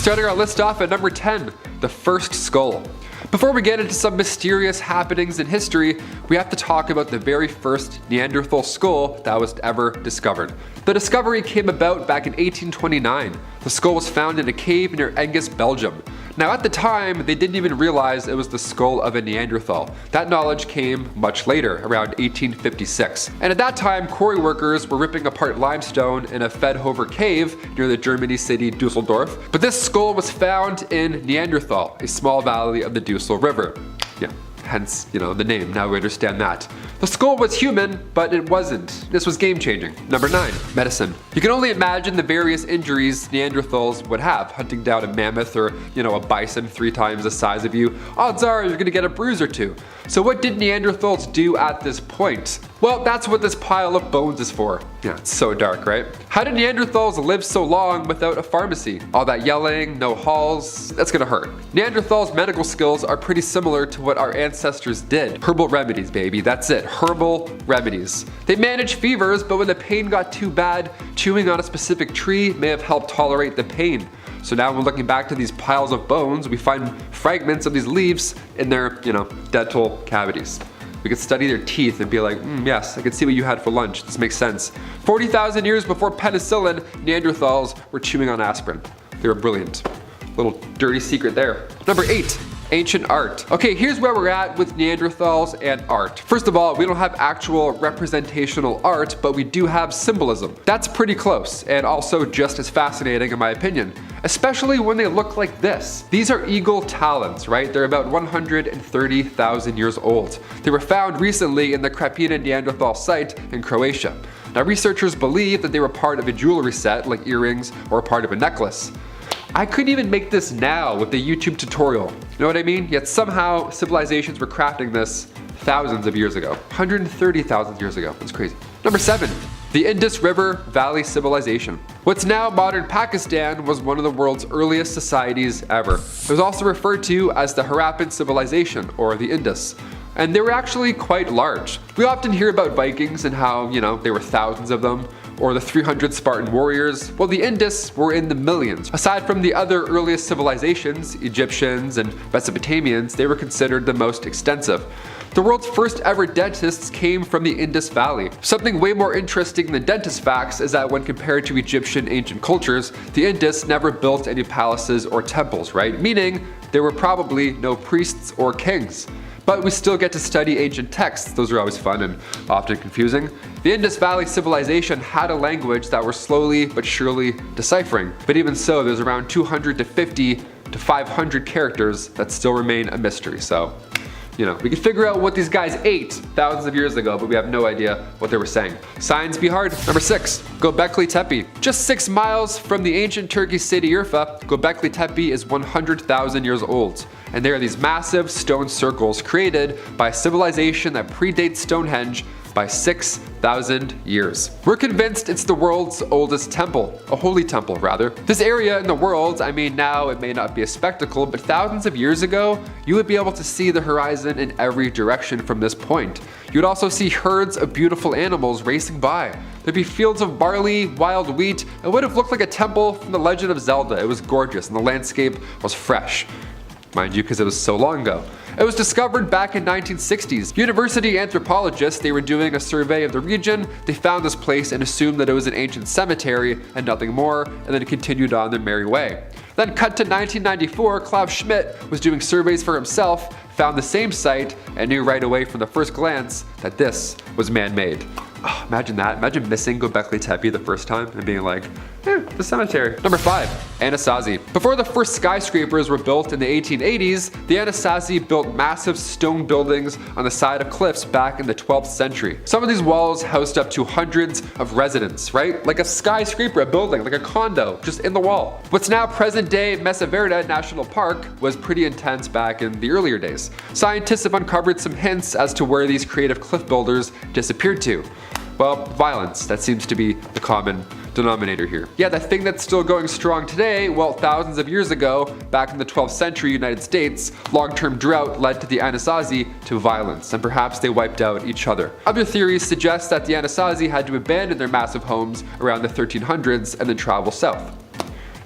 Starting our list off at number 10, the first skull. Before we get into some mysterious happenings in history, we have to talk about the very first Neanderthal skull that was ever discovered. The discovery came about back in 1829. The skull was found in a cave near Angus, Belgium. Now at the time, they didn't even realize it was the skull of a Neanderthal. That knowledge came much later, around 1856. And at that time, quarry workers were ripping apart limestone in a Fedhover cave near the Germany city Dusseldorf. But this skull was found in Neanderthal, a small valley of the Dussel River. Yeah. Hence, the name, now we understand that. The skull was human, but it wasn't. This was game-changing. Number 9, medicine. You can only imagine the various injuries Neanderthals would have, hunting down a mammoth or, a bison 3 times the size of you. Odds are you're gonna get a bruise or two. So what did Neanderthals do at this point? Well, that's what this pile of bones is for. Yeah, it's so dark, right? How did Neanderthals live so long without a pharmacy? All that yelling, no halls, that's gonna hurt. Neanderthals' medical skills are pretty similar to what our ancestors did. Herbal remedies, baby, that's it, herbal remedies. They managed fevers, but when the pain got too bad, chewing on a specific tree may have helped tolerate the pain. So now when looking back to these piles of bones, we find fragments of these leaves in their, dental cavities. We could study their teeth and be like, yes, I can see what you had for lunch. This makes sense. 40,000 years before penicillin, Neanderthals were chewing on aspirin. They were brilliant. Little dirty secret there. Number 8. Ancient art. Okay, here's where we're at with Neanderthals and art. First of all, we don't have actual representational art, but we do have symbolism. That's pretty close, and also just as fascinating in my opinion, especially when they look like this. These are eagle talons, right? They're about 130,000 years old. They were found recently in the Krapina Neanderthal site in Croatia. Now researchers believe that they were part of a jewelry set, like earrings, or part of a necklace. I couldn't even make this now with the YouTube tutorial. You know what I mean? Yet somehow civilizations were crafting this thousands of years ago. 130,000 years ago. That's crazy. Number 7. The Indus River Valley Civilization. What's now modern Pakistan was one of the world's earliest societies ever. It was also referred to as the Harappan Civilization, or the Indus. And they were actually quite large. We often hear about Vikings and how, there were thousands of them, or the 300 Spartan warriors. Well, the Indus were in the millions. Aside from the other earliest civilizations, Egyptians and Mesopotamians, they were considered the most extensive. The world's first ever dentists came from the Indus Valley. Something way more interesting than dentist facts is that when compared to Egyptian ancient cultures, the Indus never built any palaces or temples, right? Meaning, there were probably no priests or kings. But we still get to study ancient texts. Those are always fun and often confusing. The Indus Valley civilization had a language that we're slowly but surely deciphering. But even so, there's around 250 to 500 characters that still remain a mystery. So, we can figure out what these guys ate thousands of years ago, but we have no idea what they were saying. Signs be hard. Number 6, Göbekli Tepe. Just 6 miles from the ancient Turkish city Urfa, Göbekli Tepe is 100,000 years old. And they are these massive stone circles created by a civilization that predates Stonehenge by 6,000 years. We're convinced it's the world's oldest temple, a holy temple rather. This area in the world, now it may not be a spectacle, but thousands of years ago, you would be able to see the horizon in every direction from this point. You would also see herds of beautiful animals racing by. There'd be fields of barley, wild wheat. It would have looked like a temple from The Legend of Zelda. It was gorgeous and the landscape was fresh. Mind you, because it was so long ago. It was discovered back in 1960s. University anthropologists, they were doing a survey of the region, they found this place and assumed that it was an ancient cemetery and nothing more, and then continued on their merry way. Then cut to 1994, Klaus Schmidt was doing surveys for himself, found the same site, and knew right away from the first glance that this was man-made. Oh, imagine that. Imagine missing Göbekli Tepe the first time and being like, the cemetery. Number 5, Anasazi. Before the first skyscrapers were built in the 1880s, the Anasazi built massive stone buildings on the side of cliffs back in the 12th century. Some of these walls housed up to hundreds of residents, right? Like a skyscraper, a building, like a condo, just in the wall. What's now present-day Mesa Verde National Park was pretty intense back in the earlier days. Scientists have uncovered some hints as to where these creative cliff builders disappeared to. Well, violence. That seems to be the common denominator here. Yeah, the thing that's still going strong today, well, thousands of years ago, back in the 12th century United States, long-term drought led to the Anasazi to violence, and perhaps they wiped out each other. Other theories suggest that the Anasazi had to abandon their massive homes around the 1300s and then travel south.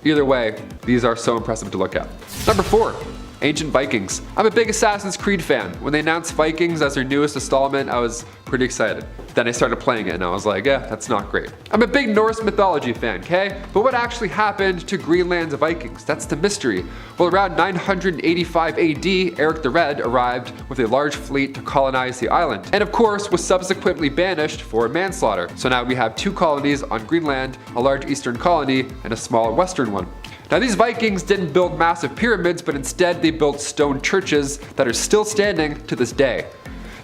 Either way, these are so impressive to look at. Number 4. Ancient Vikings. I'm a big Assassin's Creed fan. When they announced Vikings as their newest installment, I was pretty excited. Then I started playing it and I was like, yeah, that's not great. I'm a big Norse mythology fan, okay? But what actually happened to Greenland's Vikings? That's the mystery. Well, around 985 AD, Eric the Red arrived with a large fleet to colonize the island, and of course was subsequently banished for manslaughter. So now we have 2 colonies on Greenland, a large eastern colony and a small western one. Now these Vikings didn't build massive pyramids, but instead they built stone churches that are still standing to this day.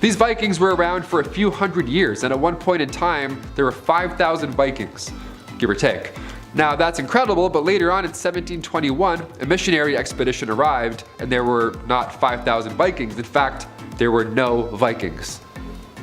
These Vikings were around for a few hundred years, and at one point in time there were 5,000 Vikings, give or take. Now that's incredible, but later on in 1721, a missionary expedition arrived and there were not 5,000 Vikings. In fact, there were no Vikings.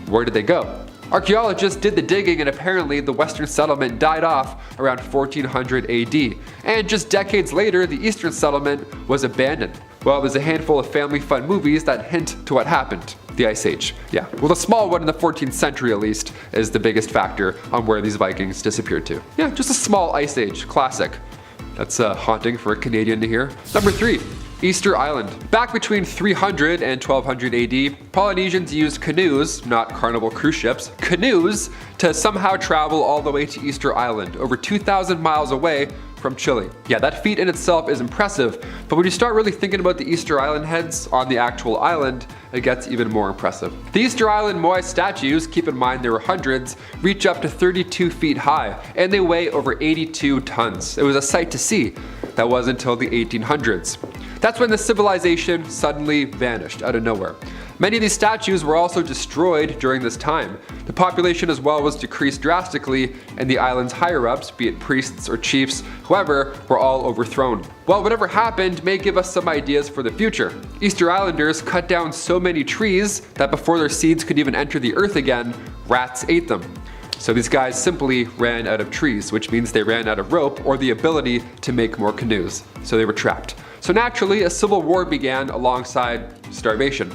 Where did they go? Archaeologists did the digging and apparently the western settlement died off around 1400 AD. And just decades later, the eastern settlement was abandoned. Well, there's a handful of family fun movies that hint to what happened. The Ice Age. Yeah, well, the small one in the 14th century at least is the biggest factor on where these Vikings disappeared to. Yeah, just a small Ice Age classic. That's haunting for a Canadian to hear. Number 3. Easter Island. Back between 300 and 1200 AD, Polynesians used canoes, not Carnival cruise ships, canoes to somehow travel all the way to Easter Island, over 2,000 miles away from Chile. Yeah, that feat in itself is impressive, but when you start really thinking about the Easter Island heads on the actual island, it gets even more impressive. The Easter Island Moai statues, keep in mind there were hundreds, reach up to 32 feet high, and they weigh over 82 tons. It was a sight to see. That was until the 1800s. That's when the civilization suddenly vanished out of nowhere. Many of these statues were also destroyed during this time. The population as well was decreased drastically, and the island's higher-ups, be it priests or chiefs, whoever, were all overthrown. Well, whatever happened may give us some ideas for the future. Easter Islanders cut down so many trees that before their seeds could even enter the earth again, rats ate them. So these guys simply ran out of trees, which means they ran out of rope or the ability to make more canoes. So they were trapped. So naturally, a civil war began alongside starvation.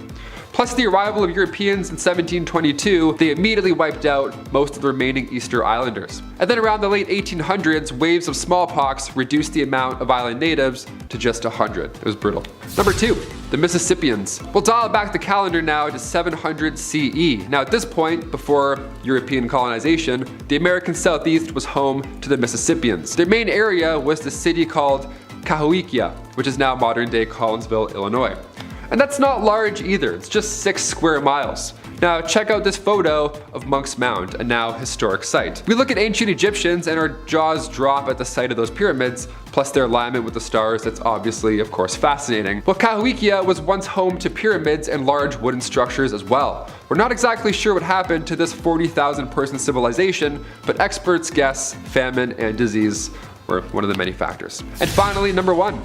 Plus the arrival of Europeans in 1722, they immediately wiped out most of the remaining Easter Islanders. And then around the late 1800s, waves of smallpox reduced the amount of island natives to just 100. It was brutal. Number 2. The Mississippians. We'll dial back the calendar now to 700 CE. Now at this point, before European colonization, the American Southeast was home to the Mississippians. Their main area was the city called Cahokia, which is now modern-day Collinsville, Illinois. And that's not large either, it's just 6 square miles. Now check out this photo of Monk's Mound, a now historic site. We look at ancient Egyptians and our jaws drop at the sight of those pyramids, plus their alignment with the stars. That's obviously, of course, fascinating. Well, Cahokia was once home to pyramids and large wooden structures as well. We're not exactly sure what happened to this 40,000 person civilization, but experts guess famine and disease were one of the many factors. And finally, number 1.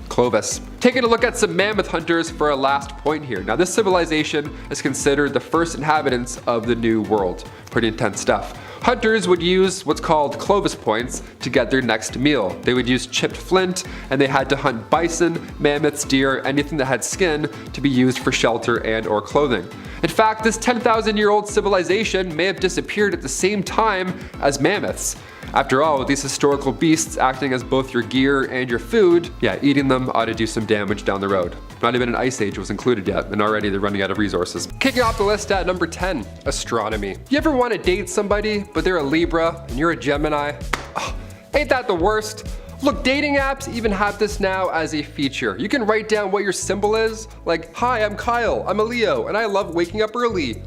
Clovis. Taking a look at some mammoth hunters for our last point here. Now this civilization is considered the first inhabitants of the New World. Pretty intense stuff. Hunters would use what's called Clovis points to get their next meal. They would use chipped flint, and they had to hunt bison, mammoths, deer, anything that had skin to be used for shelter and or clothing. In fact, this 10,000-year-old civilization may have disappeared at the same time as mammoths. After all, with these historical beasts acting as both your gear and your food, yeah, eating them ought to do some damage down the road. Not even an ice age was included yet, and already they're running out of resources. Kicking off the list at number 10, astronomy. You ever want to date somebody, but they're a Libra and you're a Gemini? Oh, ain't that the worst? Look, dating apps even have this now as a feature. You can write down what your symbol is, like, hi, I'm Kyle, I'm a Leo, and I love waking up early.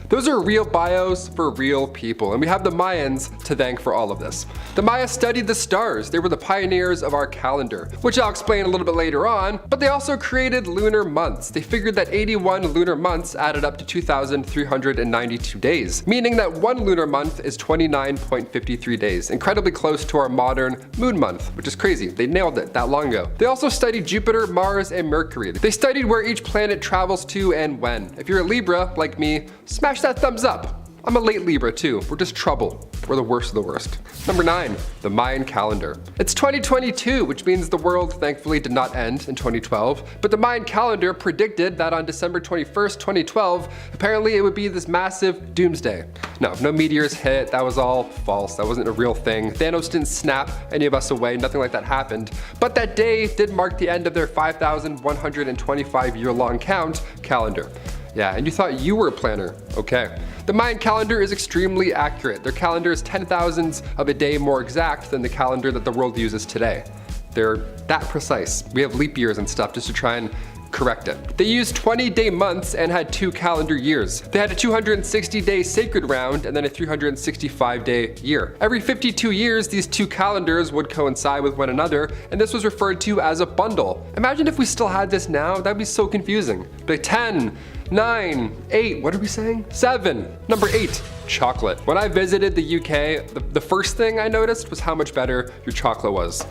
Those are real bios for real people, and we have the Mayans to thank for all of this. The Maya studied the stars. They were the pioneers of our calendar, which I'll explain a little bit later on, but they also created lunar months. They figured that 81 lunar months added up to 2,392 days, meaning that one lunar month is 29.53 days, incredibly close to our modern moon month, which is crazy. They nailed it that long ago. They also studied Jupiter, Mars, and Mercury. They studied where each planet travels to and when. If you're a Libra, like me, smash that thumbs up. I'm a late Libra too. We're just trouble. We're the worst of the worst. Number 9, the Mayan calendar. It's 2022, which means the world thankfully did not end in 2012, but the Mayan calendar predicted that on December 21st, 2012, apparently it would be this massive doomsday. No meteors hit, that was all false, that wasn't a real thing. Thanos didn't snap any of us away, nothing like that happened. But that day did mark the end of their 5,125 year-long calendar. Yeah, and you thought you were a planner. Okay. The Mayan calendar is extremely accurate. Their calendar is 10,000ths of a day more exact than the calendar that the world uses today. They're that precise. We have leap years and stuff just to try and correct it. They used 20-day months and had 2 calendar years. They had a 260-day sacred round and then a 365-day year. Every 52 years, these 2 calendars would coincide with one another, and this was referred to as a bundle. Imagine if we still had this now, that'd be so confusing. Like 10, 9, 8, what are we saying? 7. Number 8, chocolate. When I visited the UK, the first thing I noticed was how much better your chocolate was.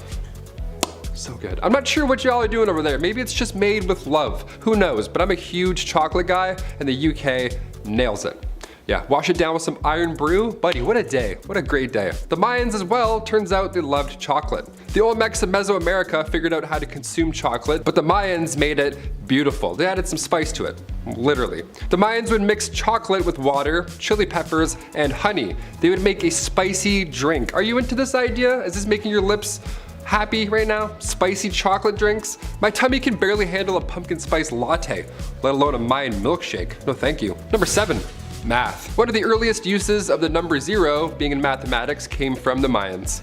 So good. I'm not sure what y'all are doing over there. Maybe it's just made with love. Who knows? But I'm a huge chocolate guy, and the UK nails it. Yeah, wash it down with some iron brew. Buddy, what a day. What a great day. The Mayans as well, turns out they loved chocolate. The Olmecs of Mesoamerica figured out how to consume chocolate, but the Mayans made it beautiful. They added some spice to it, literally. The Mayans would mix chocolate with water, chili peppers, and honey. They would make a spicy drink. Are you into this idea? Is this making your lips happy right now? Spicy chocolate drinks? My tummy can barely handle a pumpkin spice latte, let alone a Mayan milkshake. No thank you. Number 7, math. One of the earliest uses of the number 0 being in mathematics came from the Mayans.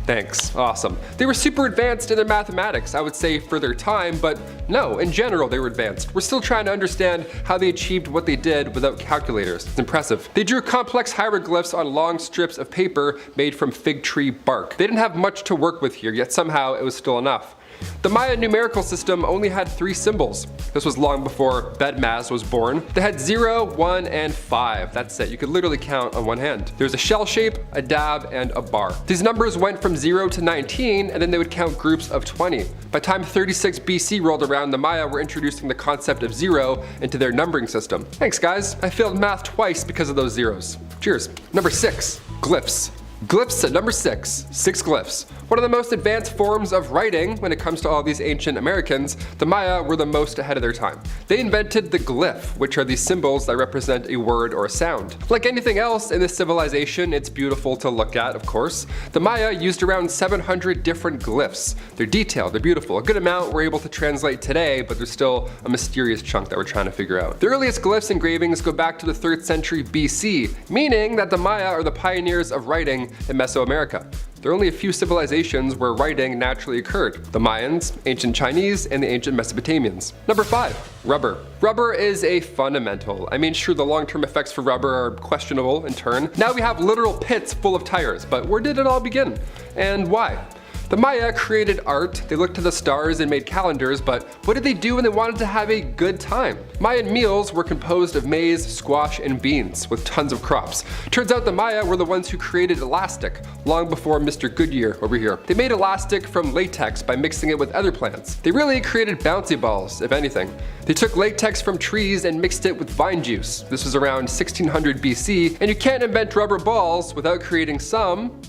Thanks, awesome. They were super advanced in their mathematics, I would say for their time, but no, in general they were advanced. We're still trying to understand how they achieved what they did without calculators. It's impressive. They drew complex hieroglyphs on long strips of paper made from fig tree bark. They didn't have much to work with here, yet somehow it was still enough. The Maya numerical system only had 3 symbols. This was long before Bedmaz was born. They had 0, 1, and 5. That's it. You could literally count on one hand. There was a shell shape, a dab, and a bar. These numbers went from 0 to 19, and then they would count groups of 20. By time 36 BC rolled around, the Maya were introducing the concept of 0 into their numbering system. Thanks guys. I failed math twice because of those zeros. Cheers. Number 6, glyphs. Glyphs at number 6, 6 glyphs. One of the most advanced forms of writing when it comes to all these ancient Americans, the Maya were the most ahead of their time. They invented the glyph, which are these symbols that represent a word or a sound. Like anything else in this civilization, it's beautiful to look at, of course. The Maya used around 700 different glyphs. They're detailed, they're beautiful. A good amount we're able to translate today, but there's still a mysterious chunk that we're trying to figure out. The earliest glyphs engravings go back to the 3rd century BC, meaning that the Maya are the pioneers of writing in Mesoamerica. There are only a few civilizations where writing naturally occurred: the Mayans, ancient Chinese, and the ancient Mesopotamians. Number 5, rubber. Rubber is a fundamental. I mean, sure, the long-term effects for rubber are questionable in turn. Now we have literal pits full of tires, but where did it all begin? And why? The Maya created art, they looked to the stars and made calendars, but what did they do when they wanted to have a good time? Mayan meals were composed of maize, squash, and beans, with tons of crops. Turns out the Maya were the ones who created elastic, long before Mr. Goodyear over here. They made elastic from latex by mixing it with other plants. They really created bouncy balls, if anything. They took latex from trees and mixed it with vine juice. This was around 1600 BC, and you can't invent rubber balls without creating some.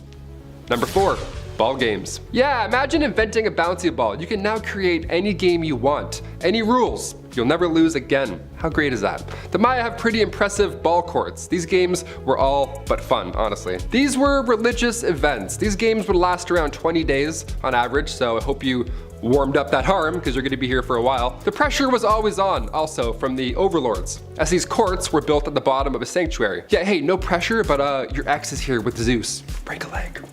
Number 4. Ball games. Yeah, imagine inventing a bouncy ball. You can now create any game you want. Any rules. You'll never lose again. How great is that? The Maya have pretty impressive ball courts. These games were all but fun, honestly. These were religious events. These games would last around 20 days on average, so I hope you warmed up that harm because you're going to be here for a while. The pressure was always on, also, from the overlords, as these courts were built at the bottom of a sanctuary. Yeah, hey, no pressure, but your ex is here with Zeus. Break a leg.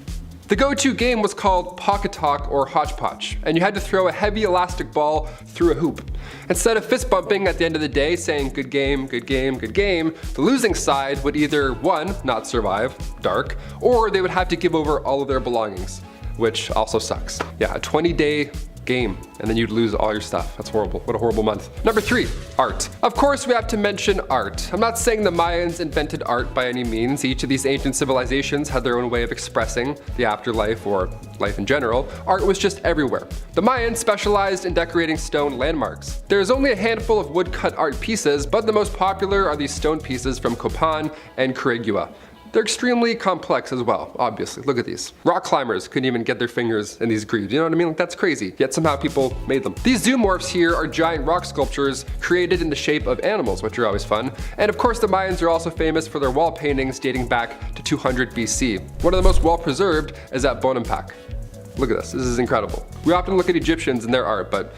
The go-to game was called Pocketalk or Hodgepodge, and you had to throw a heavy elastic ball through a hoop. Instead of fist bumping at the end of the day saying good game, good game, good game, the losing side would either 1, not survive, dark, or they would have to give over all of their belongings, which also sucks. Yeah, a 20-day game, and then you'd lose all your stuff. That's horrible. What a horrible month. Number 3, art. Of course, we have to mention art. I'm not saying the Mayans invented art by any means. Each of these ancient civilizations had their own way of expressing the afterlife or life in general. Art was just everywhere. The Mayans specialized in decorating stone landmarks. There's only a handful of woodcut art pieces, but the most popular are these stone pieces from Copan and Corregua. They're extremely complex as well, obviously. Look at these. Rock climbers couldn't even get their fingers in these greaves. You know what I mean? Like, that's crazy. Yet somehow people made them. These zoomorphs here are giant rock sculptures created in the shape of animals, which are always fun. And of course, the Mayans are also famous for their wall paintings dating back to 200 BC. One of the most well preserved is at Bonampak. Look at this. This is incredible. We often look at Egyptians and their art, but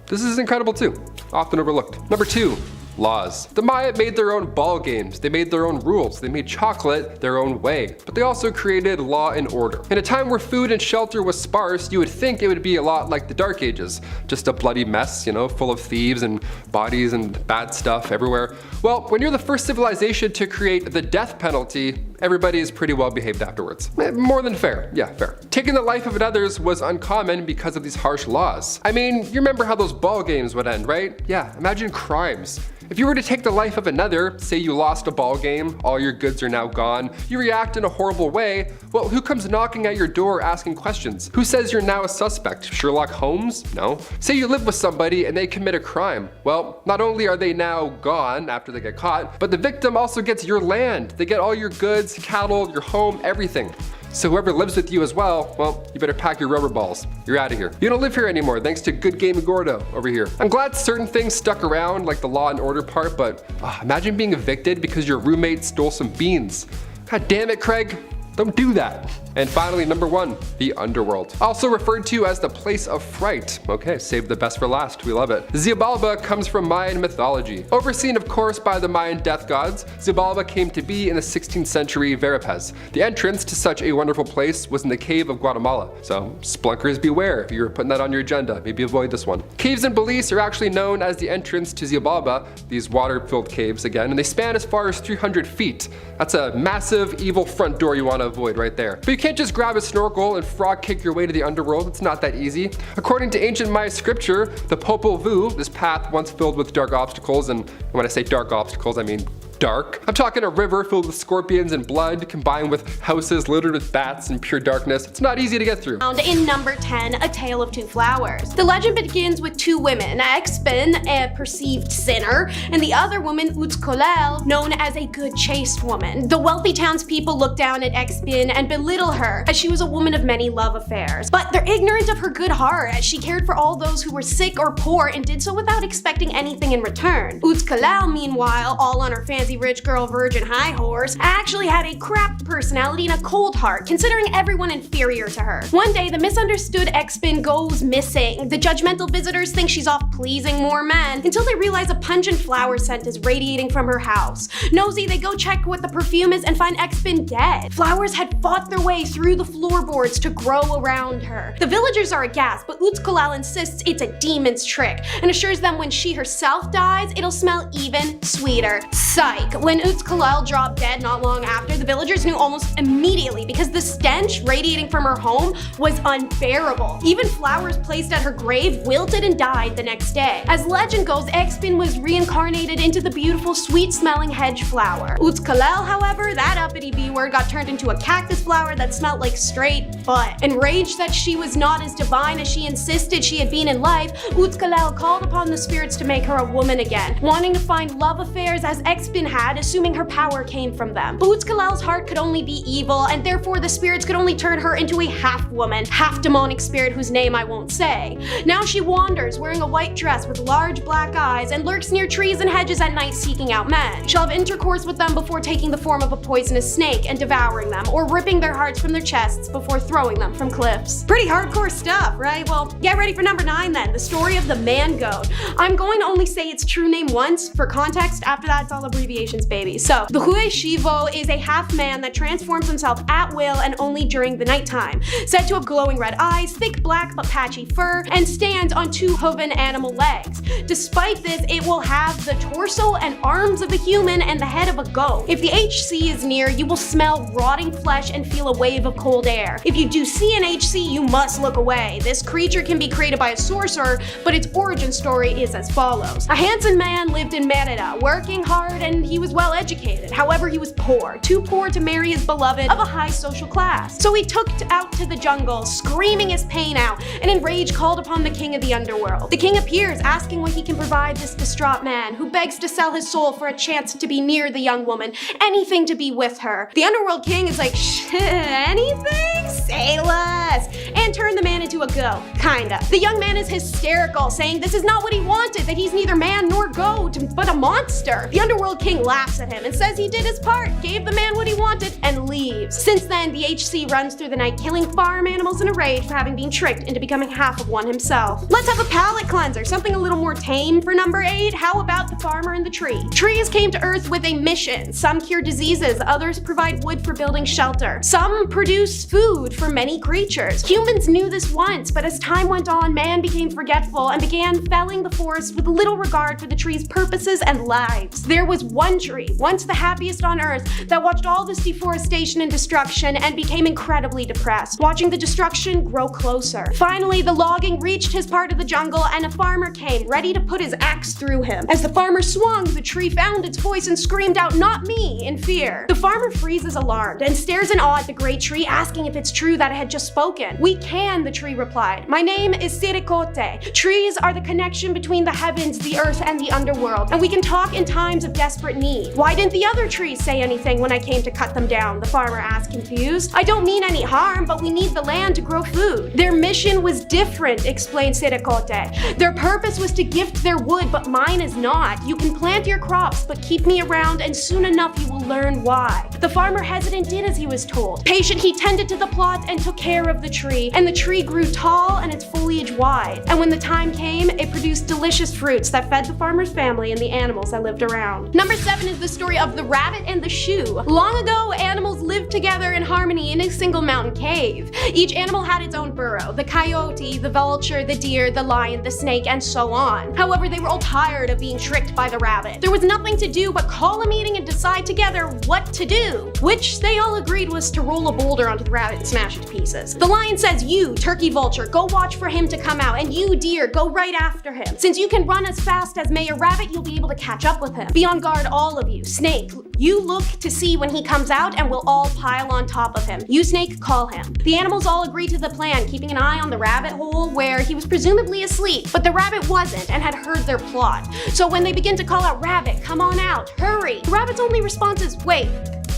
this is incredible too. Often overlooked. Number 2. Laws. The Maya made their own ball games, they made their own rules, they made chocolate their own way, but they also created law and order. In a time where food and shelter was sparse, you would think it would be a lot like the Dark Ages, just a bloody mess, you know, full of thieves and bodies and bad stuff everywhere. Well, when you're the first civilization to create the death penalty, everybody is pretty well behaved afterwards. More than fair, yeah, fair. Taking the life of others was uncommon because of these harsh laws. I mean, you remember how those ball games would end, right? Yeah, imagine crimes. If you were to take the life of another, say you lost a ball game, all your goods are now gone, you react in a horrible way, well, who comes knocking at your door asking questions? Who says you're now a suspect? Sherlock Holmes? No. Say you live with somebody and they commit a crime. Well, not only are they now gone after they get caught, but the victim also gets your land. They get all your goods, cattle, your home, everything. So whoever lives with you as well, you better pack your rubber balls. You're out of here. You don't live here anymore thanks to Good Game Gordo over here. I'm glad certain things stuck around, like the law and order part, but imagine being evicted because your roommate stole some beans. God damn it, Craig. Don't do that. And finally, number 1, the underworld. Also referred to as the place of fright. Okay, save the best for last, we love it. Xibalba comes from Mayan mythology. Overseen, of course, by the Mayan death gods, Xibalba came to be in the 16th century Verapaz. The entrance to such a wonderful place was in the cave of Guatemala. So, splunkers beware if you're putting that on your agenda, maybe avoid this one. Caves in Belize are actually known as the entrance to Xibalba, these water-filled caves again, and they span as far as 300 feet. That's a massive, evil front door you want to avoid right there. But you can't just grab a snorkel and frog kick your way to the underworld. It's not that easy. According to ancient Maya scripture, the Popol Vuh, this path once filled with dark obstacles, and when I say dark obstacles, I mean dark. I'm talking a river filled with scorpions and blood, combined with houses littered with bats and pure darkness. It's not easy to get through. In number 10, A Tale of Two Flowers. The legend begins with two women, Expin, a perceived sinner, and the other woman, Utskolel, known as a good chaste woman. The wealthy townspeople look down at Expin and belittle her, as she was a woman of many love affairs. But they're ignorant of her good heart, as she cared for all those who were sick or poor and did so without expecting anything in return. Utskolel, meanwhile, all on her fancy rich girl virgin high horse, actually had a crap personality and a cold heart, considering everyone inferior to her. One day, the misunderstood Expin goes missing. The judgmental visitors think she's off pleasing more men, until they realize a pungent flower scent is radiating from her house. Nosy, they go check what the perfume is and find Expin dead. Flowers had fought their way through the floorboards to grow around her. The villagers are aghast, but Utskolal insists it's a demon's trick, and assures them when she herself dies, it'll smell even sweeter. Psych. When Utskolal dropped dead not long after, the villagers knew almost immediately because the stench radiating from her home was unbearable. Even flowers placed at her grave wilted and died the next day. As legend goes, Expin was reincarnated into the beautiful, sweet-smelling hedge flower. Utskolal, however, that uppity B-word, got turned into a cactus flower that smelled like straight butt. Enraged that she was not as divine as she insisted she had been in life, Utskolal called upon the spirits to make her a woman again, wanting to find love affairs as Expin had, assuming her power came from them. But Utskolal's heart could only be evil, and therefore the spirits could only turn her into a half-woman, half-demonic spirit whose name I won't say. Now she wanders, wearing a white dress with large black eyes, and lurks near trees and hedges at night seeking out men. She'll have intercourse with them before taking the form of a poisonous snake and devouring them, or ripping their hearts from their chests before throwing them from cliffs. Pretty hardcore stuff, right? Well, get ready for number 9 then, the story of the man goat. I'm going to only say its true name once, for context. After that, it's all abbreviated abbreviations, baby. So, the Hue Shivo is a half-man that transforms himself at will and only during the nighttime. Said to have glowing red eyes, thick black but patchy fur, and stands on two hooven animal legs. Despite this, it will have the torso and arms of a human and the head of a goat. If the HC is near, you will smell rotting flesh and feel a wave of cold air. If you do see an HC, you must look away. This creature can be created by a sorcerer, but its origin story is as follows. A handsome man lived in Merida, working hard, and he was well educated. However, he was poor, too poor to marry his beloved of a high social class. So he took out to the jungle, screaming his pain out, and in rage called upon the king of the underworld. The king appears, asking what he can provide this distraught man, who begs to sell his soul for a chance to be near the young woman, anything to be with her. The underworld king is like, anything? Say less, and turn the man into a goat, kinda. The young man is hysterical, saying this is not what he wanted, that he's neither man nor goat, but a monster. The underworld king laughs at him and says he did his part, gave the man what he wanted, and leaves. Since then, the HC runs through the night, killing farm animals in a rage for having been tricked into becoming half of one himself. Let's have a palate cleanser, something a little more tame for number 8. How about the farmer and the tree? Trees came to Earth with a mission. Some cure diseases, others provide wood for building shelter. Some produce food for many creatures. Humans knew this once, but as time went on, man became forgetful and began felling the forest with little regard for the tree's purposes and lives. There was one tree, once the happiest on Earth, that watched all this deforestation and destruction and became incredibly depressed, watching the destruction grow closer. Finally, the logging reached his part of the jungle and a farmer came, ready to put his axe through him. As the farmer swung, the tree found its voice and screamed out, "Not me," in fear. The farmer freezes alarmed and stares in awe at the great tree, asking if it's true that it had just spoken. "We can," the tree replied. "My name is Sirikote. Trees are the connection between the heavens, the earth, and the underworld, and we can talk in times of desperate need." "Why didn't the other trees say anything when I came to cut them down?" the farmer asked, confused. "I don't mean any harm, but we need the land to grow food." "Their mission was different," explained Sirikote. "Their purpose was to gift their wood, but mine is not. You can plant your crops, but keep me around, and soon enough you will learn why." The farmer hesitant did as he was told. Patient, he tended to the plot and took care of the tree, and the tree grew tall and its foliage wide. And when the time came, it produced delicious fruits that fed the farmer's family and the animals that lived around. Number 7 is the story of the rabbit and the shoe. Long ago, animals lived together in harmony in a single mountain cave. Each animal had its own burrow: the coyote, the vulture, the deer, the lion, the snake, and so on. However, they were all tired of being tricked by the rabbit. There was nothing to do but call a meeting and decide together what to do, which they all agreed was to roll a boulder onto the rabbit and smash it to pieces. The lion says, "You, turkey vulture, go watch for him to come out, and you, deer, go right after him. Since you can run as fast as Mayor Rabbit, you'll be able to catch up with him. Be on guard, all of you. Snake, you look to see when he comes out and we'll all pile on top of him. You, Snake, call him." The animals all agreed to the plan, keeping an eye on the rabbit hole where he was presumably asleep, but the rabbit wasn't and had heard their plot. So when they begin to call out, "Rabbit, come on out, hurry," the rabbit's only response is, "Wait,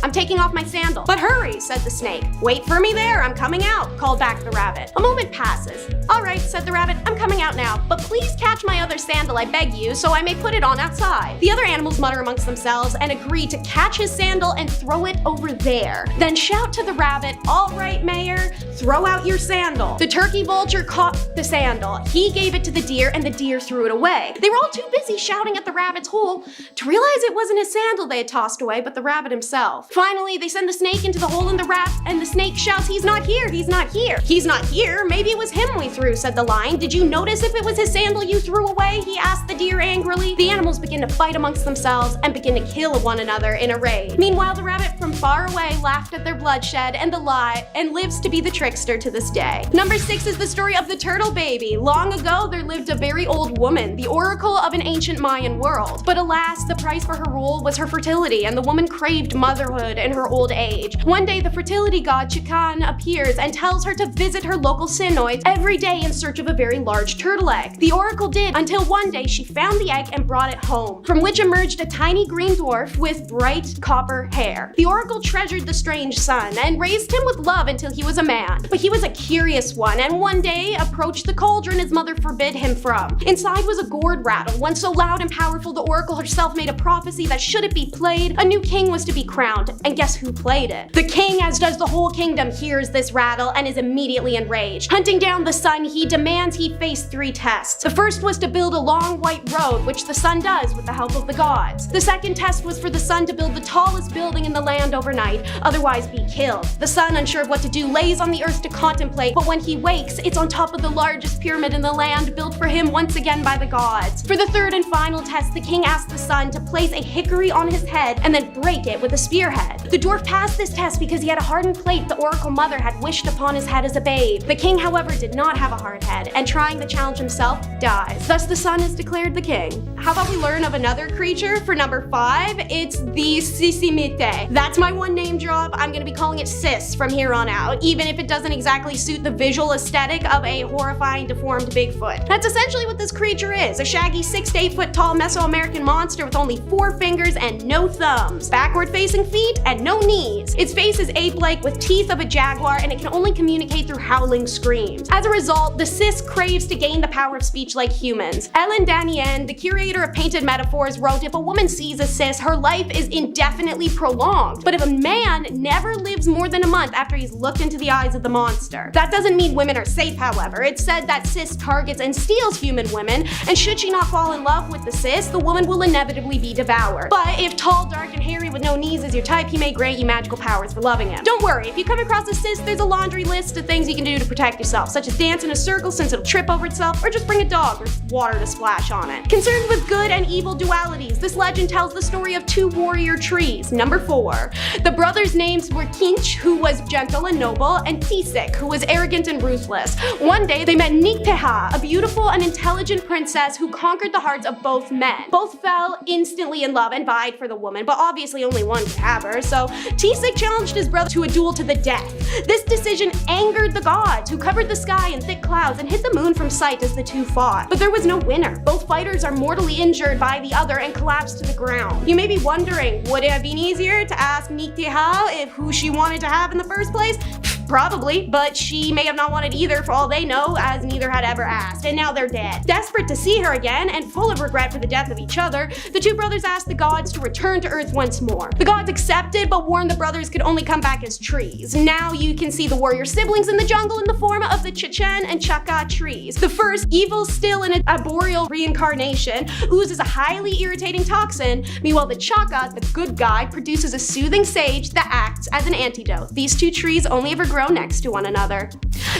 I'm taking off my sandal." "But hurry," said the snake. "Wait for me there, I'm coming out," called back the rabbit. A moment passes. "All right," said the rabbit, "I'm coming out now, but please catch my other sandal, I beg you, so I may put it on outside." The other animals mutter amongst themselves and agree to catch his sandal and throw it over there. Then shout to the rabbit, "All right, Mayor, throw out your sandal." The turkey vulture caught the sandal. He gave it to the deer and the deer threw it away. They were all too busy shouting at the rabbit's hole to realize it wasn't his sandal they had tossed away, but the rabbit himself. Finally, they send the snake into the hole in the raft, and the snake shouts, "He's not here, he's not here." "He's not here? Maybe it was him we threw," said the lion. "Did you notice if it was his sandal you threw away?" he asked the deer angrily. The animals begin to fight amongst themselves and begin to kill one another in a rage. Meanwhile, the rabbit from far away laughed at their bloodshed and the lie, and lives to be the trickster to this day. Number 6 is the story of the turtle baby. Long ago, there lived a very old woman, the oracle of an ancient Mayan world. But alas, the price for her rule was her fertility, and the woman craved motherhood in her old age. One day, the fertility god Chikan appears and tells her to visit her local synoids every day in search of a very large turtle egg. The oracle did, until one day she found the egg and brought it home, from which emerged a tiny green dwarf with bright copper hair. The oracle treasured the strange son and raised him with love until he was a man. But he was a curious one, and one day approached the cauldron his mother forbid him from. Inside was a gourd rattle, one so loud and powerful the oracle herself made a prophecy that should it be played, a new king was to be crowned, sound, and guess who played it? The king, as does the whole kingdom, hears this rattle and is immediately enraged. Hunting down the sun, he demands he face 3 tests. The first was to build a long white road, which the sun does with the help of the gods. The second test was for the sun to build the tallest building in the land overnight, otherwise be killed. The sun, unsure of what to do, lays on the earth to contemplate, but when he wakes, it's on top of the largest pyramid in the land, built for him once again by the gods. For the third and final test, the king asked the sun to place a hickory on his head and then break it with a spearhead. The dwarf passed this test because he had a hardened plate the oracle mother had wished upon his head as a babe. The king, however, did not have a hard head, and trying the challenge himself, dies. Thus the sun is declared the king. How about we learn of another creature for number 5? It's the cisimite. That's my one name drop. I'm gonna be calling it Cis from here on out, even if it doesn't exactly suit the visual aesthetic of a horrifying deformed Bigfoot. That's essentially what this creature is, a shaggy 6 to 8 foot tall Mesoamerican monster with only 4 fingers and no thumbs, backward facing feet, and no knees. Its face is ape-like with teeth of a jaguar, and it can only communicate through howling screams. As a result, the Cis craves to gain the power of speech like humans. Ellen Danien, the curator of painted metaphors, wrote, if a woman sees a Cis, her life is indefinitely prolonged. But if a man never lives more than a month after he's looked into the eyes of the monster. That doesn't mean women are safe, however. It's said that Cis targets and steals human women, and should she not fall in love with the Cis, the woman will inevitably be devoured. But if tall, dark, and hairy with no knees is your type, he may grant you magical powers for loving him. Don't worry, if you come across a Cis, there's a laundry list of things you can do to protect yourself, such as dance in a circle since it'll trip over itself, or just bring a dog or water to splash on it. Concerned with good and evil dualities, this legend tells the story of 2 warrior trees. Number 4. The brothers' names were Kinch, who was gentle and noble, and Tisik, who was arrogant and ruthless. One day, they met Nikteha, a beautiful and intelligent princess who conquered the hearts of both men. Both fell instantly in love and vied for the woman, but obviously only one could have her, so Tisik challenged his brother to a duel to the death. This decision angered the gods, who covered the sky in thick clouds and hid the moon from sight as the two fought. But there was no winner. Both fighters are mortally injured by the other and collapse to the ground. You may be wondering, would it have been easier to ask Nikteha if who she wanted to have in the first place? Probably, but she may have not wanted either for all they know, as neither had ever asked, and now they're dead. Desperate to see her again, and full of regret for the death of each other, the 2 brothers asked the gods to return to Earth once more. The gods accepted, but warned the brothers could only come back as trees. Now you can see the warrior siblings in the jungle in the form of the Chechen and Chaka trees. The first, evil still in an arboreal reincarnation, oozes a highly irritating toxin. Meanwhile, the Chaka, the good guy, produces a soothing sage that acts as an antidote. These 2 trees only ever grow next to one another.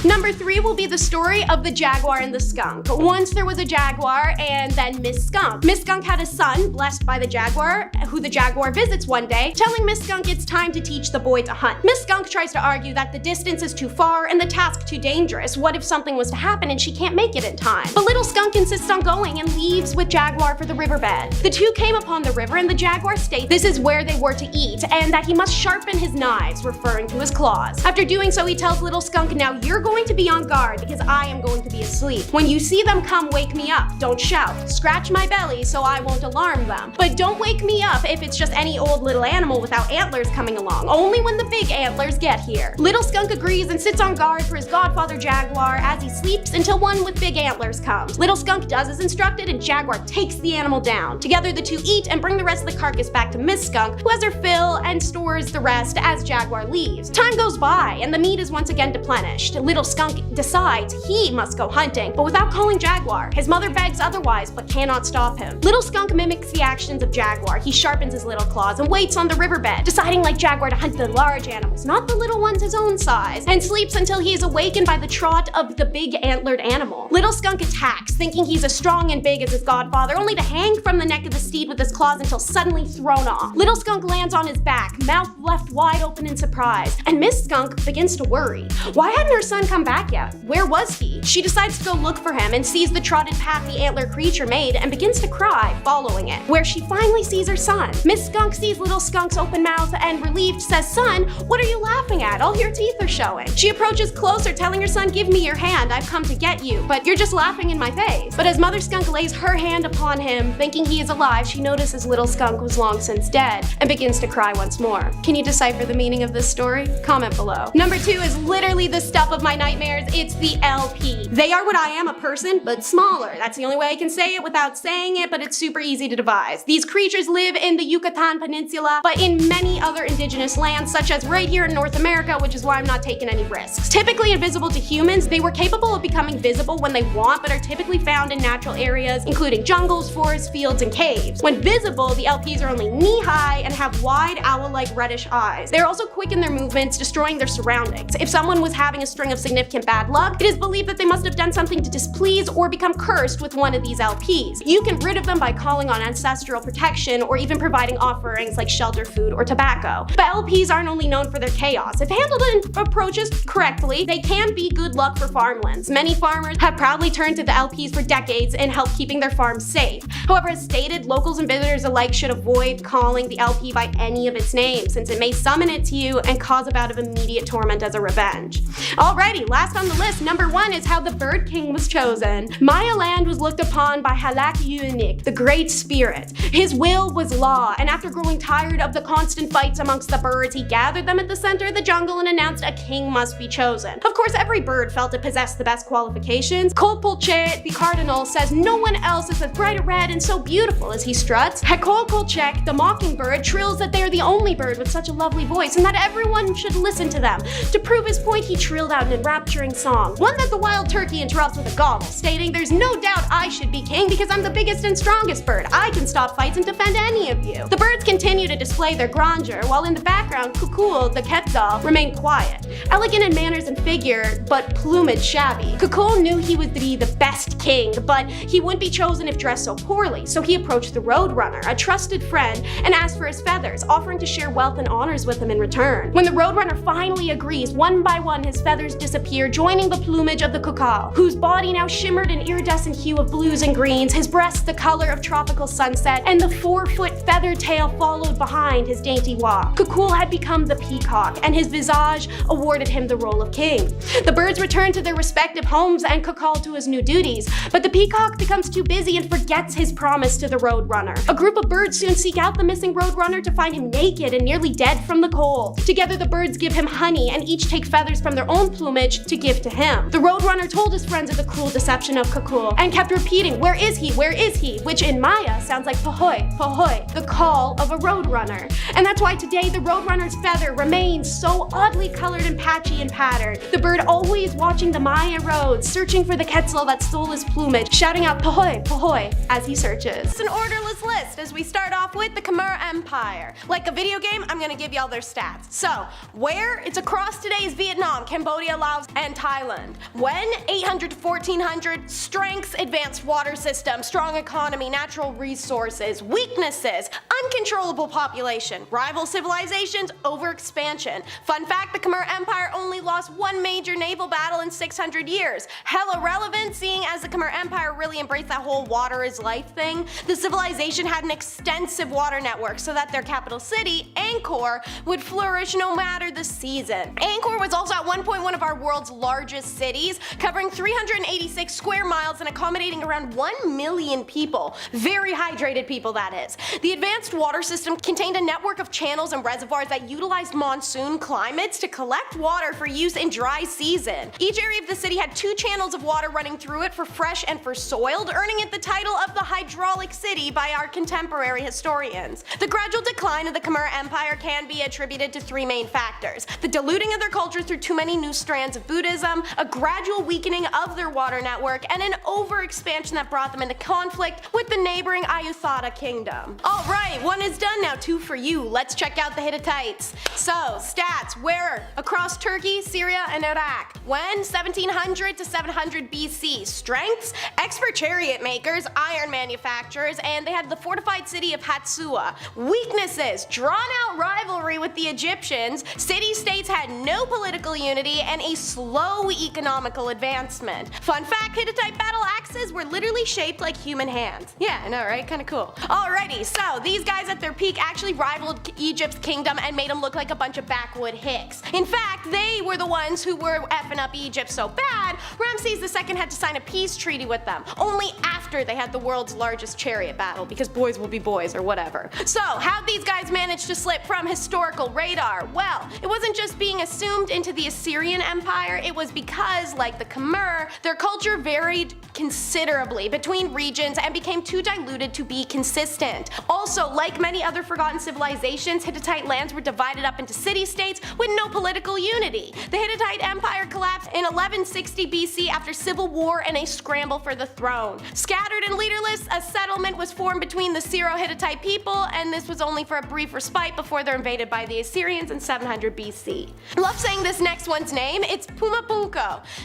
Number 3 will be the story of the jaguar and the skunk. Once there was a jaguar and then Miss Skunk. Miss Skunk had a son, blessed by the jaguar, who the jaguar visits one day, telling Miss Skunk it's time to teach the boy to hunt. Miss Skunk tries to argue that the distance is too far and the task too dangerous. What if something was to happen and she can't make it in time? But little Skunk insists on going and leaves with Jaguar for the riverbed. The 2 came upon the river and the jaguar states this is where they were to eat and that he must sharpen his knives, referring to his claws. After doing so, he tells little Skunk, now you're going to be on guard because I am going to be asleep. When you see them come, wake me up. Don't shout. Scratch my belly so I won't alarm them. But don't wake me up if it's just any old little animal without antlers coming along. Only when the big antlers get here. Little Skunk agrees and sits on guard for his godfather Jaguar as he sleeps until one with big antlers comes. Little Skunk does as instructed and Jaguar takes the animal down. Together the 2 eat and bring the rest of the carcass back to Miss Skunk, who has her fill and stores the rest as Jaguar leaves. Time goes by and the meat is once again replenished. Little Skunk decides he must go hunting, but without calling Jaguar. His mother begs otherwise, but cannot stop him. Little Skunk mimics the actions of Jaguar. He sharpens his little claws and waits on the riverbed, deciding like Jaguar to hunt the large animals, not the little ones his own size, and sleeps until he is awakened by the trot of the big antlered animal. Little Skunk attacks, thinking he's as strong and big as his godfather, only to hang from the neck of the steed with his claws until suddenly thrown off. Little Skunk lands on his back, mouth left wide open in surprise, and Miss Skunk begins to worry. Why hadn't her son come back yet? Where was he? She decides to go look for him and sees the trotted path the antler creature made and begins to cry, following it, where she finally sees her son. Miss Skunk sees little Skunk's open mouth and relieved says, son, what are you laughing at? All your teeth are showing. She approaches closer, telling her son, give me your hand, I've come to get you, but you're just laughing in my face. But as Mother Skunk lays her hand upon him, thinking he is alive, she notices little Skunk was long since dead and begins to cry once more. Can you decipher the meaning of this story? Comment below. Number number 2 is literally the stuff of my nightmares. It's the LP. They are what I am, a person, but smaller. That's the only way I can say it without saying it, but it's super easy to devise. These creatures live in the Yucatan Peninsula, but in many other indigenous lands, such as right here in North America, which is why I'm not taking any risks. Typically invisible to humans, they were capable of becoming visible when they want, but are typically found in natural areas, including jungles, forests, fields, and caves. When visible, the LPs are only knee-high and have wide, owl-like reddish eyes. They're also quick in their movements, destroying their surroundings. If someone was having a string of significant bad luck, it is believed that they must have done something to displease or become cursed with one of these LPs. You can rid of them by calling on ancestral protection or even providing offerings like shelter, food, or tobacco. But LPs aren't only known for their chaos. If handled in approaches correctly, they can be good luck for farmlands. Many farmers have proudly turned to the LPs for decades and help keeping their farms safe. However, as stated, locals and visitors alike should avoid calling the LP by any of its names, since it may summon it to you and cause a bout of immediate torment as a revenge. Alrighty, last on the list, number 1 is how the Bird King was chosen. Maya land was looked upon by Halak-Unik, the Great Spirit. His will was law, and after growing tired of the constant fights amongst the birds, he gathered them at the center of the jungle and announced a king must be chosen. Of course, every bird felt it possessed the best qualifications. Kolpolche, the cardinal, says no one else is as bright red and so beautiful as he struts. Hekolkolchek, the mockingbird, trills that they are the only bird with such a lovely voice and that everyone should listen to them. To prove his point, he trilled out an enrapturing song, one that the wild turkey interrupts with a gobble, stating, "There's no doubt I should be king because I'm the biggest and strongest bird. I can stop fights and defend any of you." The birds continue to display their grandeur, while in the background, Kukul, the Quetzal, remained quiet. Elegant in manners and figure, but plumage shabby. Kukul knew he would be the best king, but he wouldn't be chosen if dressed so poorly, so he approached the Roadrunner, a trusted friend, and asked for his feathers, offering to share wealth and honors with him in return. When the Roadrunner finally agrees, one by one his feathers disappear, joining the plumage of the Kukal, whose body now shimmered an iridescent hue of blues and greens, his breast the color of tropical sunset, and the 4-foot feathered tail followed behind his dainty walk. Kukul had become the peacock, and his visage awarded him the role of king. The birds return to their respective homes and Kukal to his new duties, but the peacock becomes too busy and forgets his promise to the Roadrunner. A group of birds soon seek out the missing Roadrunner to find him naked and nearly dead from the cold. Together the birds give him honey and each take feathers from their own plumage to give to him. The Roadrunner told his friends of the cruel deception of Kukul and kept repeating, "Where is he? Where is he?" which in Maya sounds like Pahoy, Pahoy, the call of a Roadrunner. And that's why today the Roadrunner's feather remains so oddly colored and patchy and patterned. The bird always watching the Maya roads, searching for the Quetzal that stole his plumage, shouting out Pahoy, Pahoy as he searches. It's an orderless list as we start off with the Khmer Empire. Like a video game, I'm gonna give y'all their stats. So, where? It's across today's Vietnam, Cambodia, Laos, and Thailand. When? 800 to 1400. Strengths, advanced water system, strong economy, natural resources. Weaknesses, uncontrollable population, rival civilizations, overexpansion. Fun fact, the Khmer Empire only lost one major naval battle in 600 years. Hella relevant, seeing as the Khmer Empire really embraced that whole water is life thing. The civilization had an extensive water network so that their capital city, Angkor, would flourish no matter the season. Angkor was also at one point one of our world's largest cities, covering 386 square miles and accommodating around 1 million people. Very hydrated people, that is. The advanced water system contained a network of channels and reservoirs that utilized monsoon climates to collect water for use in dry season. Each area of the city had 2 channels of water running through it for fresh and for soiled, earning it the title of the hydraulic city by our contemporary historians. The gradual decline of the Khmer Empire can be attributed to 3 main factors: the diluting of their culture through too many new strands of Buddhism, a gradual weakening of their water network, and an overexpansion that brought them into conflict with the neighboring Ayutthaya kingdom. Alright, 1 is done, now 2 for you. Let's check out the Hittites. So, stats, where? Across Turkey, Syria, and Iraq. When? 1700 to 700 BC. Strengths? Expert chariot makers, iron manufacturers, and they had the fortified city of Hatsua. Weaknesses? Drawn out rivalry with the Egyptians, city-states had no political unity, and a slow economical advancement. Fun fact, Hittite battle axes were literally shaped like human hands. Yeah, I know, right? Kinda cool. Alrighty, so these guys at their peak actually rivaled Egypt's kingdom and made them look like a bunch of backwood hicks. In fact, they were the ones who were effing up Egypt so bad, Ramses II had to sign a peace treaty with them, only after they had the world's largest chariot battle, because boys will be boys or whatever. So, how'd these guys manage to slip from historical radar? Well, it wasn't just being being assumed into the Assyrian Empire, it was because, like the Khmer, their culture varied considerably between regions and became too diluted to be consistent. Also, like many other forgotten civilizations, Hittite lands were divided up into city-states with no political unity. The Hittite Empire collapsed in 1160 BC after civil war and a scramble for the throne. Scattered and leaderless, a settlement was formed between the Syro-Hittite people, and this was only for a brief respite before they're invaded by the Assyrians in 700 BC. Love saying this next one's name, it's Pumapo.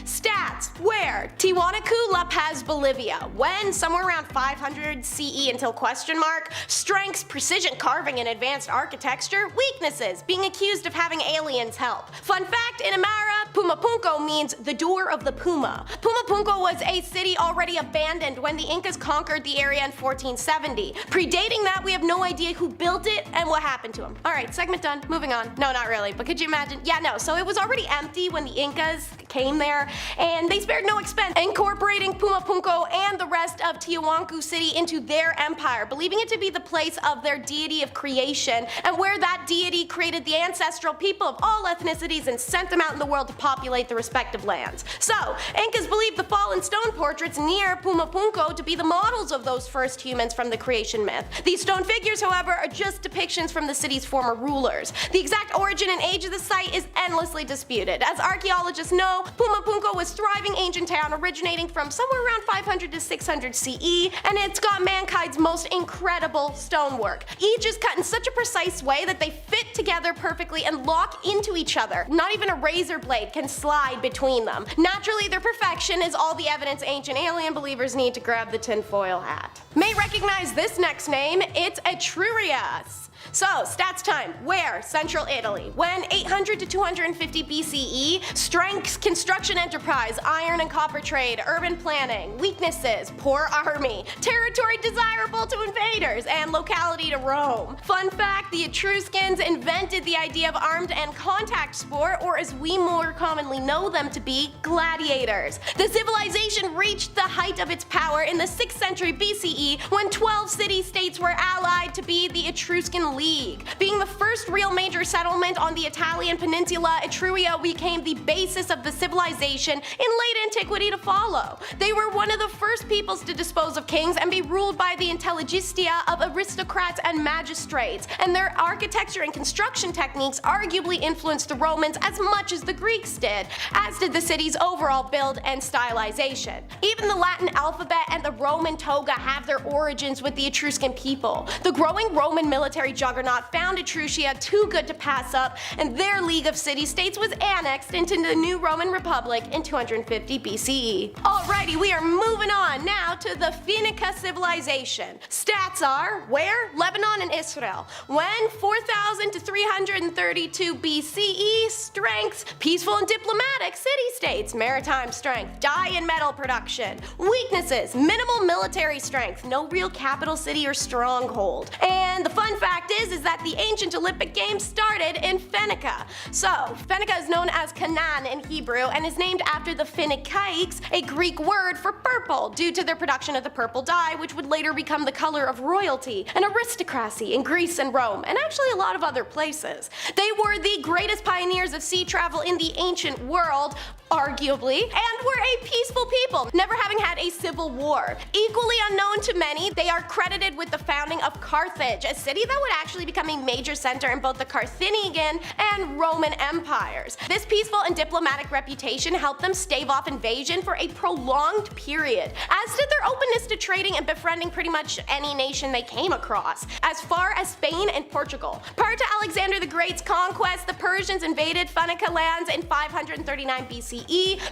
Stats: where? Tiwanaku, La Paz, Bolivia. When? Somewhere around 500 CE until question mark. Strengths: precision carving and advanced architecture. Weaknesses: being accused of having aliens help. Fun fact, in Amara, Pumapunko means the door of the puma. Pumapunko was a city already abandoned when the Incas conquered the area in 1470. Predating that, we have no idea who built it and what happened to them. Alright, segment done. Moving on. No, not really, but could you imagine? Yeah, no, so it was already empty when the Incas came there, and they spared no expense incorporating Pumapunko and the rest of Tiwanaku City into their empire, believing it to be the place of their deity of creation, and where that deity created the ancestral people of all ethnicities and sent them out in the world to populate the respective lands. So, Incas believed the fallen stone portraits near Pumapunko to be the models of those first humans from the creation myth. These stone figures, however, are just depictions from the city's former rulers. The exact origin and age of the site is endlessly disputed. As archaeologists know, Pumapunko was a thriving ancient town originating from somewhere around 500 to 600 CE, and it's got mankind's most incredible stonework. Each is cut in such a precise way that they fit together perfectly and lock into each other. Not even a razor blade can slide between them. Naturally, their perfection is all the evidence ancient alien believers need to grab the tinfoil hat. May recognize this next name, it's Aturia. So, stats time. Where? Central Italy. When? 800 to 250 BCE. Strengths: construction enterprise, iron and copper trade, urban planning. Weaknesses: poor army, territory desirable to invaders, and locality to roam. Fun fact, the Etruscans invented the idea of armed and contact sport, or as we more commonly know them to be, gladiators. The civilization reached the height of its power in the 6th century BCE when 12 city-states were allied to be the Etruscan League. Being the first real major settlement on the Italian peninsula, Aturia became the basis of the civilization in late antiquity to follow. They were one of the first peoples to dispose of kings and be ruled by the intelligentsia of aristocrats and magistrates, and their architecture and construction techniques arguably influenced the Romans as much as the Greeks did, as did the city's overall build and stylization. Even the Latin alphabet and the Roman toga have their origins with the Etruscan people. The growing Roman military juggernaut found Etruria too good to pass up, and their League of City-States was annexed into the new Roman Republic in 250 BCE. Alrighty, we are moving on now to the Vinka civilization. Stats are, where? Lebanon and Israel. When? 4000 to 332 BCE. Strengths: peaceful and diplomatic city-states, maritime strength, dye and metal production. Weaknesses: minimal military strength, no real capital city or stronghold. And the fun fact is that the ancient Olympic Games started in Vinka. So, Vinka is known as Canaan in Hebrew and is named after the Phoenicians, a Greek word for purple, due to their production of the purple dye, which would later become the color of royalty and aristocracy in Greece and Rome, and actually a lot of other places. They were the greatest pioneers of sea travel in the ancient world, arguably, and were a peaceful people, never having had a civil war. Equally unknown to many, they are credited with the founding of Carthage, a city that would actually become a major center in both the Carthaginian and Roman empires. This peaceful and diplomatic reputation helped them stave off invasion for a prolonged period, as did their openness to trading and befriending pretty much any nation they came across, as far as Spain and Portugal. Prior to Alexander the Great's conquest, the Persians invaded Vinka lands in 539 BCE,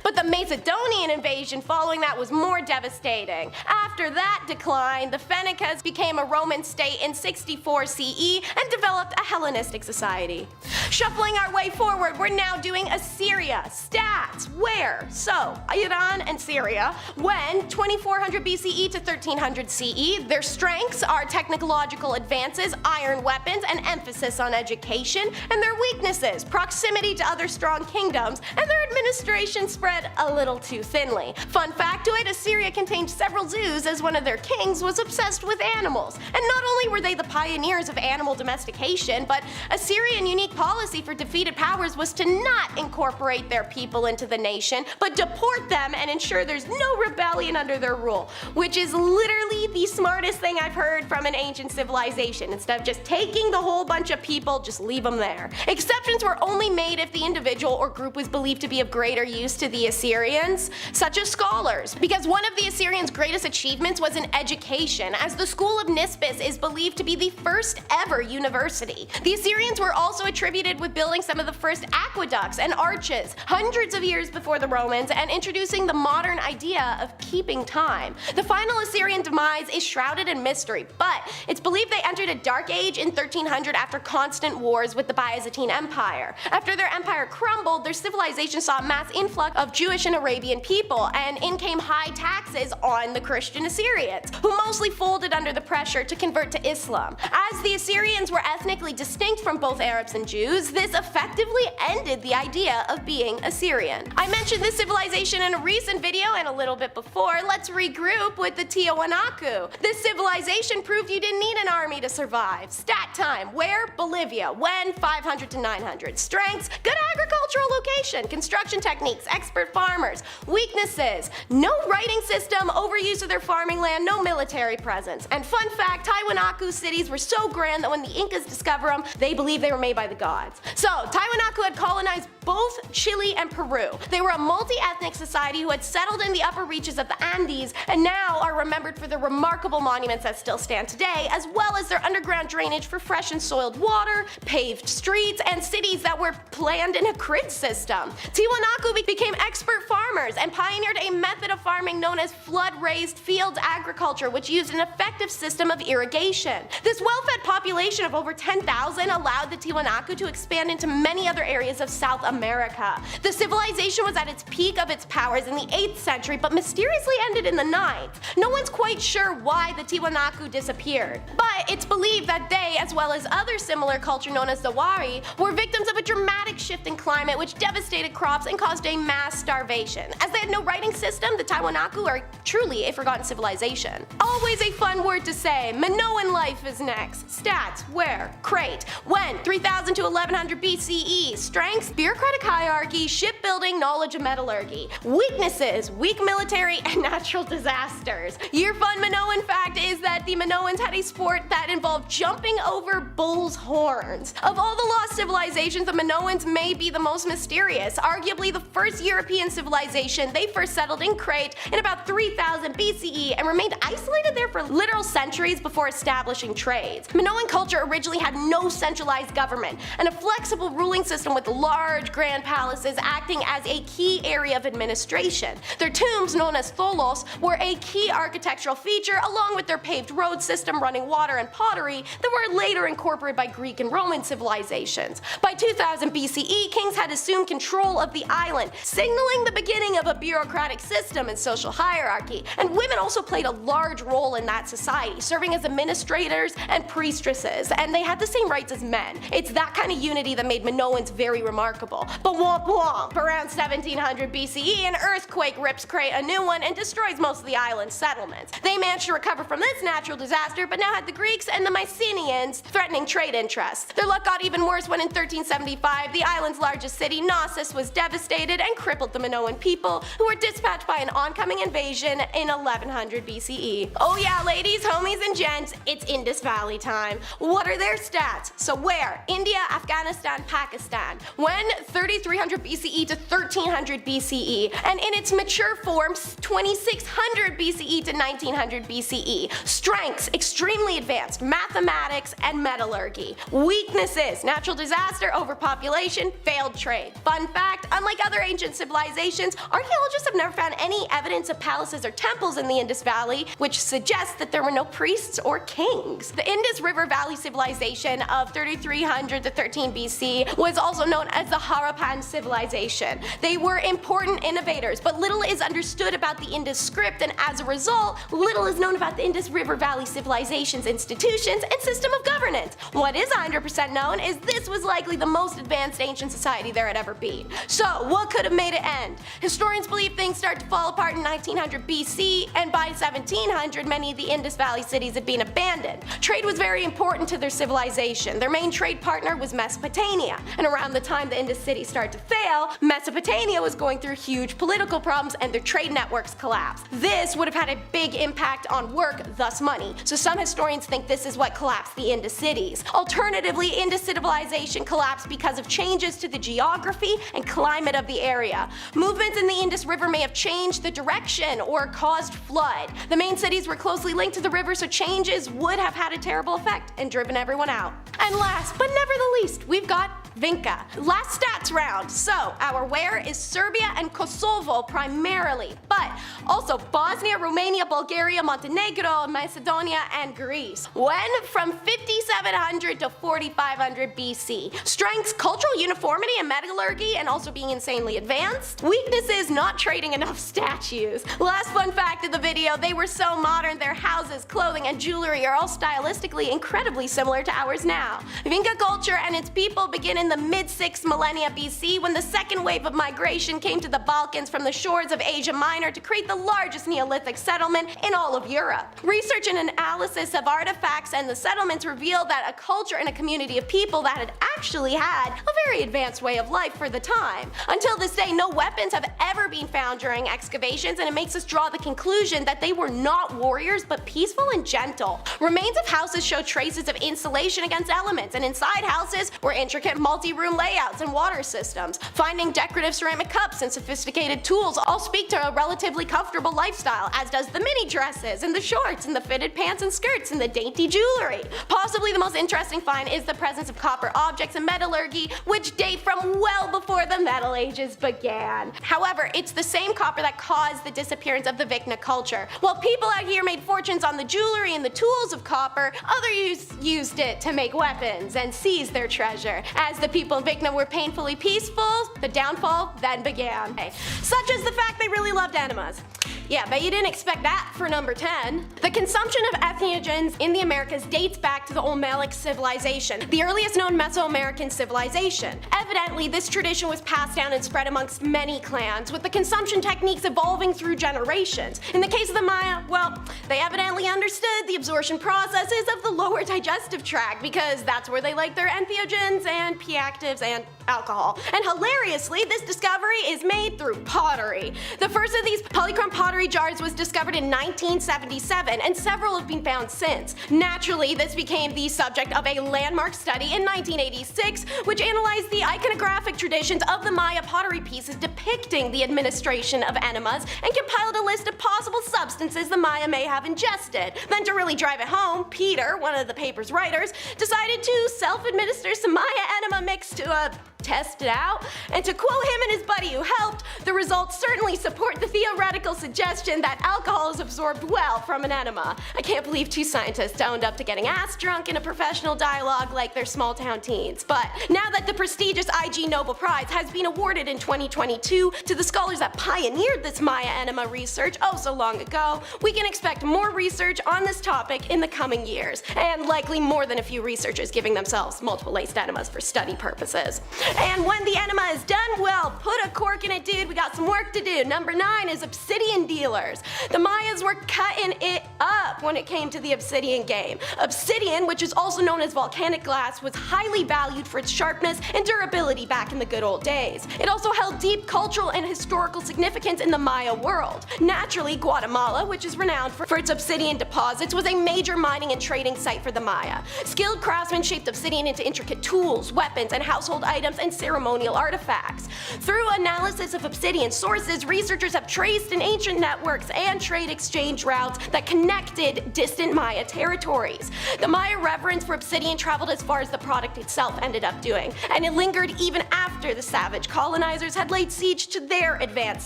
but the Macedonian invasion following that was more devastating. After that decline, the Phoenicians became a Roman state in 64 CE and developed a Hellenistic society. Shuffling our way forward, we're now doing Assyria. Stats: where? So, Iran and Syria. When? 2400 BCE to 1300 CE. Their strengths are technological advances, iron weapons, and emphasis on education. And their weaknesses: proximity to other strong kingdoms, and their administration spread a little too thinly. Fun factoid, Assyria contained several zoos as one of their kings was obsessed with animals. And not only were they the pioneers of animal domestication, but Assyrian unique policies policy for defeated powers was to not incorporate their people into the nation, but deport them and ensure there's no rebellion under their rule, which is literally the smartest thing I've heard from an ancient civilization. Instead of just taking the whole bunch of people, just leave them there. Exceptions were only made if the individual or group was believed to be of greater use to the Assyrians, such as scholars, because one of the Assyrians' greatest achievements was in education, as the school of Nispis is believed to be the first ever university. The Assyrians were also attributed with building some of the first aqueducts and arches, hundreds of years before the Romans, and introducing the modern idea of keeping time. The final Assyrian demise is shrouded in mystery, but it's believed they entered a dark age in 1300 after constant wars with the Byzantine Empire. After their empire crumbled, their civilization saw a mass influx of Jewish and Arabian people, and in came high taxes on the Christian Assyrians, who mostly folded under the pressure to convert to Islam. As the Assyrians were ethnically distinct from both Arabs and Jews, this effectively ended the idea of being Assyrian. I mentioned this civilization in a recent video and a little bit before. Let's regroup with the Tiwanaku. This civilization proved you didn't need an army to survive. Stat time: where? Bolivia. When? 500 to 900. Strengths: good agricultural location, construction techniques, expert farmers. Weaknesses: no writing system, overuse of their farming land, no military presence. And fun fact, Tiwanaku cities were so grand that when the Incas discovered them, they believed they were made by the gods. So, Tiwanaku had colonized both Chile and Peru. They were a multi-ethnic society who had settled in the upper reaches of the Andes and now are remembered for the remarkable monuments that still stand today, as well as their underground drainage for fresh and soiled water, paved streets, and cities that were planned in a grid system. Tiwanaku became expert farmers and pioneered a method of farming known as flood-raised field agriculture, which used an effective system of irrigation. This well-fed population of over 10,000 allowed the Tiwanaku to expand into many other areas of South America. The civilization was at its peak of its powers in the 8th century, but mysteriously ended in the 9th. No one's quite sure why the Tiwanaku disappeared, but it's believed that they, as well as other similar culture known as the Wari, were victims of a dramatic shift in climate which devastated crops and caused a mass starvation. As they had no writing system, the Tiwanaku are truly a forgotten civilization. Always a fun word to say. Minoan life is next. Stats: where? Crate. When? 3000 to 1100 BCE. Strengths: bureaucratic hierarchy, shipbuilding, knowledge of metallurgy. Weaknesses: weak military and natural disasters. Your fun Minoan fact is that the Minoans had a sport that involved jumping over bull's horns. Of all the lost civilizations, the Minoans may be the most mysterious. Arguably the first European civilization, they first settled in Crete in about 3000 BCE and remained isolated there for literal centuries before establishing trades. Minoan culture originally had no centralized government and a flexible ruling system with large grand palaces acting as a key area of administration. Their tombs, known as tholos, were a key architectural feature along with their paved road system, running water, and pottery that were later incorporated by Greek and Roman civilizations. By 2000 BCE, kings had assumed control of the island, signaling the beginning of a bureaucratic system and social hierarchy, and women also played a large role in that society, serving as administrators and priestesses, and they had the same rights as men. It's that kind of unity that made Minoans very remarkable. But womp womp, around 1700 BCE, an earthquake rips Crete a new one and destroys most of the island's settlements. They managed to recover from this natural disaster, but now had the Greeks and the Mycenaeans threatening trade interests. Their luck got even worse when in 1375, the island's largest city, Knossos, was devastated and crippled the Minoan people, who were dispatched by an oncoming invasion in 1100 BCE. Oh yeah, ladies, homies, and gents, it's Indus Valley time. What are their stats? So where? India, Afghanistan, Pakistan. When? 3300 BCE to 1300 BCE, and in its mature form, 2600 BCE to 1900 BCE. Strengths: extremely advanced mathematics and metallurgy. Weaknesses: natural disaster, overpopulation, failed trade. Fun fact, unlike other ancient civilizations, archaeologists have never found any evidence of palaces or temples in the Indus Valley, which suggests that there were no priests or kings. The Indus River Valley civilization of 3300 to 13 BC was also known as the Harappan civilization. They were important innovators, but little is understood about the Indus script, and as a result, little is known about the Indus River Valley Valley civilization's institutions and system of governance. What is 100% known is this was likely the most advanced ancient society there had ever been. So, what could have made it end? Historians believe things start to fall apart in 1900 BC, and by 1700 many of the Indus Valley cities had been abandoned. Trade was very important to their civilization. Their main trade partner was Mesopotamia, and around the time the Indus cities started to fail, Mesopotamia was going through huge political problems and their trade networks collapsed. This would have had a big impact on work, thus money, so some historians think this is what collapsed the Indus cities. Alternatively, Indus civilization collapsed because of changes to the geography and climate of the area. Movements in the Indus River may have changed the direction or caused flood. The main cities were closely linked to the river, so changes would have had a terrible effect and driven everyone out. And last but never the least, we've got Vinka. Last stats round. So, our where is Serbia and Kosovo primarily, but also Bosnia, Romania, Bulgaria, Montenegro, Macedonia, and Greece. When? From 5700 to 4500 BC. Strengths, cultural uniformity and metallurgy, and also being insanely advanced. Weaknesses, not trading enough statues. Last fun fact of the video, they were so modern their houses, clothing, and jewelry are all stylistically incredibly similar to ours now. Vinka culture and its people begin in the mid-6th millennia BC when the second wave of migration came to the Balkans from the shores of Asia Minor to create the largest Neolithic settlement in all of Europe. Research and analysis of artifacts and the settlements revealed that a culture and a community of people that had actually had a very advanced way of life for the time. Until this day, no weapons have ever been found during excavations, and it makes us draw the conclusion that they were not warriors but peaceful and gentle. Remains of houses show traces of insulation against elements, and inside houses were intricate multi-room layouts and water systems. Finding decorative ceramic cups and sophisticated tools all speak to a relatively comfortable lifestyle, as does the mini dresses and the shorts and the fitted pants and skirts and the dainty jewelry. Possibly the most interesting find is the presence of copper objects and metallurgy, which date from well before the Metal Ages began. However, it's the same copper that caused the disappearance of the Vikna culture. While people out here made fortunes on the jewelry and the tools of copper, others used it to make weapons and seize their treasure. As the people of Vikna were painfully peaceful, the downfall then began. Such as the fact they really loved enemas. Yeah, but you didn't expect that for number 10. The consumption of entheogens in the Americas dates back to the Olmec civilization, the earliest known Mesoamerican civilization. Evidently, this tradition was passed down and spread amongst many clans, with the consumption techniques evolving through generations. In the case of the Maya, well, they evidently understood the absorption processes of the lower digestive tract, because that's where they like their entheogens and P actives and alcohol. And hilariously, this discovery is made through pottery. The first of these polychrome pottery jars was discovered in 1977, and several have been found since. Naturally, this became the subject of a landmark study in 1986, which analyzed the iconographic traditions of the Maya pottery pieces depicting the administration of enemas, and compiled a list of possible substances the Maya may have ingested. Then, to really drive it home, Peter, one of the paper's writers, decided to self-administer some Maya enema mix to test it out, and to quote him and his buddy who helped, the results certainly support the theoretical suggestion that alcohol is absorbed well from an enema. I can't believe two scientists owned up to getting ass drunk in a professional dialogue like they're small town teens. But now that the prestigious IG Nobel Prize has been awarded in 2022 to the scholars that pioneered this Maya enema research oh so long ago, we can expect more research on this topic in the coming years, and likely more than a few researchers giving themselves multiple laced enemas for study purposes. And when the enema is done, well, put a cork in it, dude. We got some work to do. Number 9 is Obsidian Dealers. The Mayas were cutting it up when it came to the obsidian game. Obsidian, which is also known as volcanic glass, was highly valued for its sharpness and durability back in the good old days. It also held deep cultural and historical significance in the Maya world. Naturally, Guatemala, which is renowned for its obsidian deposits, was a major mining and trading site for the Maya. Skilled craftsmen shaped obsidian into intricate tools, weapons, and household items and ceremonial artifacts. Through analysis of obsidian sources, researchers have traced in ancient networks and trade exchange routes that connected distant Maya territories. The Maya reverence for obsidian traveled as far as the product itself ended up doing, and it lingered even after the savage colonizers had laid siege to their advanced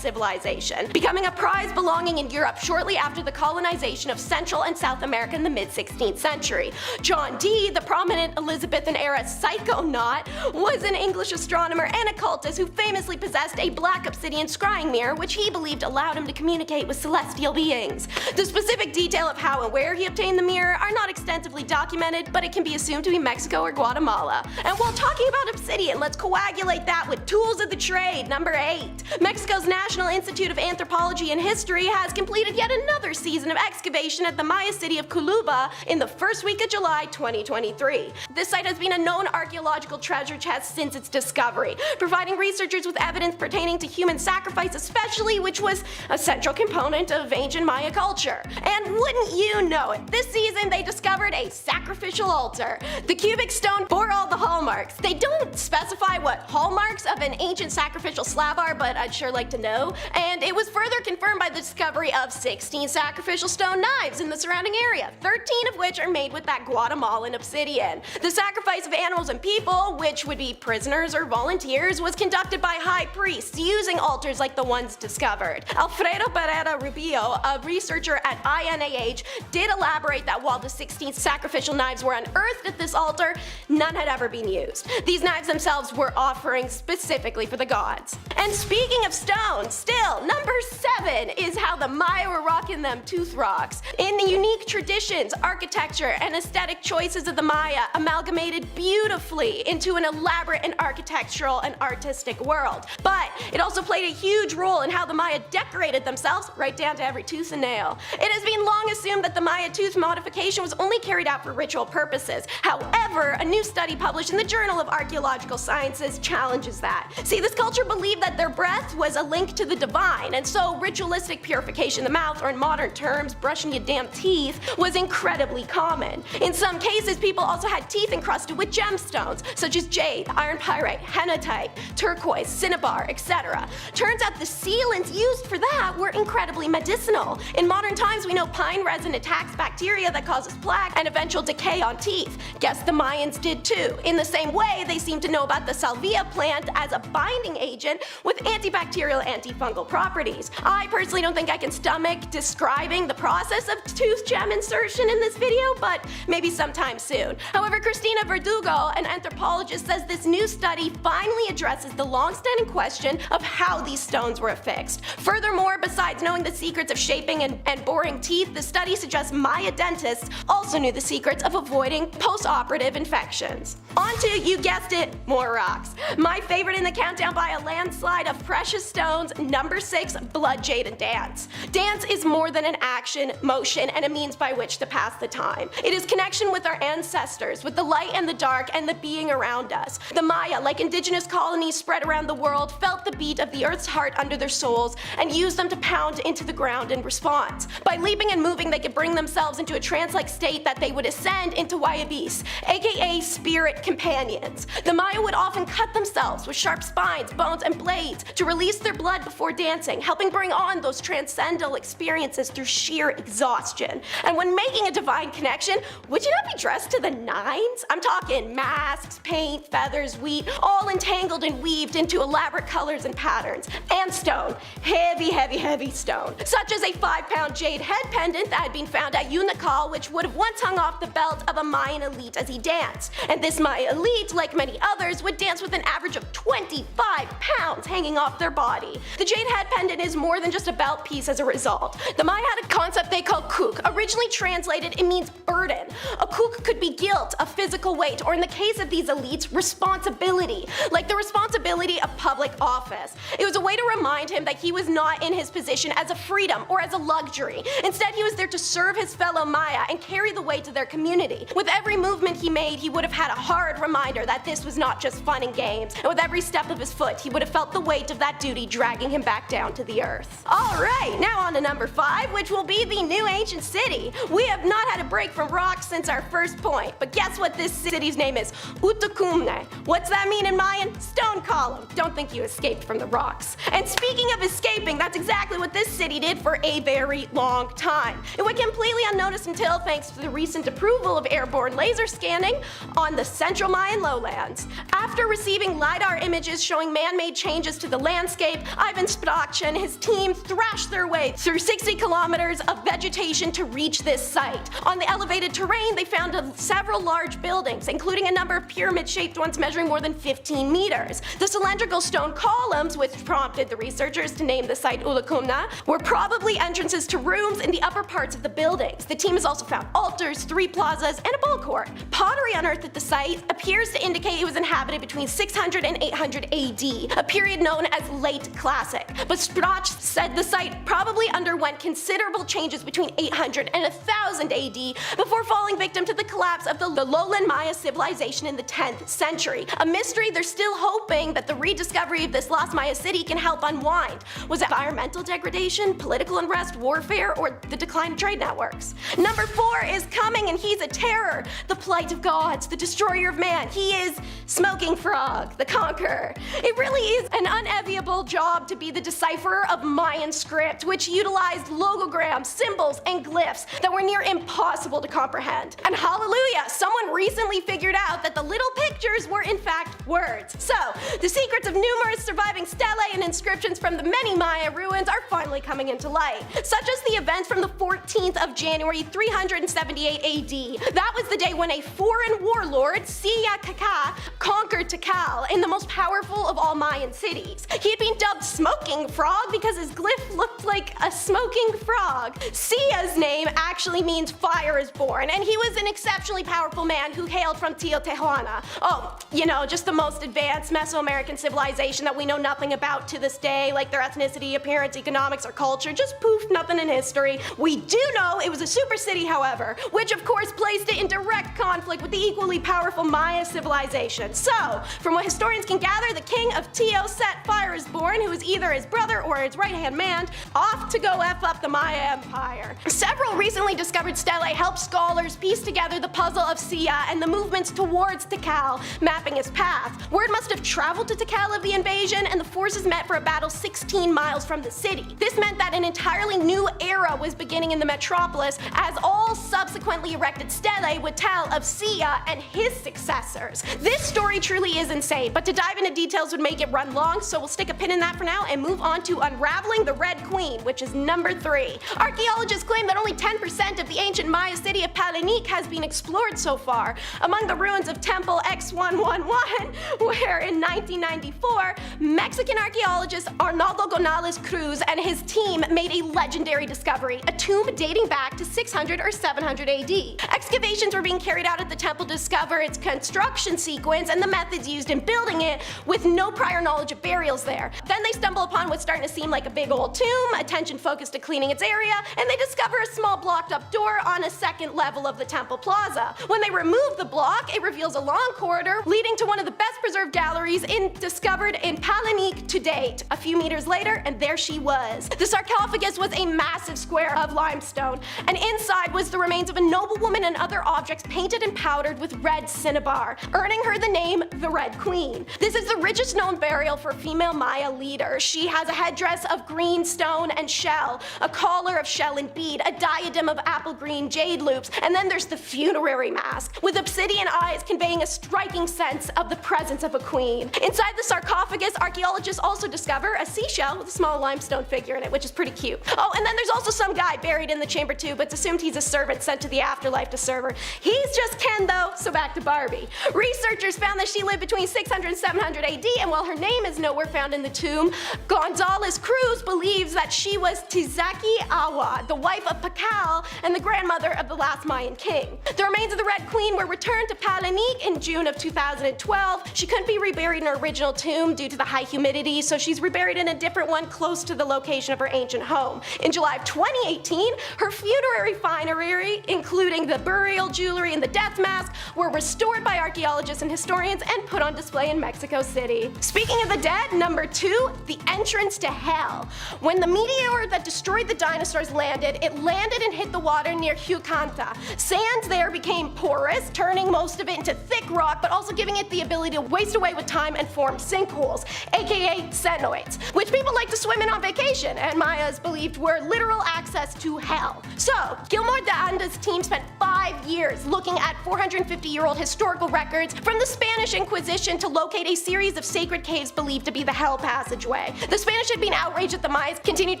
civilization, becoming a prize belonging in Europe shortly after the colonization of Central and South America in the mid-16th century. John Dee, the prominent Elizabethan-era psychonaut, was an English Polish astronomer and occultist who famously possessed a black obsidian scrying mirror which he believed allowed him to communicate with celestial beings. The specific detail of how and where he obtained the mirror are not extensively documented, but it can be assumed to be Mexico or Guatemala. And while talking about obsidian, let's coagulate that with tools of the trade, number 8. Mexico's National Institute of Anthropology and History has completed yet another season of excavation at the Maya city of Culuba in the first week of July 2023. This site has been a known archaeological treasure chest since its discovery, providing researchers with evidence pertaining to human sacrifice especially, which was a central component of ancient Maya culture. And wouldn't you know it, this season they discovered a sacrificial altar. The cubic stone bore all the hallmarks. They don't specify what hallmarks of an ancient sacrificial slab are, but I'd sure like to know. And it was further confirmed by the discovery of 16 sacrificial stone knives in the surrounding area, 13 of which are made with that Guatemalan obsidian. The sacrifice of animals and people, which would be prisoners or volunteers, was conducted by high priests using altars like the ones discovered. Alfredo Pereira Rubio, a researcher at INAH, did elaborate that while the 16 sacrificial knives were unearthed at this altar, none had ever been used. These knives themselves were offerings specifically for the gods. And speaking of stones, still, number 7 is how the Maya were rocking them tooth rocks. In the unique traditions, architecture, and aesthetic choices of the Maya amalgamated beautifully into an elaborate and architectural and artistic world. But it also played a huge role in how the Maya decorated themselves, right down to every tooth and nail. It has been long assumed that the Maya tooth modification was only carried out for ritual purposes. However, a new study published in the Journal of Archaeological Sciences challenges that. See, this culture believed that their breath was a link to the divine, and so ritualistic purification of the mouth, or in modern terms, brushing your damn teeth, was incredibly common. In some cases, people also had teeth encrusted with gemstones, such as jade, iron pyrite, hematite, turquoise, cinnabar, etc. Turns out the sealants used for that were incredibly medicinal. In modern times, we know pine resin attacks bacteria that causes plaque and eventual decay on teeth. Guess the Mayans did too. In the same way, they seem to know about the salvia plant as a binding agent with antibacterial, antifungal properties. I personally don't think I can stomach describing the process of tooth gem insertion in this video, but maybe sometime soon. However, Cristina Verdugo, an anthropologist, says this new study finally addresses the long-standing question of how these stones were affixed. Furthermore, besides knowing the secrets of shaping and boring teeth, the study suggests Maya dentists also knew the secrets of avoiding post-operative infections. On to, you guessed it, more rocks. My favorite in the countdown by a landslide of precious stones, number 6, blood jade and dance. Dance is more than an action, motion, and a means by which to pass the time. It is connection with our ancestors, with the light and the dark and the being around us. The Maya, like indigenous colonies spread around the world, felt the beat of the earth's heart under their souls and used them to pound into the ground in response. By leaping and moving, they could bring themselves into a trance-like state that they would ascend into Wayabis, aka spirit companions. The Maya would often cut themselves with sharp spines, bones, and blades to release their blood before dancing, helping bring on those transcendental experiences through sheer exhaustion. And when making a divine connection, would you not be dressed to the nines? I'm talking masks, paint, feathers, wheat, all entangled and weaved into elaborate colors and patterns. And stone. Heavy, heavy, heavy stone. Such as a 5-pound jade head pendant that had been found at Unacal, which would have once hung off the belt of a Mayan elite as he danced. And this Maya elite, like many others, would dance with an average of 25 pounds hanging off their body. The jade head pendant is more than just a belt piece as a result. The Maya had a concept they called kuk. Originally translated, it means burden. A kuk could be guilt, a physical weight, or in the case of these elites, responsibility, like the responsibility of public office. It was a way to remind him that he was not in his position as a freedom or as a luxury. Instead, he was there to serve his fellow Maya and carry the weight of their community. With every movement he made, he would have had a hard reminder that this was not just fun and games, and with every step of his foot, he would have felt the weight of that duty dragging him back down to the earth. Alright, now on to number 5, which will be the new ancient city. We have not had a break from rocks since our first point, but guess what this city's name is? Utucumne. What's that mean in Mayan? Stone column. Don't think you escaped from the rocks. And speaking of escaping, that's exactly what this city did for a very long time. It went completely unnoticed until, thanks to the recent approval of airborne laser scanning on the central Mayan lowlands. After receiving LiDAR images showing man-made changes to the landscape, Ivan Sprach and his team thrashed their way through 60 kilometers of vegetation to reach this site. On On the elevated terrain, they found several large buildings, including a number of pyramid-shaped ones measuring more than 15 meters. The cylindrical stone columns, which prompted the researchers to name the site Ulukumna, were probably entrances to rooms in the upper parts of the buildings. The team has also found altars, 3 plazas, and a ball court. Pottery unearthed at the site appears to indicate it was inhabited between 600 and 800 AD, a period known as Late Classic. But Sprach said the site probably underwent considerable changes between 800 and 1000 AD before falling victim to the collapse of the lowland Maya civilization in the 10th century. A mystery they're still hoping that the rediscovery of this lost Maya city can help unwind. Was it environmental degradation, political unrest, warfare, or the decline of trade networks? Number 4 is coming, and he's a terror. The plight of gods, the destroyer of man. He is Smoking Frog, the Conqueror. It really is an unenviable job to be the decipherer of Mayan script, which utilized logograms, symbols, and glyphs that were near impossible to comprehend. And hallelujah, someone recently figured out that the little pictures were in fact words. So, the secrets of numerous surviving stelae and inscriptions from the many Maya ruins are finally coming into light, such as the events from the 14th of January 378 AD. That was the day when a foreign warlord, Siya Kaka, conquered Tikal in the most powerful of all Mayan cities. He had been dubbed Smoking Frog because his glyph looked like a smoking frog. Siya's name actually means fire is born, and he was an exceptionally powerful man who hailed from Tiwanaku. Oh, you know, just the most advanced Mesoamerican civilization that we know nothing about to this day, like their ethnicity, appearance, economics, or culture. Just poof, nothing in history. We do know it was a super city, however, which of course placed it in direct conflict with the equally powerful Maya civilization. So, from what historians can gather, the king of Tio set Fire is Born, who is either his brother or his right-hand man, off to go F up the Maya Empire. Several recently discovered stelae help scholars piece together the puzzle of Siya and the movements towards Tikal, mapping his path. Word must have traveled to Tikal of the invasion, and the forces met for a battle 16 miles from the city. This meant that an entirely new era was beginning in the metropolis, as all subsequently erected stelae would tell of Siya and his successors. This story truly is insane, but to dive into details would make it run long, so we'll stick a pin in that for now and move on to unraveling the Red Queen, which is number 3. Archaeologists claim that only 10% of the ancient Maya city of Palenque has been explored so far. Among the ruins of Temple X111, where in 1994, Mexican archaeologist Arnaldo Gonzalez Cruz and his team made a legendary discovery, a tomb dating back to 600 or 700 AD. Excavations were being carried out at the temple to discover its construction sequence and the methods used in building it, with no prior knowledge of burials there. Then they stumble upon what's starting to seem like a big old tomb, attention focused to cleaning its area, and they discover a small blocked up door on a second level of the temple plaza. When they remove the block, it reveals a long corridor leading to one of the best preserved galleries discovered in Palenque to date. A few meters later, and there she was. The sarcophagus was a massive square of limestone, and inside was the remains of a noblewoman and other objects painted and powdered with red cinnabar, earning her the name the Red Queen. This is the richest known burial for a female Maya leader. She has a headdress of green stone and shell, a collar of shell and bead, a diadem of apple green jade loops, and then there's the funerary mask, with obsidian eyes conveying a striking sense of the presence of a queen. Inside the sarcophagus, archaeologists also discover a seashell with a small limestone figure in it, which is pretty cute. Oh, and then there's also some guy buried in the chamber too, but it's assumed he's a servant sent to the afterlife to serve her. He's just Ken though, so back to Barbie. Researchers found that she lived between 600 and 700 AD, and while her name is nowhere found in the tomb, Gonzalez Cruz believes that she was Tizaki Awa, the wife of Pakal and the grandmother of the last Mayan king. The remains of the Red Queen were returned to Palenque in June of 2012. She couldn't be reburied in her original tomb due to the high humidity, so she's reburied in a different one close to the location of her ancient home. In July of 2018, her funerary finery, including the burial jewelry and the death mask, were restored by archaeologists and historians and put on display in Mexico City. Speaking of the dead, number 2, the entrance to hell. When the meteor that destroyed the dinosaurs landed, it landed and hit the water near Hucanta. Sands there became porous, turning most of it into thick rock, but also giving it the ability to waste away with time and form sinkholes, aka cenoids, which people like to swim in on vacation, and Mayas believed were literal access to hell. So, Gilmore de Anda's team spent 5 5 years looking at 450-year-old historical records from the Spanish Inquisition to locate a series of sacred caves believed to be the Hell Passageway. The Spanish had been outraged that the Mayans continued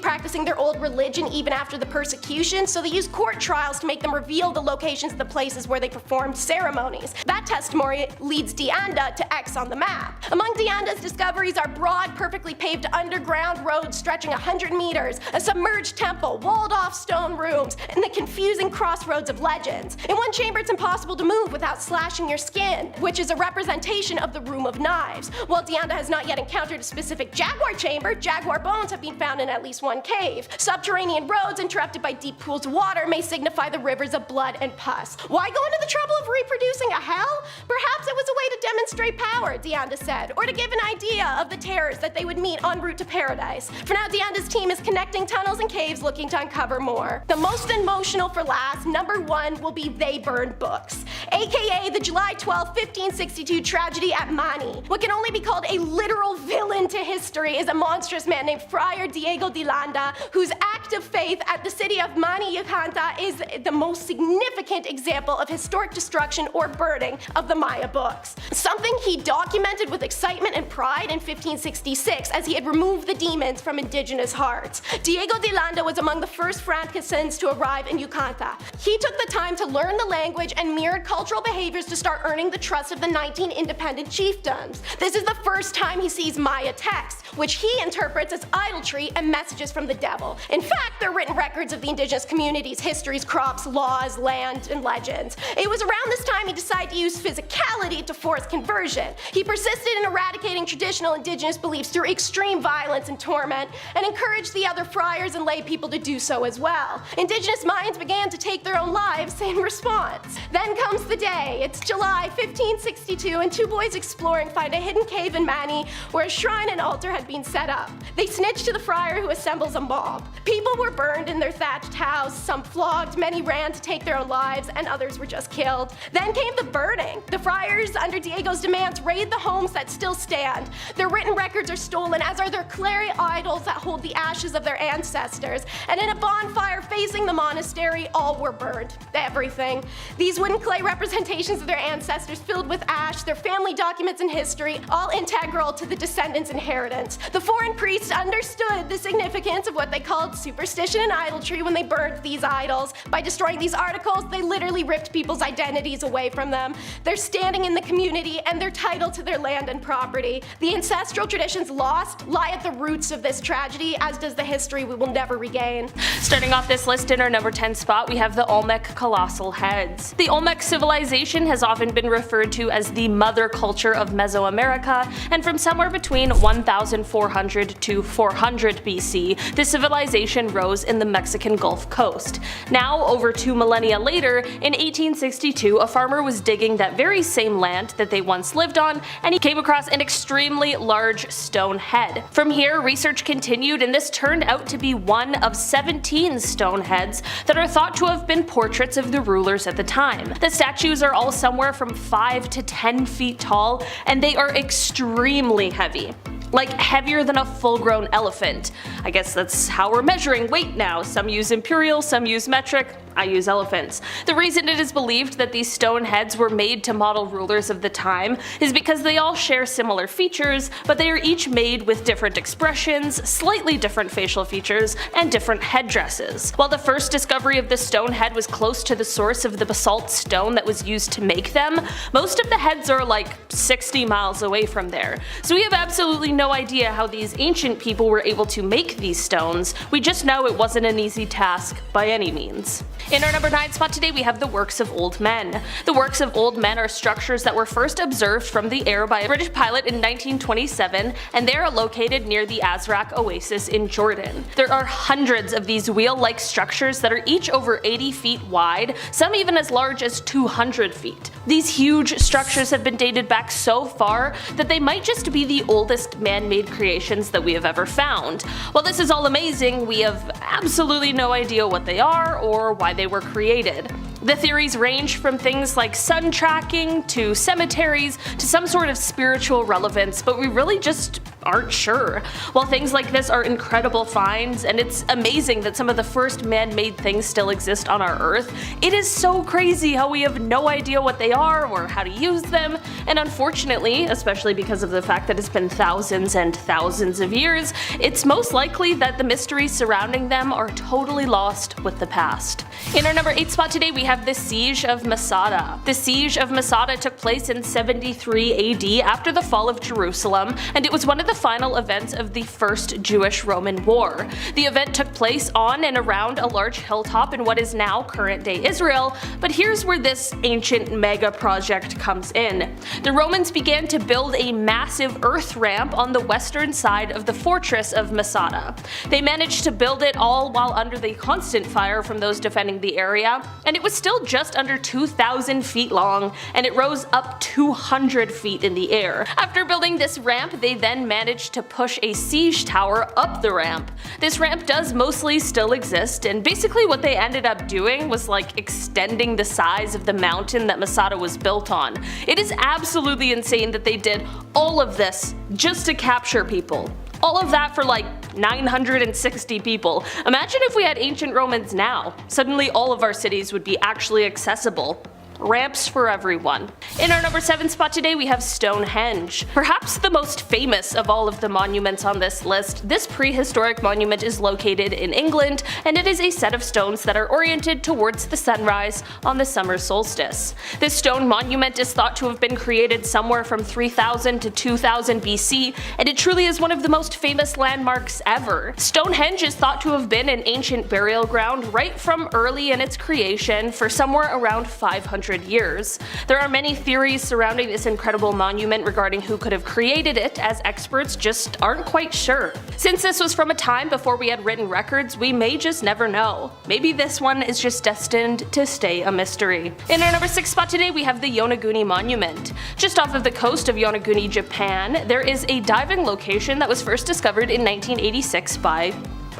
practicing their old religion even after the persecution, so they used court trials to make them reveal the locations of the places where they performed ceremonies. That testimony leads Deanda to X on the map. Among Deanda's discoveries are broad, perfectly paved underground roads stretching 100 meters, a submerged temple, walled-off stone rooms, and the confusing crossroads of legends. In one chamber it's impossible to move without slashing your skin, which is a representation of the Room of Knives. While Deanda has not yet encountered a specific jaguar chamber, jaguar bones have been found in at least one cave. Subterranean roads interrupted by deep pools of water may signify the rivers of blood and pus. Why go into the trouble of reproducing a hell? Perhaps it was a way to demonstrate power, Deanda said, or to give an idea of the terrors that they would meet en route to paradise. For now, Deanda's team is connecting tunnels and caves looking to uncover more. The most emotional for last, number 1, will be They Burned Books, aka the July 12, 1562 tragedy at Mani. What can only be called a literal villain to history is a monstrous man named Friar Diego de Landa, whose act of faith at the city of Mani, Yucatan is the most significant example of historic destruction or burning of the Maya books. Something he documented with excitement and pride in 1566 as he had removed the demons from indigenous hearts. Diego de Landa was among the first Franciscans to arrive in Yucatan. He took the time to learn the language and mirrored cultural behaviors to start earning the trust of the 19 independent chiefdoms. This is the first time he sees Maya texts, which he interprets as idolatry and messages from the devil. In fact, they're written records of the indigenous communities, histories, crops, laws, land, and legends. It was around this time he decided to use physicality to force conversion. He persisted in eradicating traditional indigenous beliefs through extreme violence and torment, and encouraged the other friars and lay people to do so as well. Indigenous Mayans began to take their own lives in response. Then comes the day. It's July 1562, and 2 boys exploring find a hidden cave in Mani where a shrine and altar had been set up. They snitch to the friar, who assembles a mob. People were burned in their thatched house, some flogged, many ran to take their own lives, and others were just killed. Then came the burning. The friars, under Diego's demands, raid the homes that still stand. Their written records are stolen, as are their clay idols that hold the ashes of their ancestors, and in a bonfire facing the monastery, all were burned. Everything. These wooden clay representations of their ancestors filled with ash, their family documents and history, all integral to the descendants' inheritance. The foreign priests understood the significance of what they called superstition and idolatry when they burned these idols. By destroying these articles, they literally ripped people's identities away from them, their standing in the community, and their title to their land and property. The ancestral traditions lost lie at the roots of this tragedy, as does the history we will never regain. Starting off this list in our number 10 spot, we have the Olmec colossal heads. The Olmec civilization has often been referred to as the mother culture of Mesoamerica, and from somewhere between 1400 to 400 BC, the civilization rose in the Mexican Gulf Coast. Now, over 2 millennia later, in 1862, a farmer was digging that very same land that they once lived on, and he came across an extremely large stone head. From here, research continued, and this turned out to be one of 17 stone heads that are thought to have been portraits of the rulers at the time. The statues are all somewhere from 5 to 10 feet tall, and they are extremely heavy. Like heavier than a full-grown elephant. I guess that's how we're measuring weight now. Some use imperial, some use metric. I use elephants. The reason it is believed that these stone heads were made to model rulers of the time is because they all share similar features, but they are each made with different expressions, slightly different facial features, and different headdresses. While the first discovery of the stone head was close to the source of the basalt stone that was used to make them, most of the heads are like 60 miles away from there. So we have absolutely no idea how these ancient people were able to make these stones. We just know it wasn't an easy task by any means. In our number 9 spot today, we have the works of old men. The works of old men are structures that were first observed from the air by a British pilot in 1927, and they are located near the Azraq Oasis in Jordan. There are hundreds of these wheel-like structures that are each over 80 feet wide, some even as large as 200 feet. These huge structures have been dated back so far that they might just be the oldest man-made creations that we have ever found. While this is all amazing, we have absolutely no idea what they are or why they were created. The theories range from things like sun tracking to cemeteries to some sort of spiritual relevance, but we really just aren't sure. While things like this are incredible finds, and it's amazing that some of the first man-made things still exist on our Earth, it is so crazy how we have no idea what they are or how to use them, and unfortunately, especially because of the fact that it's been thousands and thousands of years, it's most likely that the mysteries surrounding them are totally lost with the past. In our number 8 spot today, we have the Siege of Masada. The Siege of Masada took place in 73 AD after the fall of Jerusalem, and it was one of the final events of the First Jewish-Roman War. The event took place on and around a large hilltop in what is now current-day Israel, but here's where this ancient mega project comes in. The Romans began to build a massive earth ramp on the western side of the fortress of Masada. They managed to build it all while under the constant fire from those defending the area, and it was still just under 2,000 feet long, and it rose up 200 feet in the air. After building this ramp, they then managed to push a siege tower up the ramp. This ramp does mostly still exist, and basically what they ended up doing was like extending the size of the mountain that Masada was built on. It is absolutely insane that they did all of this just to capture people. All of that for like 960 people. Imagine if we had ancient Romans now. Suddenly all of our cities would be actually accessible. Ramps for everyone. In our number 7 spot today, we have Stonehenge. Perhaps the most famous of all of the monuments on this list, this prehistoric monument is located in England, and it is a set of stones that are oriented towards the sunrise on the summer solstice. This stone monument is thought to have been created somewhere from 3000 to 2000 BC, and it truly is one of the most famous landmarks ever. Stonehenge is thought to have been an ancient burial ground right from early in its creation for somewhere around 500 years. There are many theories surrounding this incredible monument regarding who could have created it, as experts just aren't quite sure. Since this was from a time before we had written records, we may just never know. Maybe this one is just destined to stay a mystery. In our number 6 spot today, we have the Yonaguni Monument. Just off of the coast of Yonaguni, Japan, there is a diving location that was first discovered in 1986 by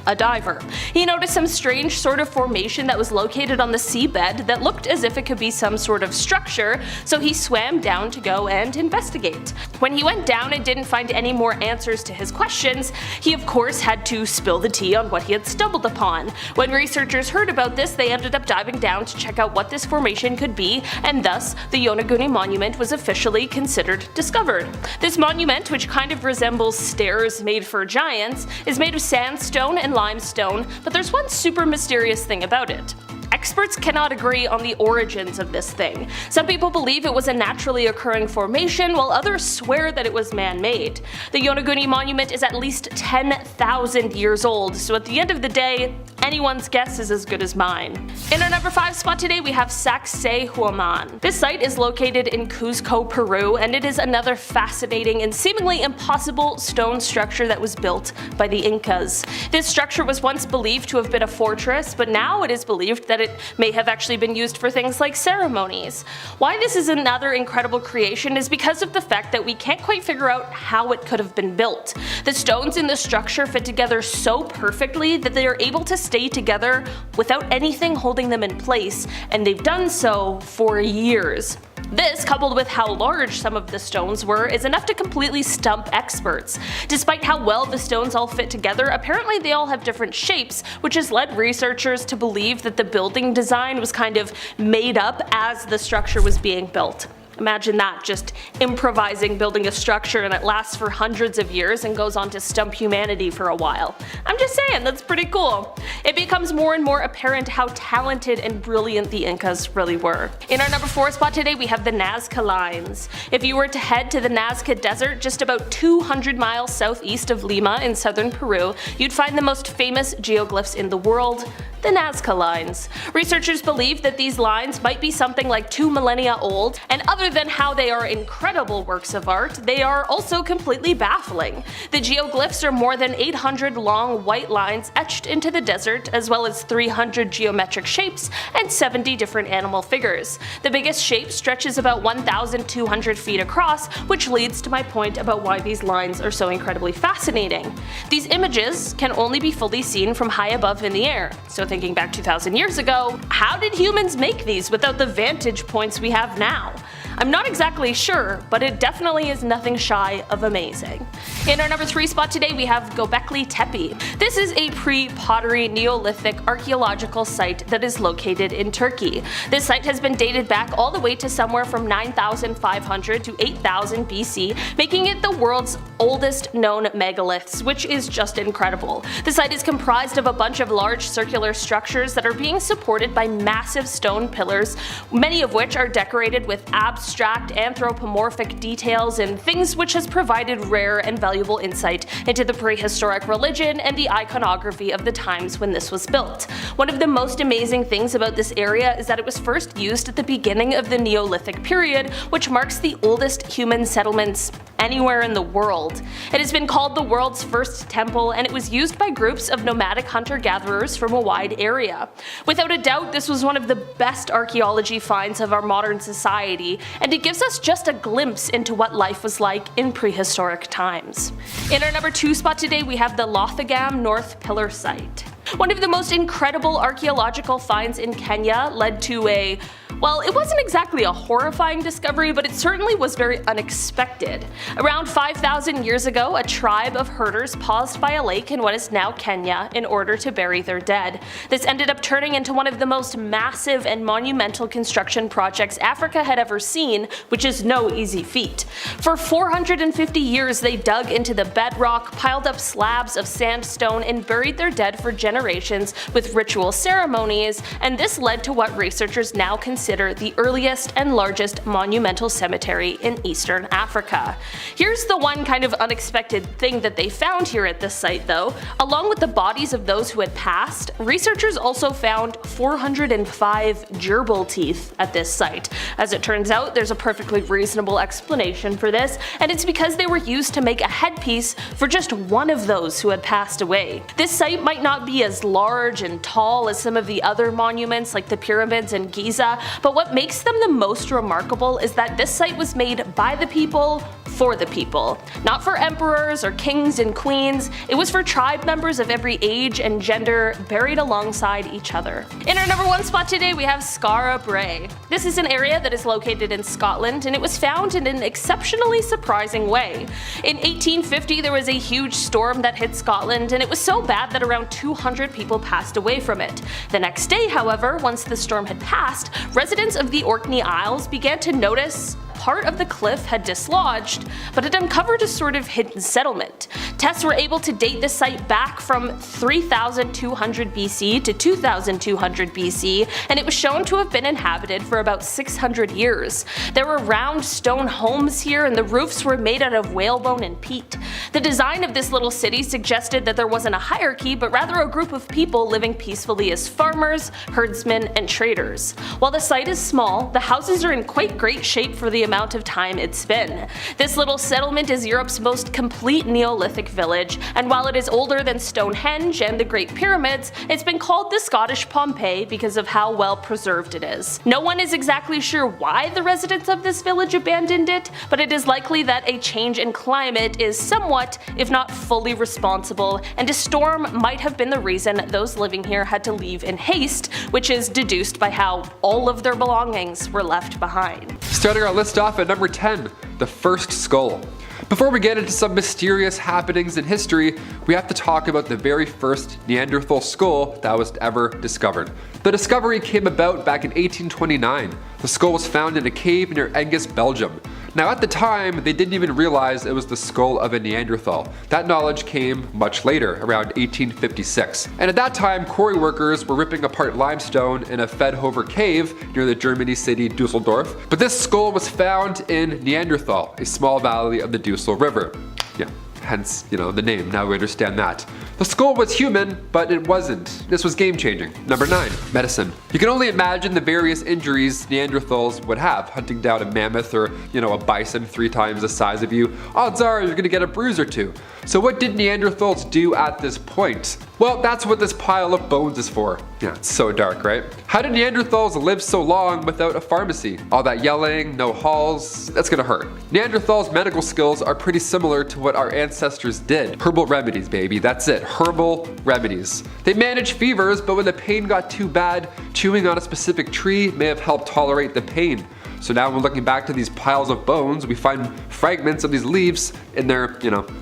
a diver. He noticed some strange sort of formation that was located on the seabed that looked as if it could be some sort of structure, so he swam down to go and investigate. When he went down and didn't find any more answers to his questions, he of course had to spill the tea on what he had stumbled upon. When researchers heard about this, they ended up diving down to check out what this formation could be, and thus the Yonaguni Monument was officially considered discovered. This monument, which kind of resembles stairs made for giants, is made of sandstone and limestone, but there's one super mysterious thing about it. Experts cannot agree on the origins of this thing. Some people believe it was a naturally occurring formation, while others swear that it was man-made. The Yonaguni Monument is at least 10,000 years old, so at the end of the day, anyone's guess is as good as mine. In our number 5 spot today, we have Sacsayhuaman. This site is located in Cuzco, Peru, and it is another fascinating and seemingly impossible stone structure that was built by the Incas. This structure was once believed to have been a fortress, but now it is believed that it may have actually been used for things like ceremonies. Why this is another incredible creation is because of the fact that we can't quite figure out how it could have been built. The stones in the structure fit together so perfectly that they are able to stay together without anything holding them in place, and they've done so for years. This, coupled with how large some of the stones were, is enough to completely stump experts. Despite how well the stones all fit together, apparently they all have different shapes, which has led researchers to believe that the building design was kind of made up as the structure was being built. Imagine that, just improvising building a structure and it lasts for hundreds of years and goes on to stump humanity for a while. I'm just saying, that's pretty cool. It becomes more and more apparent how talented and brilliant the Incas really were. In our number 4 spot today, we have the Nazca Lines. If you were to head to the Nazca Desert, just about 200 miles southeast of Lima in southern Peru, you'd find the most famous geoglyphs in the world, the Nazca Lines. Researchers believe that these lines might be something like 2 millennia old, and other than how they are incredible works of art, they are also completely baffling. The geoglyphs are more than 800 long white lines etched into the desert, as well as 300 geometric shapes and 70 different animal figures. The biggest shape stretches about 1,200 feet across, which leads to my point about why these lines are so incredibly fascinating. These images can only be fully seen from high above in the air, so thinking back 2,000 years ago, how did humans make these without the vantage points we have now? I'm not exactly sure, but it definitely is nothing shy of amazing. In our number 3 spot today we have Göbekli Tepe. This is a pre-pottery Neolithic archaeological site that is located in Turkey. This site has been dated back all the way to somewhere from 9,500 to 8,000 BC, making it the world's oldest known megaliths, which is just incredible. The site is comprised of a bunch of large circular structures that are being supported by massive stone pillars, many of which are decorated with abstract anthropomorphic details and things which has provided rare and valuable insight into the prehistoric religion and the iconography of the times when this was built. One of the most amazing things about this area is that it was first used at the beginning of the Neolithic period, which marks the oldest human settlements anywhere in the world. It has been called the world's first temple, and it was used by groups of nomadic hunter-gatherers from a wide area. Without a doubt, this was one of the best archaeology finds of our modern society, and it gives us just a glimpse into what life was like in prehistoric times. In our number 2 spot today we have the Lothagam North Pillar Site. One of the most incredible archaeological finds in Kenya led to a, well, it wasn't exactly a horrifying discovery, but it certainly was very unexpected. Around 5,000 years ago, a tribe of herders paused by a lake in what is now Kenya in order to bury their dead. This ended up turning into one of the most massive and monumental construction projects Africa had ever seen, which is no easy feat. For 450 years they dug into the bedrock, piled up slabs of sandstone, and buried their dead for generations with ritual ceremonies, and this led to what researchers now consider the earliest and largest monumental cemetery in Eastern Africa. Here's the one kind of unexpected thing that they found here at this site though. Along with the bodies of those who had passed, researchers also found 405 gerbil teeth at this site. As it turns out, there's a perfectly reasonable explanation for this, and it's because they were used to make a headpiece for just one of those who had passed away. This site might not be as large and tall as some of the other monuments like the pyramids in Giza, but what makes them the most remarkable is that this site was made by the people for the people. Not for emperors or kings and queens, it was for tribe members of every age and gender buried alongside each other. In our number 1 spot today we have Skara Brae. This is an area that is located in Scotland, and it was found in an exceptionally surprising way. In 1850 there was a huge storm that hit Scotland, and it was so bad that around 200 people passed away from it. The next day, however, once the storm had passed, residents of the Orkney Isles began to notice part of the cliff had dislodged, but it uncovered a sort of hidden settlement. Tests were able to date the site back from 3,200 BC to 2,200 BC, and it was shown to have been inhabited for about 600 years. There were round stone homes here, and the roofs were made out of whalebone and peat. The design of this little city suggested that there wasn't a hierarchy, but rather a group of people living peacefully as farmers, herdsmen, and traders. While the site is small, the houses are in quite great shape for the amount of time it's been. This little settlement is Europe's most complete Neolithic village, and while it is older than Stonehenge and the Great Pyramids, it's been called the Scottish Pompeii because of how well preserved it is. No one is exactly sure why the residents of this village abandoned it, but it is likely that a change in climate is somewhat, if not fully responsible, and a storm might have been the reason those living here had to leave in haste, which is deduced by how all of their belongings were left behind. Starting our list off at number 10, the first skull. Before we get into some mysterious happenings in history, we have to talk about the very first Neanderthal skull that was ever discovered. The discovery came about back in 1829. The skull was found in a cave near Angus, Belgium. Now at the time, they didn't even realize it was the skull of a Neanderthal. That knowledge came much later, around 1856. And at that time, quarry workers were ripping apart limestone in a Fedhover cave near the Germany city Dusseldorf. But this skull was found in Neanderthal, a small valley of the Dussel River. Yeah. Hence, the name, now we understand that. The skull was human, but it wasn't. This was game changing. Number 9, medicine. You can only imagine the various injuries Neanderthals would have, hunting down a mammoth or, a bison 3 times the size of you. Odds are you're gonna get a bruise or two. So what did Neanderthals do at this point? Well, that's what this pile of bones is for. Yeah, it's so dark, right? How did Neanderthals live so long without a pharmacy? All that yelling, no halls, that's gonna hurt. Neanderthals' medical skills are pretty similar to what our ancestors did. Herbal remedies, baby, that's it, herbal remedies. They managed fevers, but when the pain got too bad, chewing on a specific tree may have helped tolerate the pain. So now when looking back to these piles of bones, we find fragments of these leaves in their,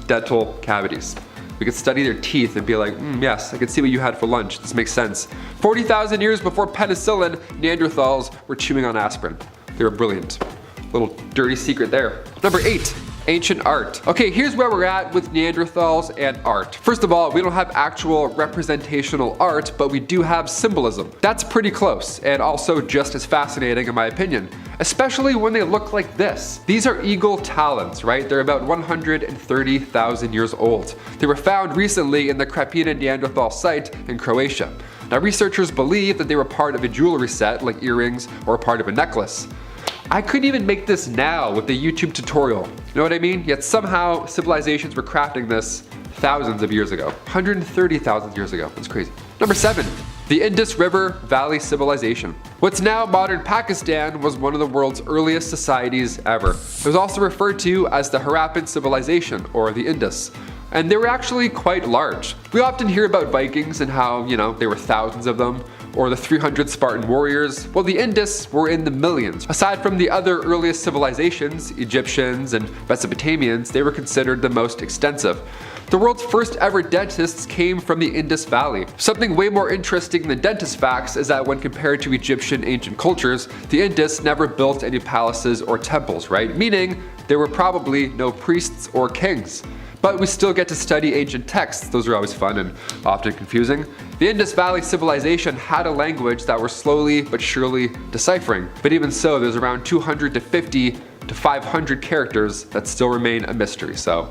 dental cavities. We could study their teeth and be like, yes, I can see what you had for lunch. This makes sense. 40,000 years before penicillin, Neanderthals were chewing on aspirin. They were brilliant. Little dirty secret there. Number 8. Ancient art. Okay, here's where we're at with Neanderthals and art. First of all, we don't have actual representational art, but we do have symbolism. That's pretty close, and also just as fascinating in my opinion, especially when they look like this. These are eagle talons, right? They're about 130,000 years old. They were found recently in the Krapina Neanderthal site in Croatia. Now, researchers believe that they were part of a jewelry set, like earrings, or part of a necklace. I couldn't even make this now with the YouTube tutorial. You know what I mean? Yet somehow civilizations were crafting this thousands of years ago. 130,000 years ago. That's crazy. Number 7. The Indus River Valley Civilization. What's now modern Pakistan was one of the world's earliest societies ever. It was also referred to as the Harappan Civilization, or the Indus. And they were actually quite large. We often hear about Vikings and how, there were thousands of them, or the 300 Spartan warriors. Well, the Indus were in the millions. Aside from the other earliest civilizations, Egyptians and Mesopotamians, they were considered the most extensive. The world's first ever dentists came from the Indus Valley. Something way more interesting than dentist facts is that when compared to Egyptian ancient cultures, the Indus never built any palaces or temples, right? Meaning there were probably no priests or kings. But we still get to study ancient texts. Those are always fun and often confusing. The Indus Valley civilization had a language that we're slowly but surely deciphering. But even so, there's around 250 to 500 characters that still remain a mystery. So,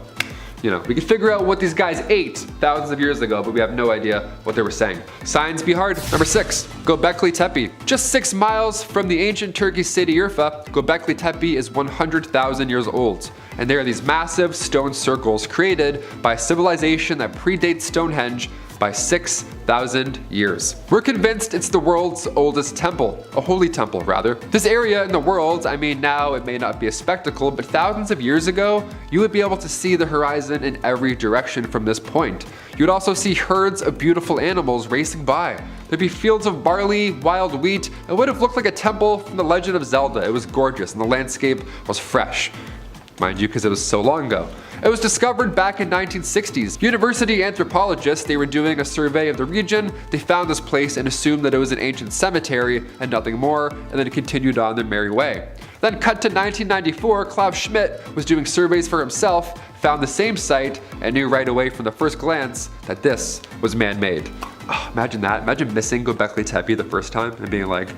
we can figure out what these guys ate thousands of years ago, but we have no idea what they were saying. Signs be hard. Number 6, Göbekli Tepe. Just 6 miles from the ancient Turkish city Urfa, Göbekli Tepe is 100,000 years old. And there are these massive stone circles created by a civilization that predates Stonehenge by 6,000 years. We're convinced it's the world's oldest temple, a holy temple rather. This area in the world, now it may not be a spectacle, but thousands of years ago, you would be able to see the horizon in every direction from this point. You would also see herds of beautiful animals racing by. There'd be fields of barley, wild wheat. It would have looked like a temple from The Legend of Zelda. It was gorgeous and the landscape was fresh. Mind you, because it was so long ago. It was discovered back in 1960s. University anthropologists, they were doing a survey of the region, they found this place and assumed that it was an ancient cemetery and nothing more, and then continued on their merry way. Then cut to 1994, Klaus Schmidt was doing surveys for himself, found the same site, and knew right away from the first glance that this was man-made. Oh, imagine that. Imagine missing Göbekli Tepe the first time and being like,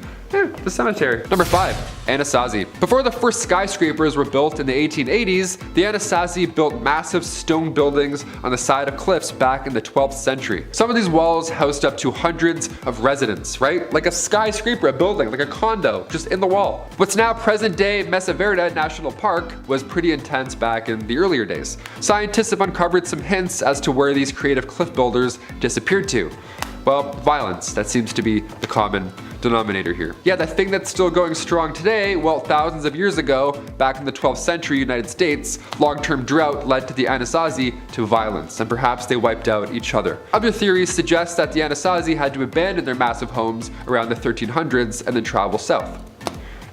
the cemetery. Number 5, Anasazi. Before the first skyscrapers were built in the 1880s, the Anasazi built massive stone buildings on the side of cliffs back in the 12th century. Some of these walls housed up to hundreds of residents, right? Like a skyscraper, a building, like a condo, just in the wall. What's now present-day Mesa Verde National Park was pretty intense back in the earlier days. Scientists have uncovered some hints as to where these creative cliff builders disappeared to. Well, violence. That seems to be the common denominator here. Yeah, the thing that's still going strong today, well, thousands of years ago, back in the 12th century United States, long-term drought led to the Anasazi to violence, and perhaps they wiped out each other. Other theories suggest that the Anasazi had to abandon their massive homes around the 1300s and then travel south.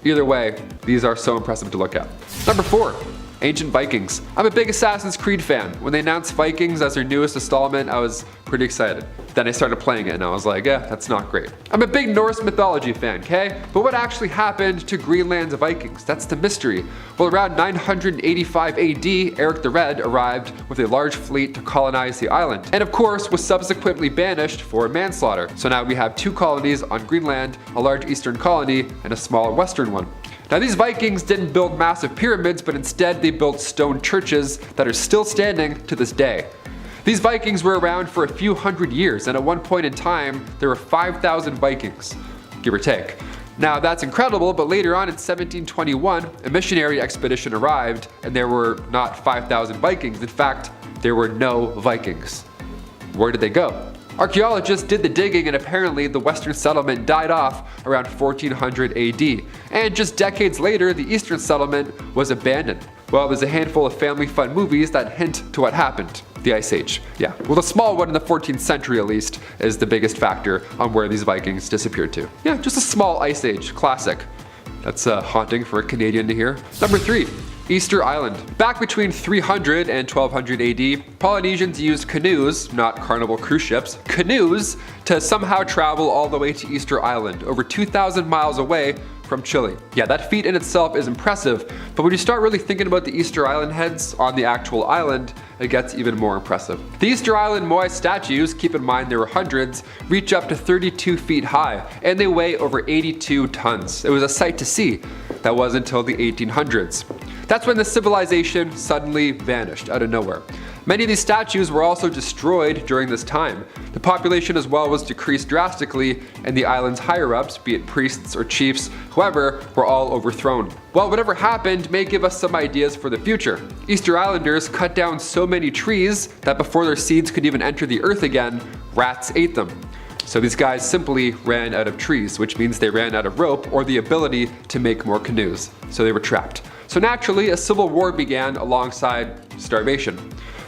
Either way, these are so impressive to look at. Number 4. Ancient Vikings. I'm a big Assassin's Creed fan. When they announced Vikings as their newest installment, I was pretty excited. Then I started playing it and I was like, that's not great. I'm a big Norse mythology fan, okay? But what actually happened to Greenland's Vikings? That's the mystery. Well, around 985 AD, Eric the Red arrived with a large fleet to colonize the island, and of course was subsequently banished for manslaughter. So now we have 2 colonies on Greenland, a large eastern colony, and a smaller western one. Now, these Vikings didn't build massive pyramids, but instead they built stone churches that are still standing to this day. These Vikings were around for a few hundred years, and at one point in time, there were 5,000 Vikings, give or take. Now, that's incredible, but later on in 1721, a missionary expedition arrived, and there were not 5,000 Vikings. In fact, there were no Vikings. Where did they go? Archaeologists did the digging, and apparently the western settlement died off around 1400 AD. And just decades later, the eastern settlement was abandoned. Well, there's a handful of family fun movies that hint to what happened. The Ice Age. Yeah. Well, the small one in the 14th century at least is the biggest factor on where these Vikings disappeared to. Yeah, just a small Ice Age classic. That's haunting for a Canadian to hear. Number 3. Easter Island. Back between 300 and 1200 AD, Polynesians used canoes, not Carnival cruise ships, canoes to somehow travel all the way to Easter Island, over 2,000 miles away from Chile. Yeah, that feat in itself is impressive, but when you start really thinking about the Easter Island heads on the actual island, it gets even more impressive. The Easter Island Moai statues, keep in mind there were hundreds, reach up to 32 feet high, and they weigh over 82 tons. It was a sight to see. That was until the 1800s. That's when the civilization suddenly vanished out of nowhere. Many of these statues were also destroyed during this time. The population as well was decreased drastically, and the island's higher-ups, be it priests or chiefs, whoever, were all overthrown. Well, whatever happened may give us some ideas for the future. Easter Islanders cut down so many trees that before their seeds could even enter the earth again, rats ate them. So these guys simply ran out of trees, which means they ran out of rope or the ability to make more canoes. So they were trapped. So naturally, a civil war began alongside starvation.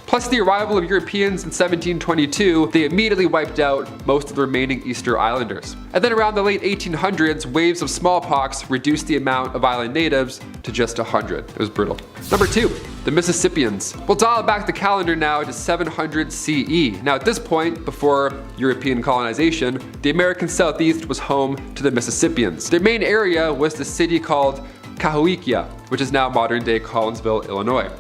Plus the arrival of Europeans in 1722, they immediately wiped out most of the remaining Easter Islanders. And then around the late 1800s, waves of smallpox reduced the amount of island natives to just 100. It was brutal. Number 2, the Mississippians. We'll dial back the calendar now to 700 CE. Now at this point, before European colonization, the American Southeast was home to the Mississippians. Their main area was the city called Cahokia, which is now modern-day Collinsville, Illinois.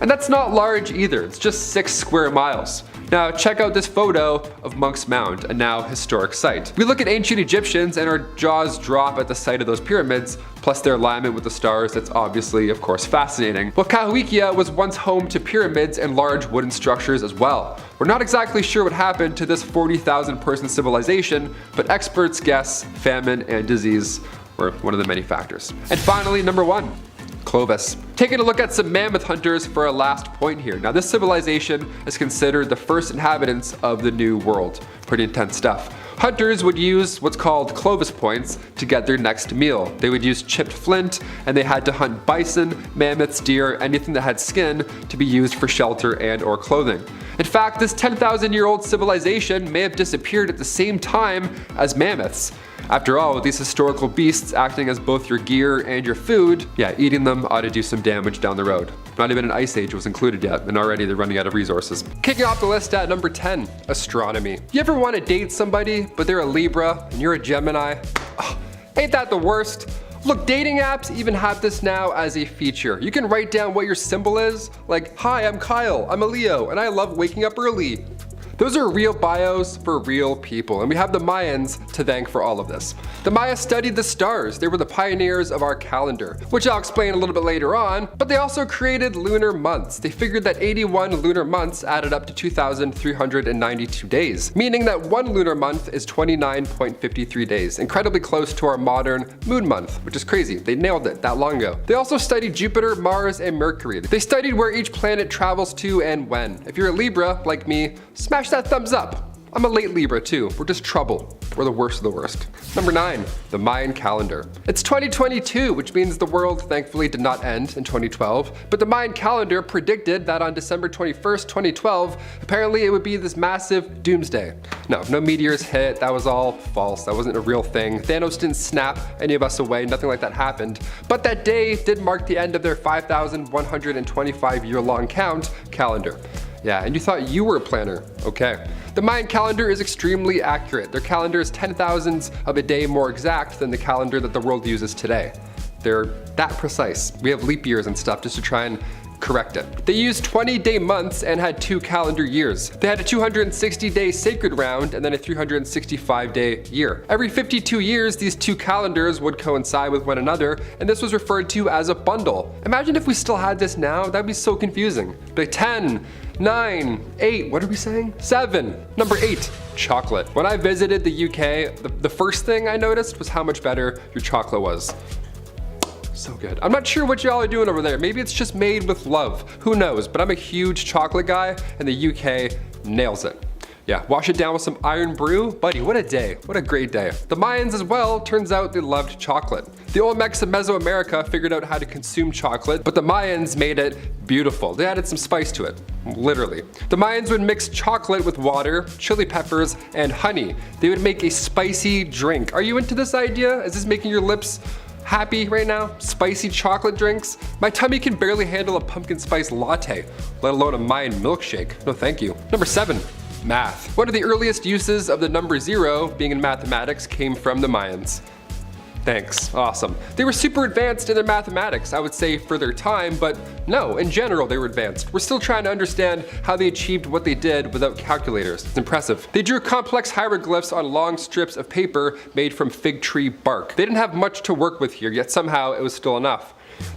And that's not large either, it's just 6 square miles. Now check out this photo of Monk's Mound, a now historic site. We look at ancient Egyptians and our jaws drop at the sight of those pyramids, plus their alignment with the stars. That's obviously, of course, fascinating. Well, Cahokia was once home to pyramids and large wooden structures as well. We're not exactly sure what happened to this 40,000 person civilization, but experts guess famine and disease were one of the many factors. And finally, number 1. Clovis. Taking a look at some mammoth hunters for our last point here. Now this civilization is considered the first inhabitants of the New World. Pretty intense stuff. Hunters would use what's called Clovis points to get their next meal. They would use chipped flint, and they had to hunt bison, mammoths, deer, anything that had skin to be used for shelter and or clothing. In fact, this 10,000-year-old civilization may have disappeared at the same time as mammoths. After all, with these historical beasts acting as both your gear and your food, yeah, eating them ought to do some damage down the road. Not even an ice age was included yet, and already they're running out of resources. Kicking off the list at number 10, astronomy. You ever want to date somebody, but they're a Libra and you're a Gemini? Oh, ain't that the worst? Look, dating apps even have this now as a feature. You can write down what your symbol is, like, hi, I'm Kyle, I'm a Leo, and I love waking up early. Those are real bios for real people, and we have the Mayans to thank for all of this. The Maya studied the stars. They were the pioneers of our calendar, which I'll explain a little bit later on, but they also created lunar months. They figured that 81 lunar months added up to 2,392 days, meaning that one lunar month is 29.53 days, incredibly close to our modern moon month, which is crazy. They nailed it that long ago. They also studied Jupiter, Mars, and Mercury. They studied where each planet travels to and when. If you're a Libra, like me, smash that thumbs up. I'm a late Libra too. We're just trouble. We're the worst of the worst. Number 9, the Mayan calendar. It's 2022, which means the world thankfully did not end in 2012, but the Mayan calendar predicted that on December 21st, 2012, apparently it would be this massive doomsday. No meteors hit, that was all false, that wasn't a real thing. Thanos didn't snap any of us away, nothing like that happened. But that day did mark the end of their 5,125 year-long calendar. Yeah, and you thought you were a planner. Okay. The Mayan calendar is extremely accurate. Their calendar is 10,000ths of a day more exact than the calendar that the world uses today. They're that precise. We have leap years and stuff just to try and correct it. They used 20-day months and had 2 calendar years. They had a 260-day sacred round and then a 365-day year. Every 52 years, these 2 calendars would coincide with one another, and this was referred to as a bundle. Imagine if we still had this now, that'd be so confusing. Like 10, 9, 8, what are we saying? 7. Number 8, chocolate. When I visited the UK, the first thing I noticed was how much better your chocolate was. So good. I'm not sure what y'all are doing over there. Maybe it's just made with love. Who knows? But I'm a huge chocolate guy, and the UK nails it. Yeah, wash it down with some iron brew. Buddy, what a day. What a great day. The Mayans as well, turns out they loved chocolate. The Olmecs of Mesoamerica figured out how to consume chocolate, but the Mayans made it beautiful. They added some spice to it, literally. The Mayans would mix chocolate with water, chili peppers, and honey. They would make a spicy drink. Are you into this idea? Is this making your lips happy right now? Spicy chocolate drinks? My tummy can barely handle a pumpkin spice latte, let alone a Mayan milkshake. No thank you. Number 7. Math. One of the earliest uses of the number 0, being in mathematics, came from the Mayans. Thanks, awesome. They were super advanced in their mathematics, I would say for their time, but no, in general they were advanced. We're still trying to understand how they achieved what they did without calculators. It's impressive. They drew complex hieroglyphs on long strips of paper made from fig tree bark. They didn't have much to work with here, yet somehow it was still enough.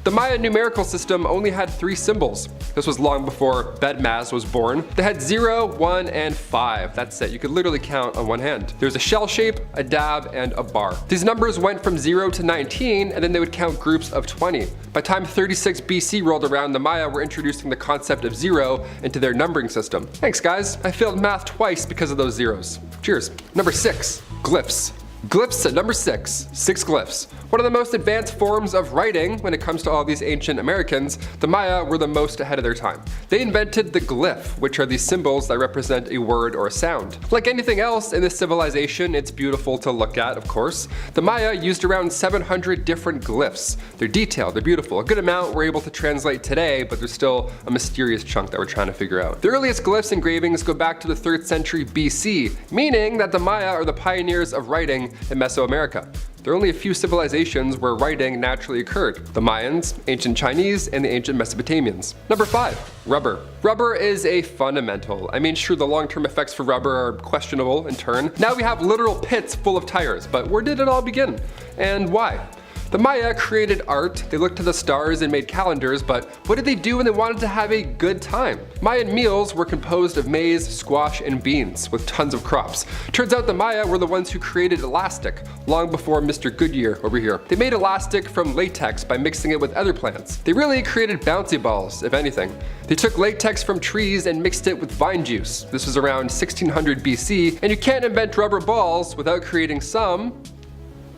The Maya numerical system only had 3 symbols. This was long before Bedmaz was born. They had 0, 1, and 5. That's it. You could literally count on one hand. There's a shell shape, a dab, and a bar. These numbers went from 0 to 19, and then they would count groups of 20. By time 36 BC rolled around, the Maya were introducing the concept of 0 into their numbering system. Thanks guys, I failed math twice because of those zeros. Cheers. Number 6, glyphs. Glyphs at number 6. 6 glyphs. One of the most advanced forms of writing when it comes to all these ancient Americans, the Maya were the most ahead of their time. They invented the glyph, which are these symbols that represent a word or a sound. Like anything else in this civilization, it's beautiful to look at, of course. The Maya used around 700 different glyphs. They're detailed, they're beautiful. A good amount we're able to translate today, but there's still a mysterious chunk that we're trying to figure out. The earliest glyphs engravings go back to the 3rd century BC, meaning that the Maya are the pioneers of writing in Mesoamerica. There are only a few civilizations where writing naturally occurred: the Mayans, ancient Chinese, and the ancient Mesopotamians. Number 5, rubber. Rubber is a fundamental. I mean, sure, the long-term effects for rubber are questionable in turn. Now we have literal pits full of tires, but where did it all begin? And why? The Maya created art, they looked to the stars and made calendars, but what did they do when they wanted to have a good time? Mayan meals were composed of maize, squash, and beans, with tons of crops. Turns out the Maya were the ones who created elastic, long before Mr. Goodyear over here. They made elastic from latex by mixing it with other plants. They really created bouncy balls, if anything. They took latex from trees and mixed it with vine juice. This was around 1600 BC, and you can't invent rubber balls without creating some.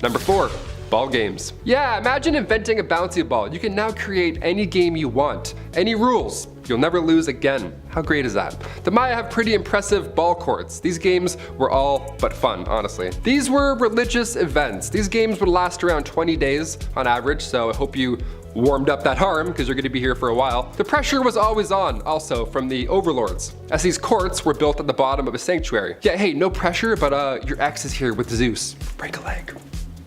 Number 4. Ball games. Yeah, imagine inventing a bouncy ball. You can now create any game you want, any rules. You'll never lose again. How great is that? The Maya have pretty impressive ball courts. These games were all but fun, honestly. These were religious events. These games would last around 20 days on average, so I hope you warmed up that arm because you're going to be here for a while. The pressure was always on, also from the overlords, as these courts were built at the bottom of a sanctuary. Yeah, hey, no pressure, but your ex is here with Zeus. Break a leg.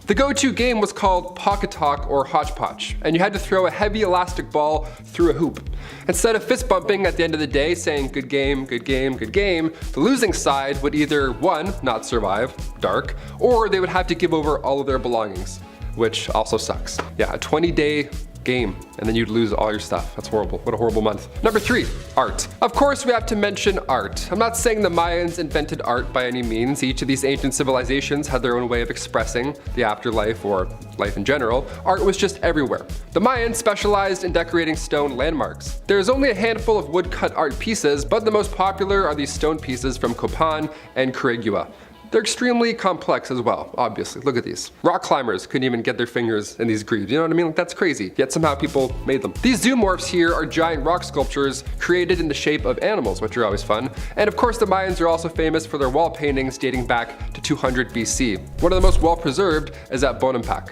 The go-to game was called pocket talk or hodgepodge, and you had to throw a heavy elastic ball through a hoop. Instead of fist bumping at the end of the day saying good game, good game, good game, the losing side would either 1, not survive, dark, or they would have to give over all of their belongings, which also sucks. Yeah, a 20-day game, and then you'd lose all your stuff. That's horrible. What a horrible month. Number 3, art. Of course, we have to mention art. I'm not saying the Mayans invented art by any means. Each of these ancient civilizations had their own way of expressing the afterlife or life in general. Art was just everywhere. The Mayans specialized in decorating stone landmarks. There's only a handful of woodcut art pieces, but the most popular are these stone pieces from Copan and Corregua. They're extremely complex as well, obviously. Look at these. Rock climbers couldn't even get their fingers in these greaves. You know what I mean? Like, that's crazy. Yet somehow people made them. These zoomorphs here are giant rock sculptures created in the shape of animals, which are always fun. And of course, the Mayans are also famous for their wall paintings dating back to 200 BC. One of the most well-preserved is at Bonampak.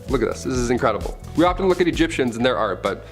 Look at this. This is incredible. We often look at Egyptians and their art, but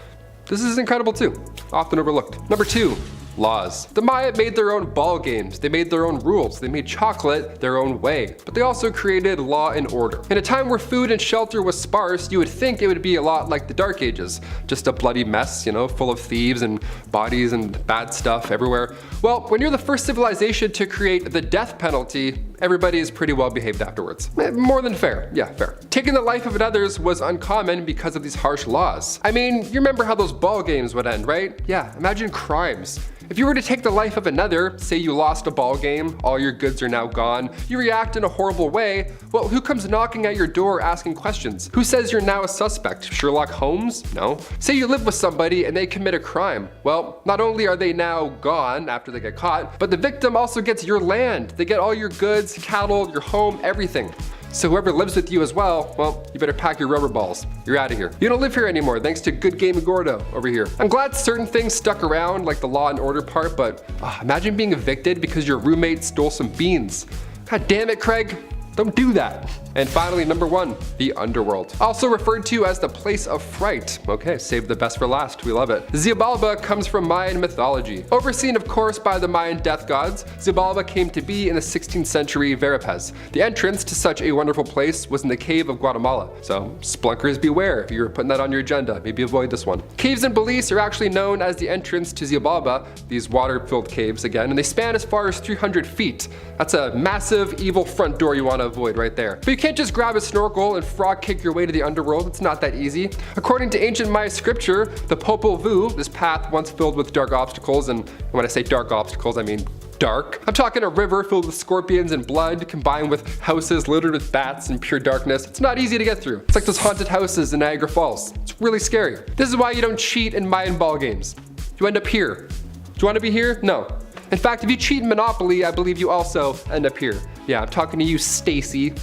this is incredible too. Often overlooked. Number 2. Laws. The Maya made their own ball games, they made their own rules, they made chocolate their own way, but they also created law and order. In a time where food and shelter was sparse, you would think it would be a lot like the Dark Ages, just a bloody mess, you know, full of thieves and bodies and bad stuff everywhere. Well, when you're the first civilization to create the death penalty, everybody is pretty well behaved afterwards. More than fair, yeah, fair. Taking the life of others was uncommon because of these harsh laws. I mean, you remember how those ball games would end, right? Yeah, imagine crimes. If you were to take the life of another, say you lost a ball game, all your goods are now gone, you react in a horrible way, well, who comes knocking at your door asking questions? Who says you're now a suspect? Sherlock Holmes? No. Say you live with somebody and they commit a crime. Well, not only are they now gone after they get caught, but the victim also gets your land. They get all your goods, cattle, your home, everything. So whoever lives with you as well, you better pack your rubber balls. You're out of here. You don't live here anymore thanks to Good Game Gordo over here. I'm glad certain things stuck around, like the law and order part, but imagine being evicted because your roommate stole some beans. God damn it, Craig. Don't do that. And finally, number 1, the underworld. Also referred to as the place of fright. Okay, save the best for last, we love it. Xibalba comes from Mayan mythology. Overseen of course by the Mayan death gods, Xibalba came to be in the 16th century Verapaz. The entrance to such a wonderful place was in the cave of Guatemala. So splunkers beware if you're putting that on your agenda, maybe avoid this one. Caves in Belize are actually known as the entrance to Xibalba, these water-filled caves again, and they span as far as 300 feet. That's a massive evil front door you want to avoid right there. But you can't just grab a snorkel and frog kick your way to the underworld, it's not that easy. According to ancient Maya scripture, the Popol Vuh, this path once filled with dark obstacles, and when I say dark obstacles I mean dark. I'm talking a river filled with scorpions and blood combined with houses littered with bats and pure darkness. It's not easy to get through. It's like those haunted houses in Niagara Falls. It's really scary. This is why you don't cheat in Mayan ball games. You end up here. Do you want to be here? No. In fact, if you cheat in Monopoly, I believe you also end up here. Yeah, I'm talking to you, Stacy.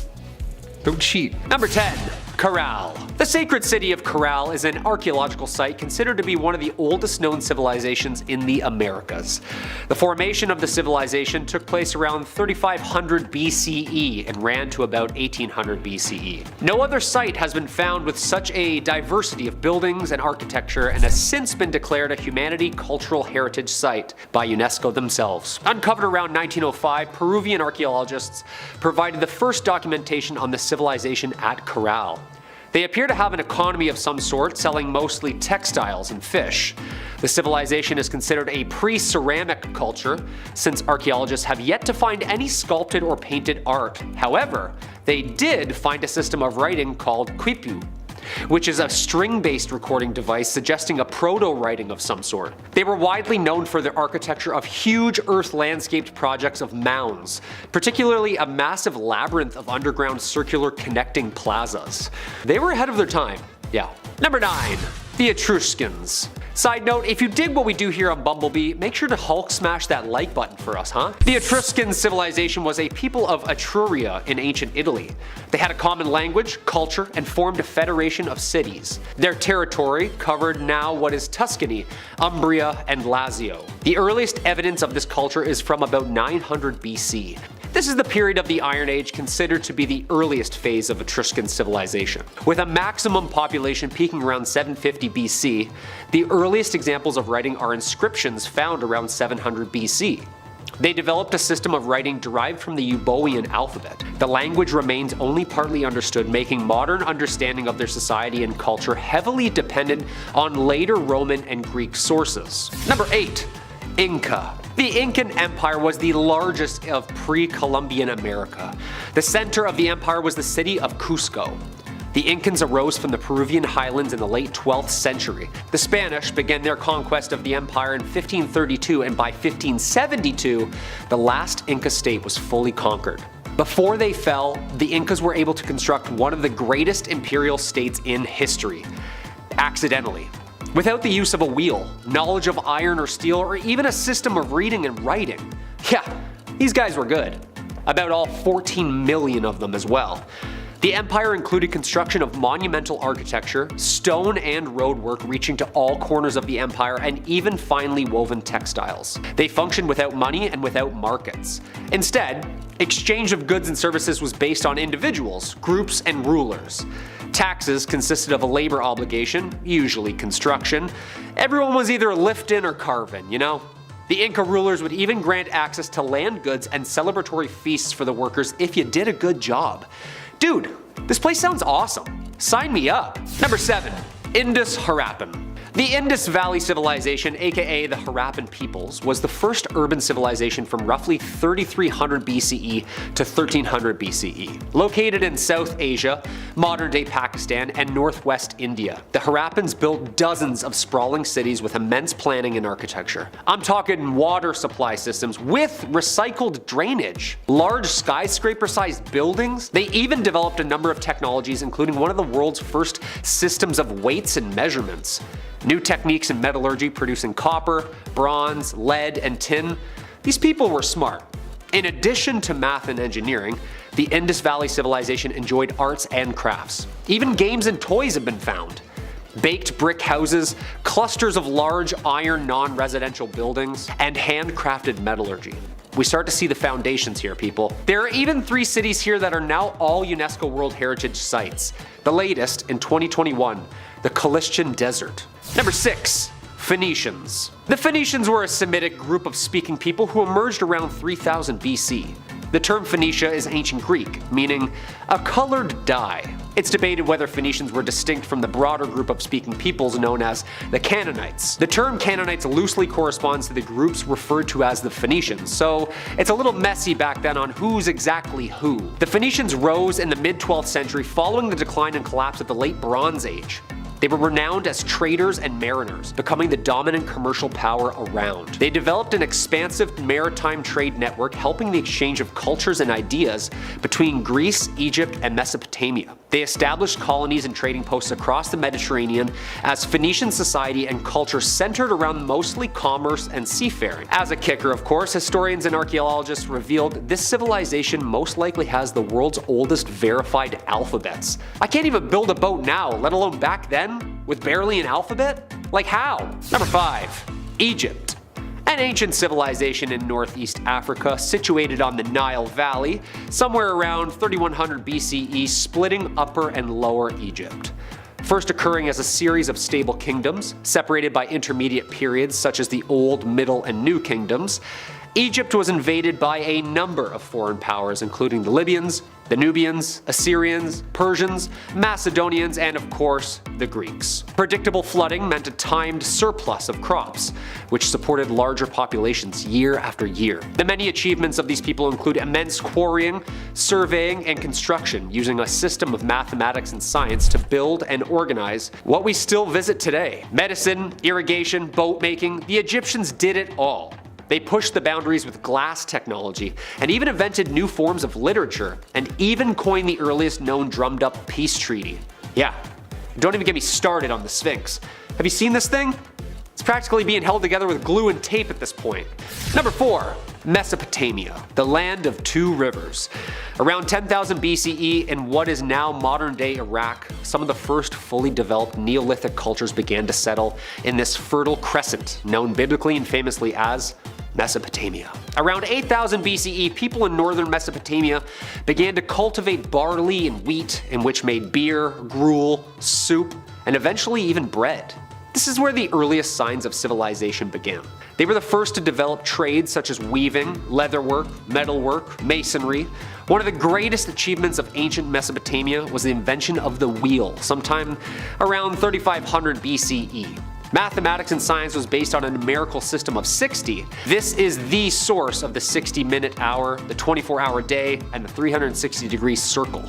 Don't cheat. Number 10. Corral. The sacred city of Corral is an archaeological site considered to be one of the oldest known civilizations in the Americas. The formation of the civilization took place around 3500 BCE and ran to about 1800 BCE. No other site has been found with such a diversity of buildings and architecture and has since been declared a Humanity Cultural Heritage Site by UNESCO themselves. Uncovered around 1905, Peruvian archaeologists provided the first documentation on the civilization at Corral. They appear to have an economy of some sort, selling mostly textiles and fish. The civilization is considered a pre-ceramic culture, since archaeologists have yet to find any sculpted or painted art. However, they did find a system of writing called quipu, which is a string-based recording device suggesting a proto-writing of some sort. They were widely known for their architecture of huge earth-landscaped projects of mounds, particularly a massive labyrinth of underground circular connecting plazas. They were ahead of their time, yeah. Number 9. The Etruscans. Side note, if you dig what we do here on BumbleBee, make sure to Hulk smash that like button for us, huh? The Etruscan civilization was a people of Aturia in ancient Italy. They had a common language, culture, and formed a federation of cities. Their territory covered now what is Tuscany, Umbria, and Lazio. The earliest evidence of this culture is from about 900 BC. This is the period of the Iron Age considered to be the earliest phase of Etruscan civilization. With a maximum population peaking around 750 BC, the earliest examples of writing are inscriptions found around 700 BC. They developed a system of writing derived from the Euboean alphabet. The language remains only partly understood, making modern understanding of their society and culture heavily dependent on later Roman and Greek sources. Number 8. Inca. The Incan Empire was the largest of pre-Columbian America. The center of the empire was the city of Cusco. The Incans arose from the Peruvian highlands in the late 12th century. The Spanish began their conquest of the empire in 1532, and by 1572, the last Inca state was fully conquered. Before they fell, the Incas were able to construct one of the greatest imperial states in history, accidentally. Without the use of a wheel, knowledge of iron or steel, or even a system of reading and writing. Yeah, these guys were good. About all 14 million of them as well. The empire included construction of monumental architecture, stone and road work reaching to all corners of the empire, and even finely woven textiles. They functioned without money and without markets. Instead, exchange of goods and services was based on individuals, groups, and rulers. Taxes consisted of a labor obligation, usually construction. Everyone was either lifting or carving, you know? The Inca rulers would even grant access to land goods and celebratory feasts for the workers if you did a good job. Dude, this place sounds awesome. Sign me up. Number 7. Indus Harappan. The Indus Valley civilization, aka the Harappan peoples, was the first urban civilization from roughly 3300 BCE to 1300 BCE. Located in South Asia, modern-day Pakistan, and northwest India, the Harappans built dozens of sprawling cities with immense planning and architecture. I'm talking water supply systems with recycled drainage, large skyscraper-sized buildings. They even developed a number of technologies, including one of the world's first systems of weights and measurements. New techniques in metallurgy producing copper, bronze, lead, and tin. These people were smart. In addition to math and engineering, the Indus Valley civilization enjoyed arts and crafts. Even games and toys have been found. Baked brick houses, clusters of large iron non-residential buildings, and handcrafted metallurgy. We start to see the foundations here, people. There are even 3 cities here that are now all UNESCO World Heritage Sites. The latest, in 2021, the Cilician Desert. Number 6. Phoenicians. The Phoenicians were a Semitic group of speaking people who emerged around 3000 BC. The term Phoenicia is ancient Greek, meaning a colored dye. It's debated whether Phoenicians were distinct from the broader group of speaking peoples known as the Canaanites. The term Canaanites loosely corresponds to the groups referred to as the Phoenicians, so it's a little messy back then on who's exactly who. The Phoenicians rose in the mid-12th century following the decline and collapse of the late Bronze Age. They were renowned as traders and mariners, becoming the dominant commercial power around. They developed an expansive maritime trade network, helping the exchange of cultures and ideas between Greece, Egypt, and Mesopotamia. They established colonies and trading posts across the Mediterranean as Phoenician society and culture centered around mostly commerce and seafaring. As a kicker, of course, historians and archaeologists revealed this civilization most likely has the world's oldest verified alphabets. I can't even build a boat now, let alone back then, with barely an alphabet? Like how? Number 5. Egypt. An ancient civilization in northeast Africa, situated on the Nile Valley, somewhere around 3100 BCE, splitting Upper and Lower Egypt. First occurring as a series of stable kingdoms, separated by intermediate periods such as the Old, Middle, and New Kingdoms, Egypt was invaded by a number of foreign powers, including the Libyans, the Nubians, Assyrians, Persians, Macedonians, and of course, the Greeks. Predictable flooding meant a timed surplus of crops, which supported larger populations year after year. The many achievements of these people include immense quarrying, surveying, and construction, using a system of mathematics and science to build and organize what we still visit today. Medicine, irrigation, boat making, the Egyptians did it all. They pushed the boundaries with glass technology, and even invented new forms of literature, and even coined the earliest known drummed up peace treaty. Yeah, don't even get me started on the Sphinx. Have you seen this thing? It's practically being held together with glue and tape at this point. Number 4. Mesopotamia, the land of 2 rivers. Around 10,000 BCE in what is now modern-day Iraq, some of the first fully developed Neolithic cultures began to settle in this fertile crescent known biblically and famously as Mesopotamia. Around 8000 BCE, people in northern Mesopotamia began to cultivate barley and wheat, in which made beer, gruel, soup, and eventually even bread. This is where the earliest signs of civilization began. They were the first to develop trades such as weaving, leatherwork, metalwork, masonry. One of the greatest achievements of ancient Mesopotamia was the invention of the wheel, sometime around 3500 BCE. Mathematics and science was based on a numerical system of 60. This is the source of the 60-minute hour, the 24-hour day, and the 360-degree circle.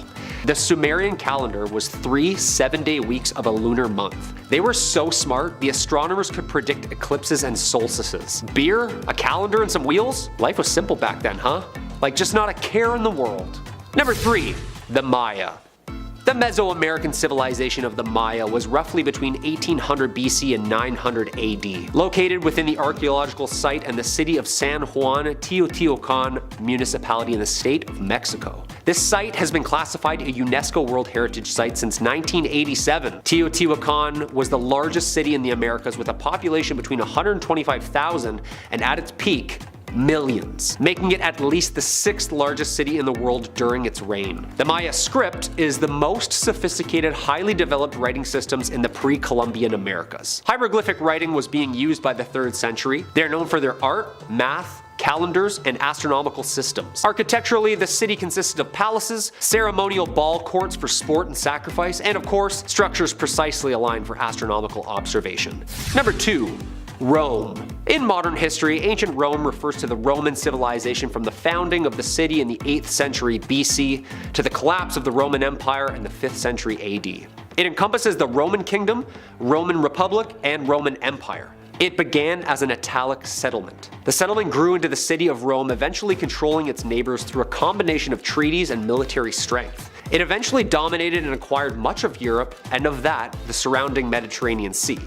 The Sumerian calendar was 3 7-day weeks of a lunar month. They were so smart, the astronomers could predict eclipses and solstices. Beer, a calendar, and some wheels? Life was simple back then, huh? Like just not a care in the world. Number 3. The Maya. The Mesoamerican civilization of the Maya was roughly between 1800 BC and 900 AD, located within the archaeological site and the city of San Juan Teotihuacan municipality in the state of Mexico. This site has been classified a UNESCO World Heritage Site since 1987. Teotihuacan was the largest city in the Americas with a population between 125,000 and at its peak, millions, making it at least the 6th largest city in the world during its reign. The Maya script is the most sophisticated, highly developed writing systems in the pre-Columbian Americas. Hieroglyphic writing was being used by the 3rd century. They are known for their art, math, calendars, and astronomical systems. Architecturally, the city consisted of palaces, ceremonial ball courts for sport and sacrifice, and of course, structures precisely aligned for astronomical observation. Number 2. Rome. In modern history, ancient Rome refers to the Roman civilization from the founding of the city in the 8th century BC to the collapse of the Roman Empire in the 5th century AD. It encompasses the Roman Kingdom, Roman Republic, and Roman Empire. It began as an Italic settlement. The settlement grew into the city of Rome, eventually controlling its neighbors through a combination of treaties and military strength. It eventually dominated and acquired much of Europe, and of that, the surrounding Mediterranean Sea.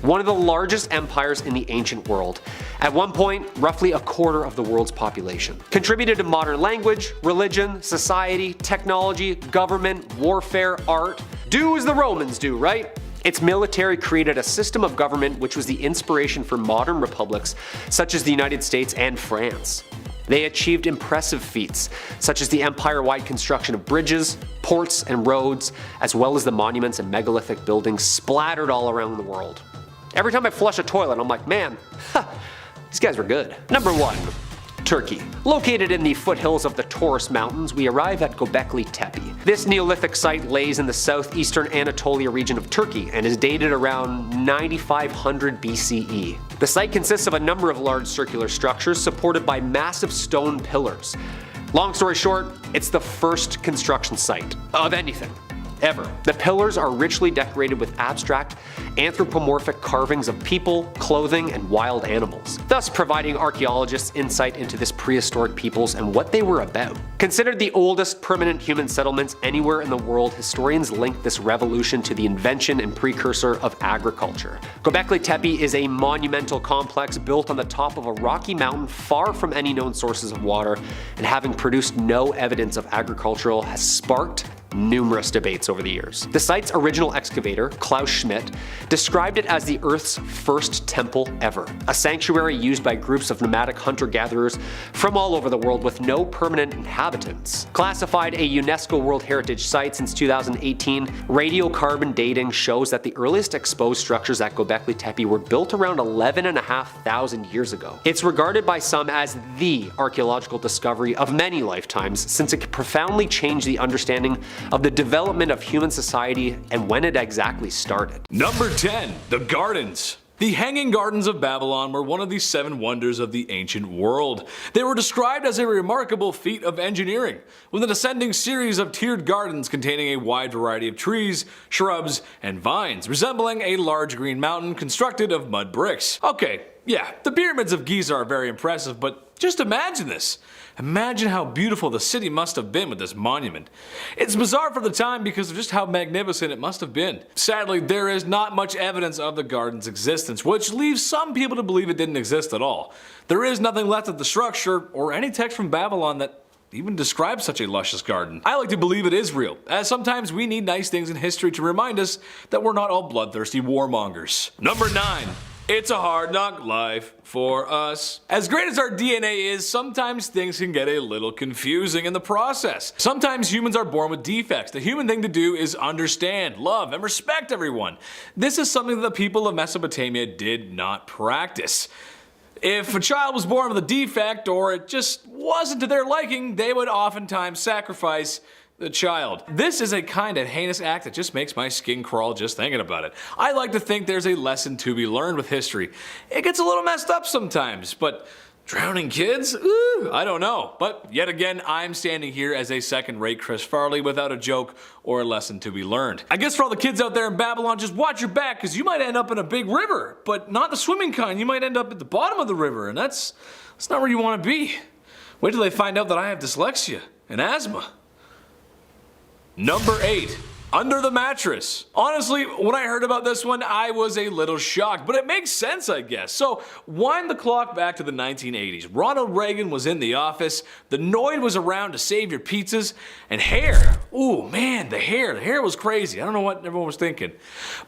One of the largest empires in the ancient world. At one point, roughly a quarter of the world's population. Contributed to modern language, religion, society, technology, government, warfare, art. Do as the Romans do, right? Its military created a system of government which was the inspiration for modern republics such as the United States and France. They achieved impressive feats, such as the empire-wide construction of bridges, ports, and roads, as well as the monuments and megalithic buildings splattered all around the world. Every time I flush a toilet, I'm like, man, these guys were good. Number 1. Turkey. Located in the foothills of the Taurus Mountains, we arrive at Göbekli Tepe. This Neolithic site lays in the southeastern Anatolia region of Turkey and is dated around 9500 BCE. The site consists of a number of large circular structures supported by massive stone pillars. Long story short, it's the first construction site of anything ever. The pillars are richly decorated with abstract, anthropomorphic carvings of people, clothing, and wild animals, thus providing archaeologists insight into this prehistoric peoples and what they were about. Considered the oldest permanent human settlements anywhere in the world, historians link this revolution to the invention and precursor of agriculture. Göbekli Tepe is a monumental complex built on the top of a rocky mountain far from any known sources of water, and having produced no evidence of agricultural has sparked numerous debates over the years. The site's original excavator, Klaus Schmidt, described it as the Earth's first temple ever, a sanctuary used by groups of nomadic hunter-gatherers from all over the world with no permanent inhabitants. Classified a UNESCO World Heritage Site since 2018, radiocarbon dating shows that the earliest exposed structures at Göbekli Tepe were built around 11,500 years ago. It's regarded by some as the archaeological discovery of many lifetimes, since it could profoundly change the understanding of the development of human society and when it exactly started. Number 10. The Gardens. The Hanging Gardens of Babylon were one of the 7 wonders of the ancient world. They were described as a remarkable feat of engineering, with an ascending series of tiered gardens containing a wide variety of trees, shrubs, and vines, resembling a large green mountain constructed of mud bricks. Okay, yeah, the pyramids of Giza are very impressive, but just imagine this. Imagine how beautiful the city must have been with this monument. It's bizarre for the time because of just how magnificent it must have been. Sadly, there is not much evidence of the garden's existence, which leaves some people to believe it didn't exist at all. There is nothing left of the structure or any text from Babylon that even describes such a luscious garden. I like to believe it is real, as sometimes we need nice things in history to remind us that we're not all bloodthirsty warmongers. Number 9. It's a hard knock life for us. As great as our DNA is, sometimes things can get a little confusing in the process. Sometimes humans are born with defects. The human thing to do is understand, love, and respect everyone. This is something that the people of Mesopotamia did not practice. If a child was born with a defect, or it just wasn't to their liking, they would oftentimes sacrifice the child. This is a kind of heinous act that just makes my skin crawl just thinking about it. I like to think there's a lesson to be learned with history. It gets a little messed up sometimes, but drowning kids? Ooh, I don't know. But yet again, I'm standing here as a second-rate Chris Farley without a joke or a lesson to be learned. I guess for all the kids out there in Babylon, just watch your back, because you might end up in a big river, but not the swimming kind. You might end up at the bottom of the river, and that's not where you want to be. Wait till they find out that I have dyslexia and asthma. Number 8. Under the mattress. Honestly, when I heard about this one, I was a little shocked, but it makes sense, I guess. So, wind the clock back to the 1980s. Ronald Reagan was in the office, the Noid was around to save your pizzas, and hair. Ooh, man, the hair was crazy. I don't know what everyone was thinking.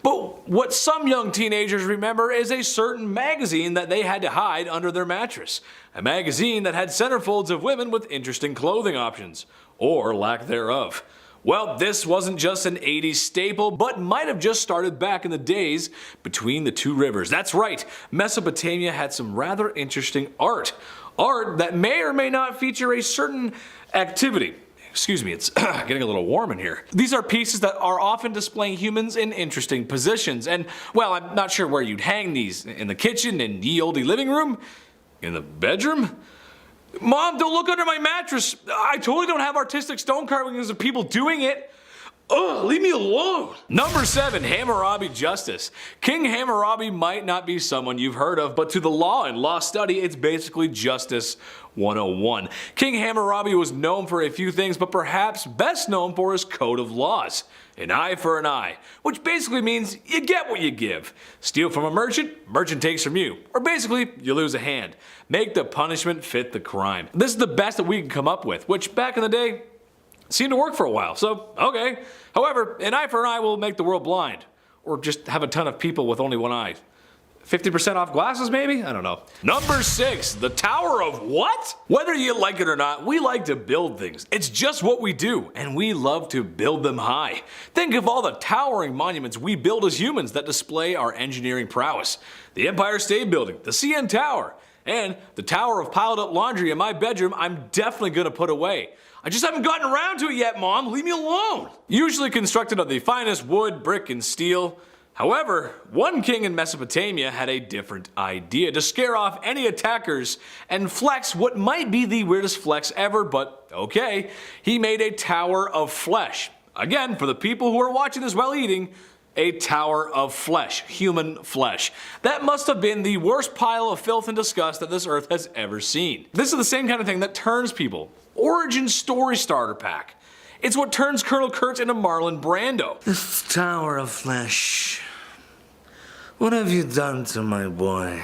But what some young teenagers remember is a certain magazine that they had to hide under their mattress. A magazine that had centerfolds of women with interesting clothing options, or lack thereof. Well, this wasn't just an 80s staple, but might have just started back in the days between the two rivers. That's right, Mesopotamia had some rather interesting art. Art that may or may not feature a certain activity. Excuse me, it's getting a little warm in here. These are pieces that are often displaying humans in interesting positions. And, well, I'm not sure where you'd hang these. In the kitchen, in ye olde living room? In the bedroom? Mom, don't look under my mattress. I totally don't have artistic stone carvings of people doing it. Ugh, leave me alone. Number 7, Hammurabi Justice. King Hammurabi might not be someone you've heard of, but to the law and law study, it's basically Justice 101. King Hammurabi was known for a few things, but perhaps best known for his code of laws. An eye for an eye, which basically means you get what you give. Steal from a merchant, merchant takes from you. Or basically, you lose a hand. Make the punishment fit the crime. This is the best that we can come up with, which back in the day seemed to work for a while, so okay. However, an eye for an eye will make the world blind. Or just have a ton of people with only one eye. 50% off glasses maybe? I don't know. Number 6, the Tower of what? Whether you like it or not, we like to build things. It's just what we do, and we love to build them high. Think of all the towering monuments we build as humans that display our engineering prowess. The Empire State Building, the CN Tower, and the tower of piled up laundry in my bedroom I'm definitely gonna put away. I just haven't gotten around to it yet, Mom, leave me alone. Usually constructed of the finest wood, brick, and steel. However, one king in Mesopotamia had a different idea to scare off any attackers and flex what might be the weirdest flex ever, but okay, he made a tower of flesh. Again, for the people who are watching this while eating, a tower of flesh, human flesh. That must have been the worst pile of filth and disgust that this earth has ever seen. This is the same kind of thing that turns people. Origin story starter pack. It's what turns Colonel Kurtz into Marlon Brando. This tower of flesh. What have you done to my boy?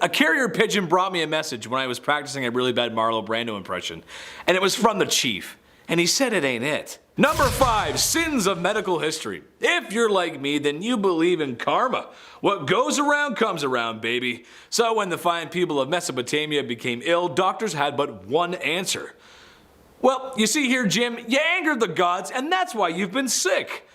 A carrier pigeon brought me a message when I was practicing a really bad Marlon Brando impression, and it was from the chief, and he said it ain't it. Number 5, sins of medical history. If you're like me, then you believe in karma. What goes around comes around, baby. So when the fine people of Mesopotamia became ill, doctors had but one answer. Well, you see here, Jim, you angered the gods, and that's why you've been sick.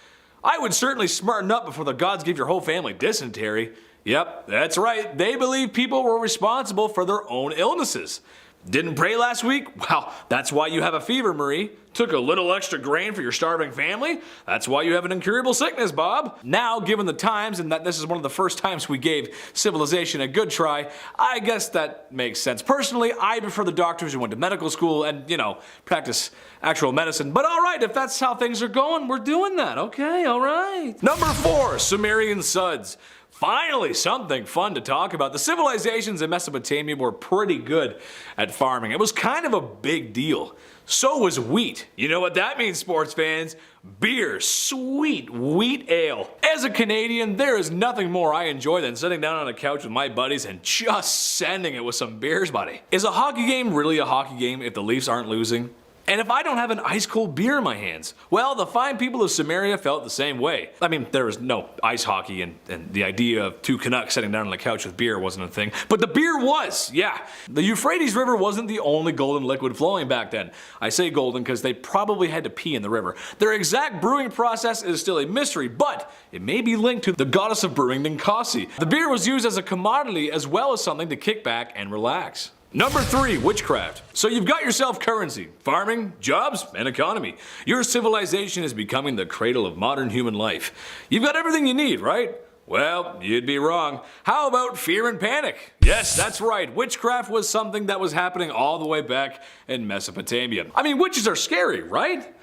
I would certainly smarten up before the gods gave your whole family dysentery. Yep, that's right, they believe people were responsible for their own illnesses. Didn't pray last week? Well, that's why you have a fever, Marie. Took a little extra grain for your starving family? That's why you have an incurable sickness, Bob. Now, given the times and that this is one of the first times we gave civilization a good try, I guess that makes sense. Personally, I prefer the doctors who went to medical school and, you know, practice actual medicine. But alright, if that's how things are going, we're doing that. Okay, alright. Number 4, Sumerian suds. Finally, something fun to talk about. The civilizations in Mesopotamia were pretty good at farming. It was kind of a big deal. So was wheat. You know what that means, sports fans? Beer, sweet wheat ale. As a Canadian, there is nothing more I enjoy than sitting down on a couch with my buddies and just sending it with some beers, buddy. Is a hockey game really a hockey game if the Leafs aren't losing? And if I don't have an ice cold beer in my hands? Well, the fine people of Samaria felt the same way. I mean, there was no ice hockey and the idea of 2 Canucks sitting down on the couch with beer wasn't a thing. But the beer was, yeah. The Euphrates River wasn't the only golden liquid flowing back then. I say golden because they probably had to pee in the river. Their exact brewing process is still a mystery, but it may be linked to the goddess of brewing Ninkasi. The beer was used as a commodity as well as something to kick back and relax. Number 3, witchcraft. So you've got yourself currency, farming, jobs, and economy. Your civilization is becoming the cradle of modern human life. You've got everything you need, right? Well, you'd be wrong. How about fear and panic? Yes, that's right. Witchcraft was something that was happening all the way back in Mesopotamia. I mean, witches are scary, right?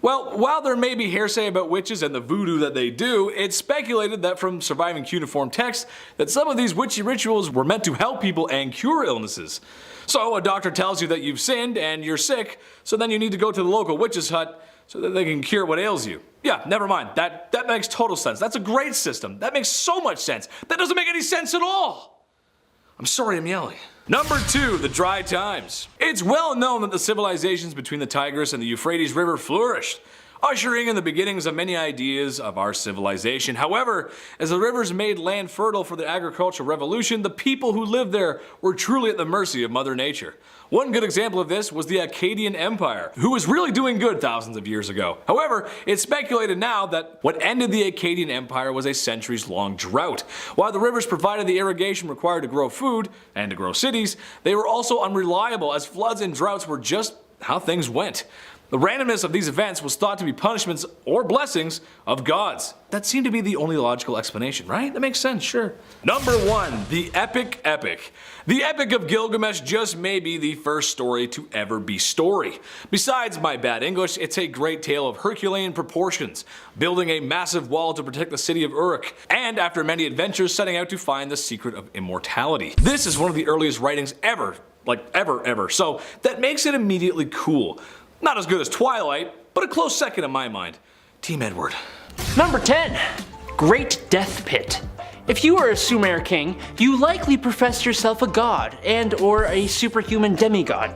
Well, while there may be hearsay about witches and the voodoo that they do, it's speculated that from surviving cuneiform texts that some of these witchy rituals were meant to help people and cure illnesses. So a doctor tells you that you've sinned and you're sick, so then you need to go to the local witch's hut so that they can cure what ails you. Yeah, never mind. That makes total sense. That's a great system. That makes so much sense. That doesn't make any sense at all. I'm sorry I'm yelling. Number 2, the dry times. It's well known that the civilizations between the Tigris and the Euphrates River flourished, ushering in the beginnings of many ideas of our civilization. However, as the rivers made land fertile for the agricultural revolution, the people who lived there were truly at the mercy of Mother Nature. One good example of this was the Akkadian Empire, who was really doing good thousands of years ago. However, it's speculated now that what ended the Akkadian Empire was a centuries-long drought. While the rivers provided the irrigation required to grow food and to grow cities, they were also unreliable as floods and droughts were just how things went. The randomness of these events was thought to be punishments or blessings of gods. That seemed to be the only logical explanation, right? That makes sense, sure. Number 1, the epic epic. The Epic of Gilgamesh just may be the first story to ever be story. Besides my bad English, it's a great tale of Herculean proportions, building a massive wall to protect the city of Uruk, and after many adventures setting out to find the secret of immortality. This is one of the earliest writings ever, like ever, so that makes it immediately cool. Not as good as Twilight, but a close second in my mind. Team Edward. Number 10. Great Death Pit. If you were a Sumer king, you likely professed yourself a god and or a superhuman demigod.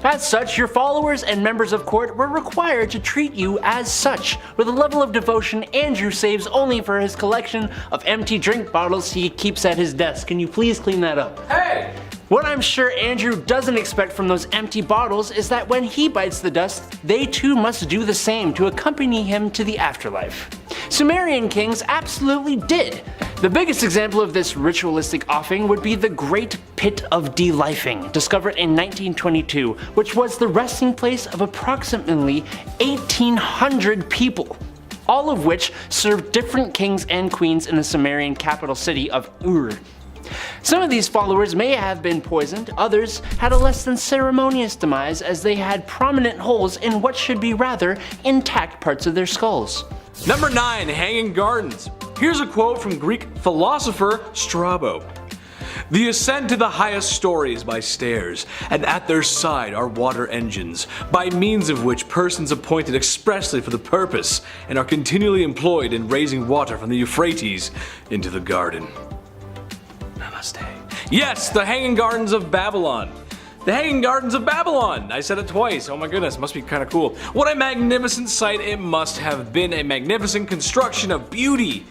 As such, your followers and members of court were required to treat you as such, with a level of devotion Andrew saves only for his collection of empty drink bottles he keeps at his desk. Can you please clean that up? Hey! What I'm sure Andrew doesn't expect from those empty bottles is that when he bites the dust, they too must do the same to accompany him to the afterlife. Sumerian kings absolutely did. The biggest example of this ritualistic offing would be the Great Pit of Delifing, discovered in 1922, which was the resting place of approximately 1,800 people, all of which served different kings and queens in the Sumerian capital city of Ur. Some of these followers may have been poisoned, others had a less than ceremonious demise as they had prominent holes in what should be rather intact parts of their skulls. Number 9. Hanging Gardens. Here's a quote from Greek philosopher Strabo. The ascent to the highest stories by stairs, and at their side are water engines, by means of which persons appointed expressly for the purpose, and are continually employed in raising water from the Euphrates into the garden. Namaste. Yes, the Hanging Gardens of Babylon. The Hanging Gardens of Babylon! I said it twice, oh my goodness, must be kinda cool. What a magnificent sight it must have been, a magnificent construction of beauty,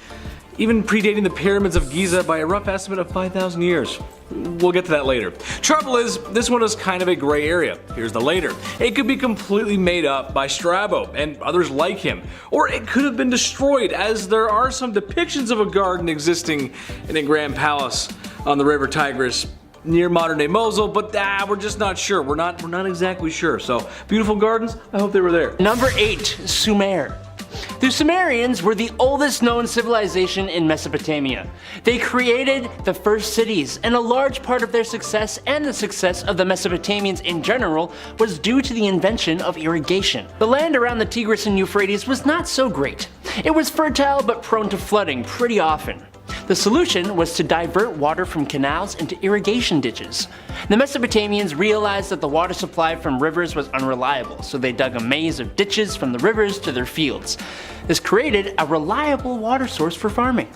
even predating the pyramids of Giza by a rough estimate of 5,000 years. We'll get to that later. Trouble is, this one is kind of a gray area. Here's the later. It could be completely made up by Strabo and others like him, or it could have been destroyed, as there are some depictions of a garden existing in a grand palace on the river Tigris near modern day Mosul, but we're just not sure. We're not exactly sure. So, beautiful gardens, I hope they were there. Number 8. Sumer. The Sumerians were the oldest known civilization in Mesopotamia. They created the first cities, and a large part of their success and the success of the Mesopotamians in general was due to the invention of irrigation. The land around the Tigris and Euphrates was not so great. It was fertile but prone to flooding pretty often. The solution was to divert water from canals into irrigation ditches. The Mesopotamians realized that the water supply from rivers was unreliable, so they dug a maze of ditches from the rivers to their fields. This created a reliable water source for farming.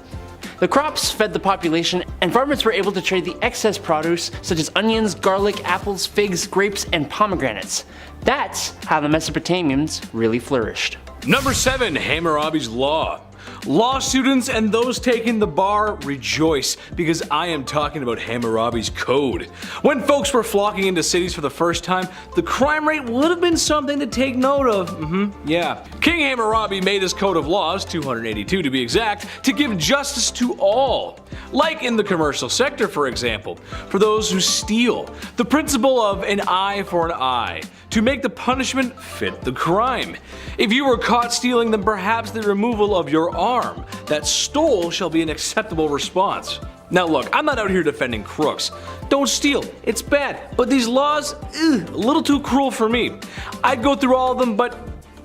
The crops fed the population, and farmers were able to trade the excess produce such as onions, garlic, apples, figs, grapes, and pomegranates. That's how the Mesopotamians really flourished. Number 7. Hammurabi's Law. Law students and those taking the bar, rejoice, because I am talking about Hammurabi's Code. When folks were flocking into cities for the first time, the crime rate would have been something to take note of. Yeah. King Hammurabi made his code of laws, 282 to be exact, to give justice to all. Like in the commercial sector, for example, for those who steal. The principle of an eye for an eye, to make the punishment fit the crime. If you were caught stealing, then perhaps the removal of your arm that stole shall be an acceptable response. Now look, I'm not out here defending crooks. Don't steal, it's bad. But these laws, a little too cruel for me. I'd go through all of them, but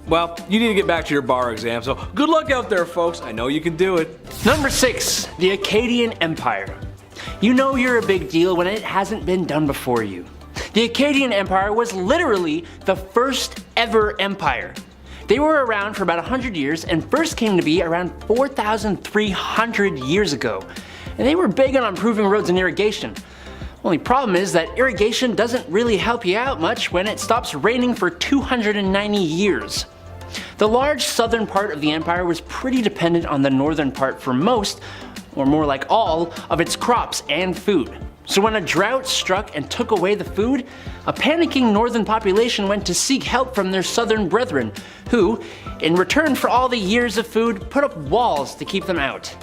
well, you need to get back to your bar exam, so good luck out there, folks. I know you can do it. Number 6. The Akkadian Empire. You know you're a big deal when it hasn't been done before you. The Akkadian Empire was literally the first ever empire. They were around for about 100 years and first came to be around 4,300 years ago. And they were big on improving roads and irrigation. Only problem is that irrigation doesn't really help you out much when it stops raining for 290 years. The large southern part of the empire was pretty dependent on the northern part for most, or more like all, of its crops and food. So when a drought struck and took away the food, a panicking northern population went to seek help from their southern brethren, who, in return for all the years of food, put up walls to keep them out.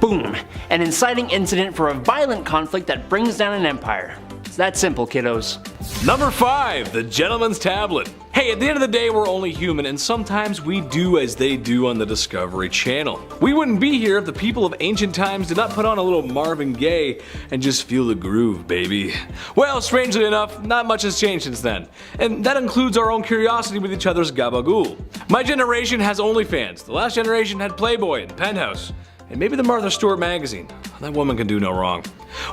Boom! An inciting incident for a violent conflict that brings down an empire. It's that simple, kiddos. Number 5. The Gentleman's Tablet. Hey, at the end of the day, we're only human, and sometimes we do as they do on the Discovery Channel. We wouldn't be here if the people of ancient times did not put on a little Marvin Gaye and just feel the groove, baby. Well, strangely enough, not much has changed since then, and that includes our own curiosity with each other's gabagool. My generation has OnlyFans, the last generation had Playboy and Penthouse, and maybe the Martha Stewart magazine. That woman can do no wrong.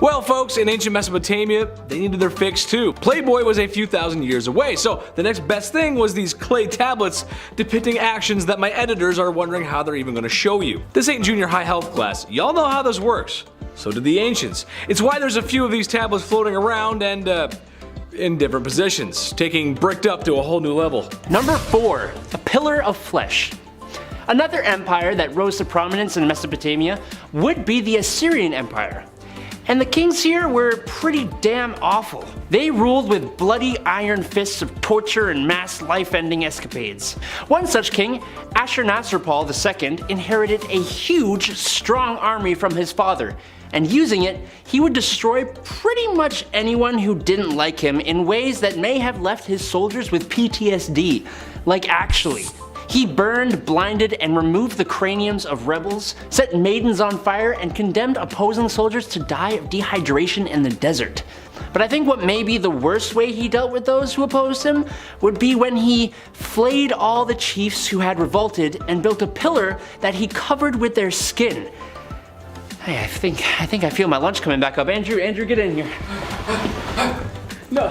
Well, folks, in ancient Mesopotamia, they needed their fix too. Playboy was a few thousand years away, so the next best thing was these clay tablets depicting actions that my editors are wondering how they're even going to show you. This ain't junior high health class. Y'all know how this works. So did the ancients. It's why there's a few of these tablets floating around, and in different positions, taking bricked up to a whole new level. Number 4. A pillar of flesh. Another empire that rose to prominence in Mesopotamia would be the Assyrian Empire. And the kings here were pretty damn awful. They ruled with bloody iron fists of torture and mass life-ending escapades. One such king, Ashurnasirpal II, inherited a huge, strong army from his father, and using it, he would destroy pretty much anyone who didn't like him in ways that may have left his soldiers with PTSD. Like actually. He burned, blinded, and removed the craniums of rebels, set maidens on fire, and condemned opposing soldiers to die of dehydration in the desert. But I think what may be the worst way he dealt with those who opposed him would be when he flayed all the chiefs who had revolted and built a pillar that he covered with their skin. Hey, I think I feel my lunch coming back up. Andrew, get in here. No.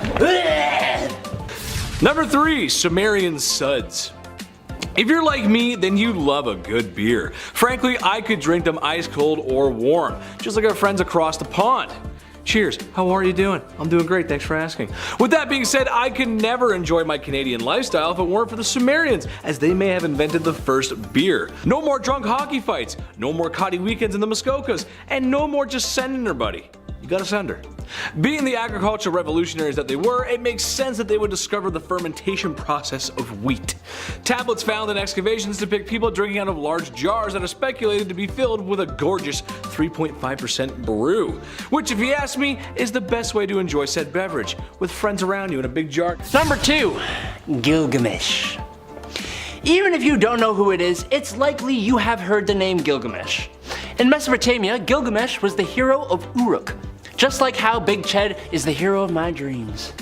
Number 3, Sumerian suds. If you're like me, then you love a good beer. Frankly, I could drink them ice cold or warm, just like our friends across the pond. Cheers, how are you doing? I'm doing great, thanks for asking. With that being said, I could never enjoy my Canadian lifestyle if it weren't for the Sumerians, as they may have invented the first beer. No more drunk hockey fights, no more coddy weekends in the Muskokas, and no more just sending her buddy. You gotta send her. Being the agricultural revolutionaries that they were, it makes sense that they would discover the fermentation process of wheat. Tablets found in excavations depict people drinking out of large jars that are speculated to be filled with a gorgeous 3.5% brew, which if you ask me, is the best way to enjoy said beverage, with friends around you in a big jar. Number 2. Gilgamesh. Even if you don't know who it is, it's likely you have heard the name Gilgamesh. In Mesopotamia, Gilgamesh was the hero of Uruk, just like how Big Ched is the hero of my dreams.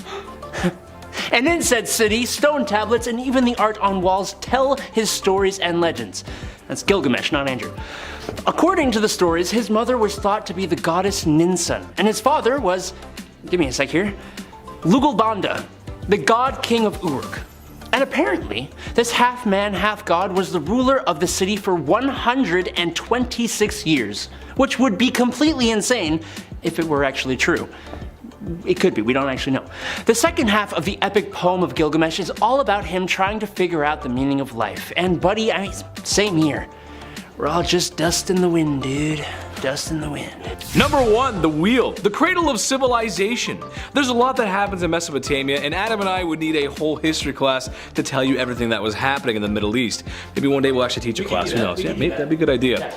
And in said city, stone tablets and even the art on walls tell his stories and legends. That's Gilgamesh, not Andrew. According to the stories, his mother was thought to be the goddess Ninsun, and his father was, give me a sec here, Lugalbanda, the god king of Uruk. And apparently, this half-man, half-god was the ruler of the city for 126 years, which would be completely insane if it were actually true. It could be, we don't actually know. The second half of the epic poem of Gilgamesh is all about him trying to figure out the meaning of life. And buddy, same here. We're all just dust in the wind, dude. Dust in the wind. Number 1, the wheel, the cradle of civilization. There's a lot that happens in Mesopotamia, and Adam and I would need a whole history class to tell you everything that was happening in the Middle East. Maybe one day we'll actually teach a class, who knows? Yeah, maybe that'd be a good idea.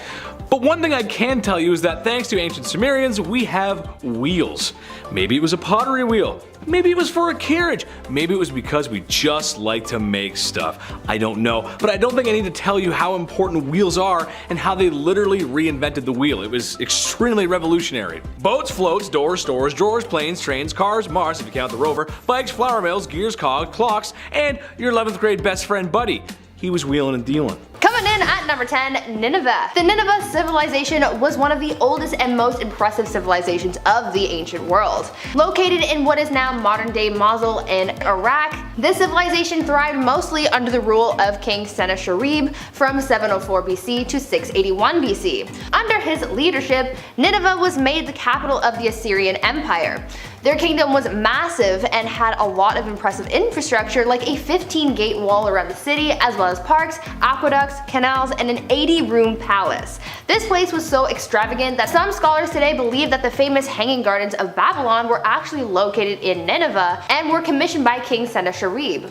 But one thing I can tell you is that thanks to ancient Sumerians, we have wheels. Maybe it was a pottery wheel. Maybe it was for a carriage. Maybe it was because we just like to make stuff. I don't know, but I don't think I need to tell you how important wheels are and how they literally reinvented the wheel. It was extremely revolutionary. Boats, floats, doors, stores, drawers, planes, trains, cars, Mars if you count the rover, bikes, flour mills, gears, cogs, clocks, and your 11th grade best friend Buddy. He was wheeling and dealing. Coming in at number 10, Nineveh. The Nineveh civilization was one of the oldest and most impressive civilizations of the ancient world. Located in what is now modern-day Mosul in Iraq, this civilization thrived mostly under the rule of King Sennacherib from 704 BC to 681 BC. Under his leadership, Nineveh was made the capital of the Assyrian Empire. Their kingdom was massive and had a lot of impressive infrastructure like a 15-gate wall around the city, as well as parks, aqueducts, canals, and an 80-room palace. This place was so extravagant that some scholars today believe that the famous Hanging Gardens of Babylon were actually located in Nineveh and were commissioned by King Sennacherib.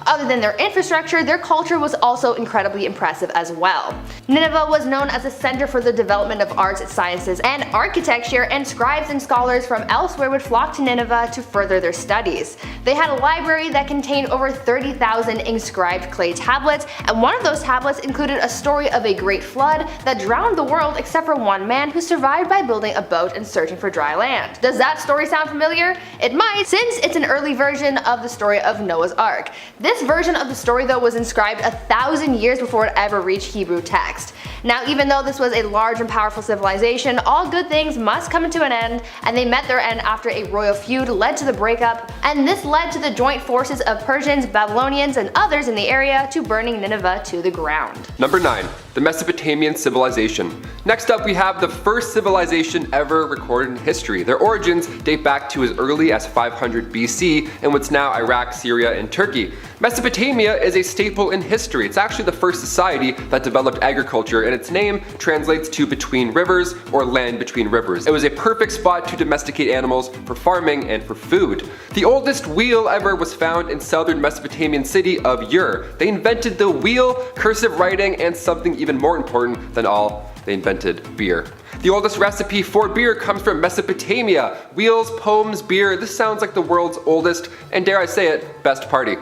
Other than their infrastructure, their culture was also incredibly impressive as well. Nineveh was known as a center for the development of arts, sciences, and architecture, and scribes and scholars from elsewhere would flock to Nineveh to further their studies. They had a library that contained over 30,000 inscribed clay tablets, and one of those tablets included a story of a great flood that drowned the world except for one man who survived by building a boat and searching for dry land. Does that story sound familiar? It might, since it's an early version of the story of Noah's Ark. This version of the story though was inscribed 1,000 years before it ever reached Hebrew text. Now, even though this was a large and powerful civilization, all good things must come to an end, and they met their end after a royal Assyria-Royal feud led to the breakup, and this led to the joint forces of Persians, Babylonians, and others in the area to burning Nineveh to the ground. Number 9. The Mesopotamian civilization. Next up, we have the first civilization ever recorded in history. Their origins date back to as early as 500 BC in what's now Iraq, Syria, and Turkey. Mesopotamia is a staple in history. It's actually the first society that developed agriculture, and its name translates to between rivers or land between rivers. It was a perfect spot to domesticate animals for farming and for food. The oldest wheel ever was found in southern Mesopotamian city of Ur. They invented the wheel, cursive writing, and something even more important than all, they invented beer. The oldest recipe for beer comes from Mesopotamia. Wheels, poems, beer, this sounds like the world's oldest, and dare I say it, best party.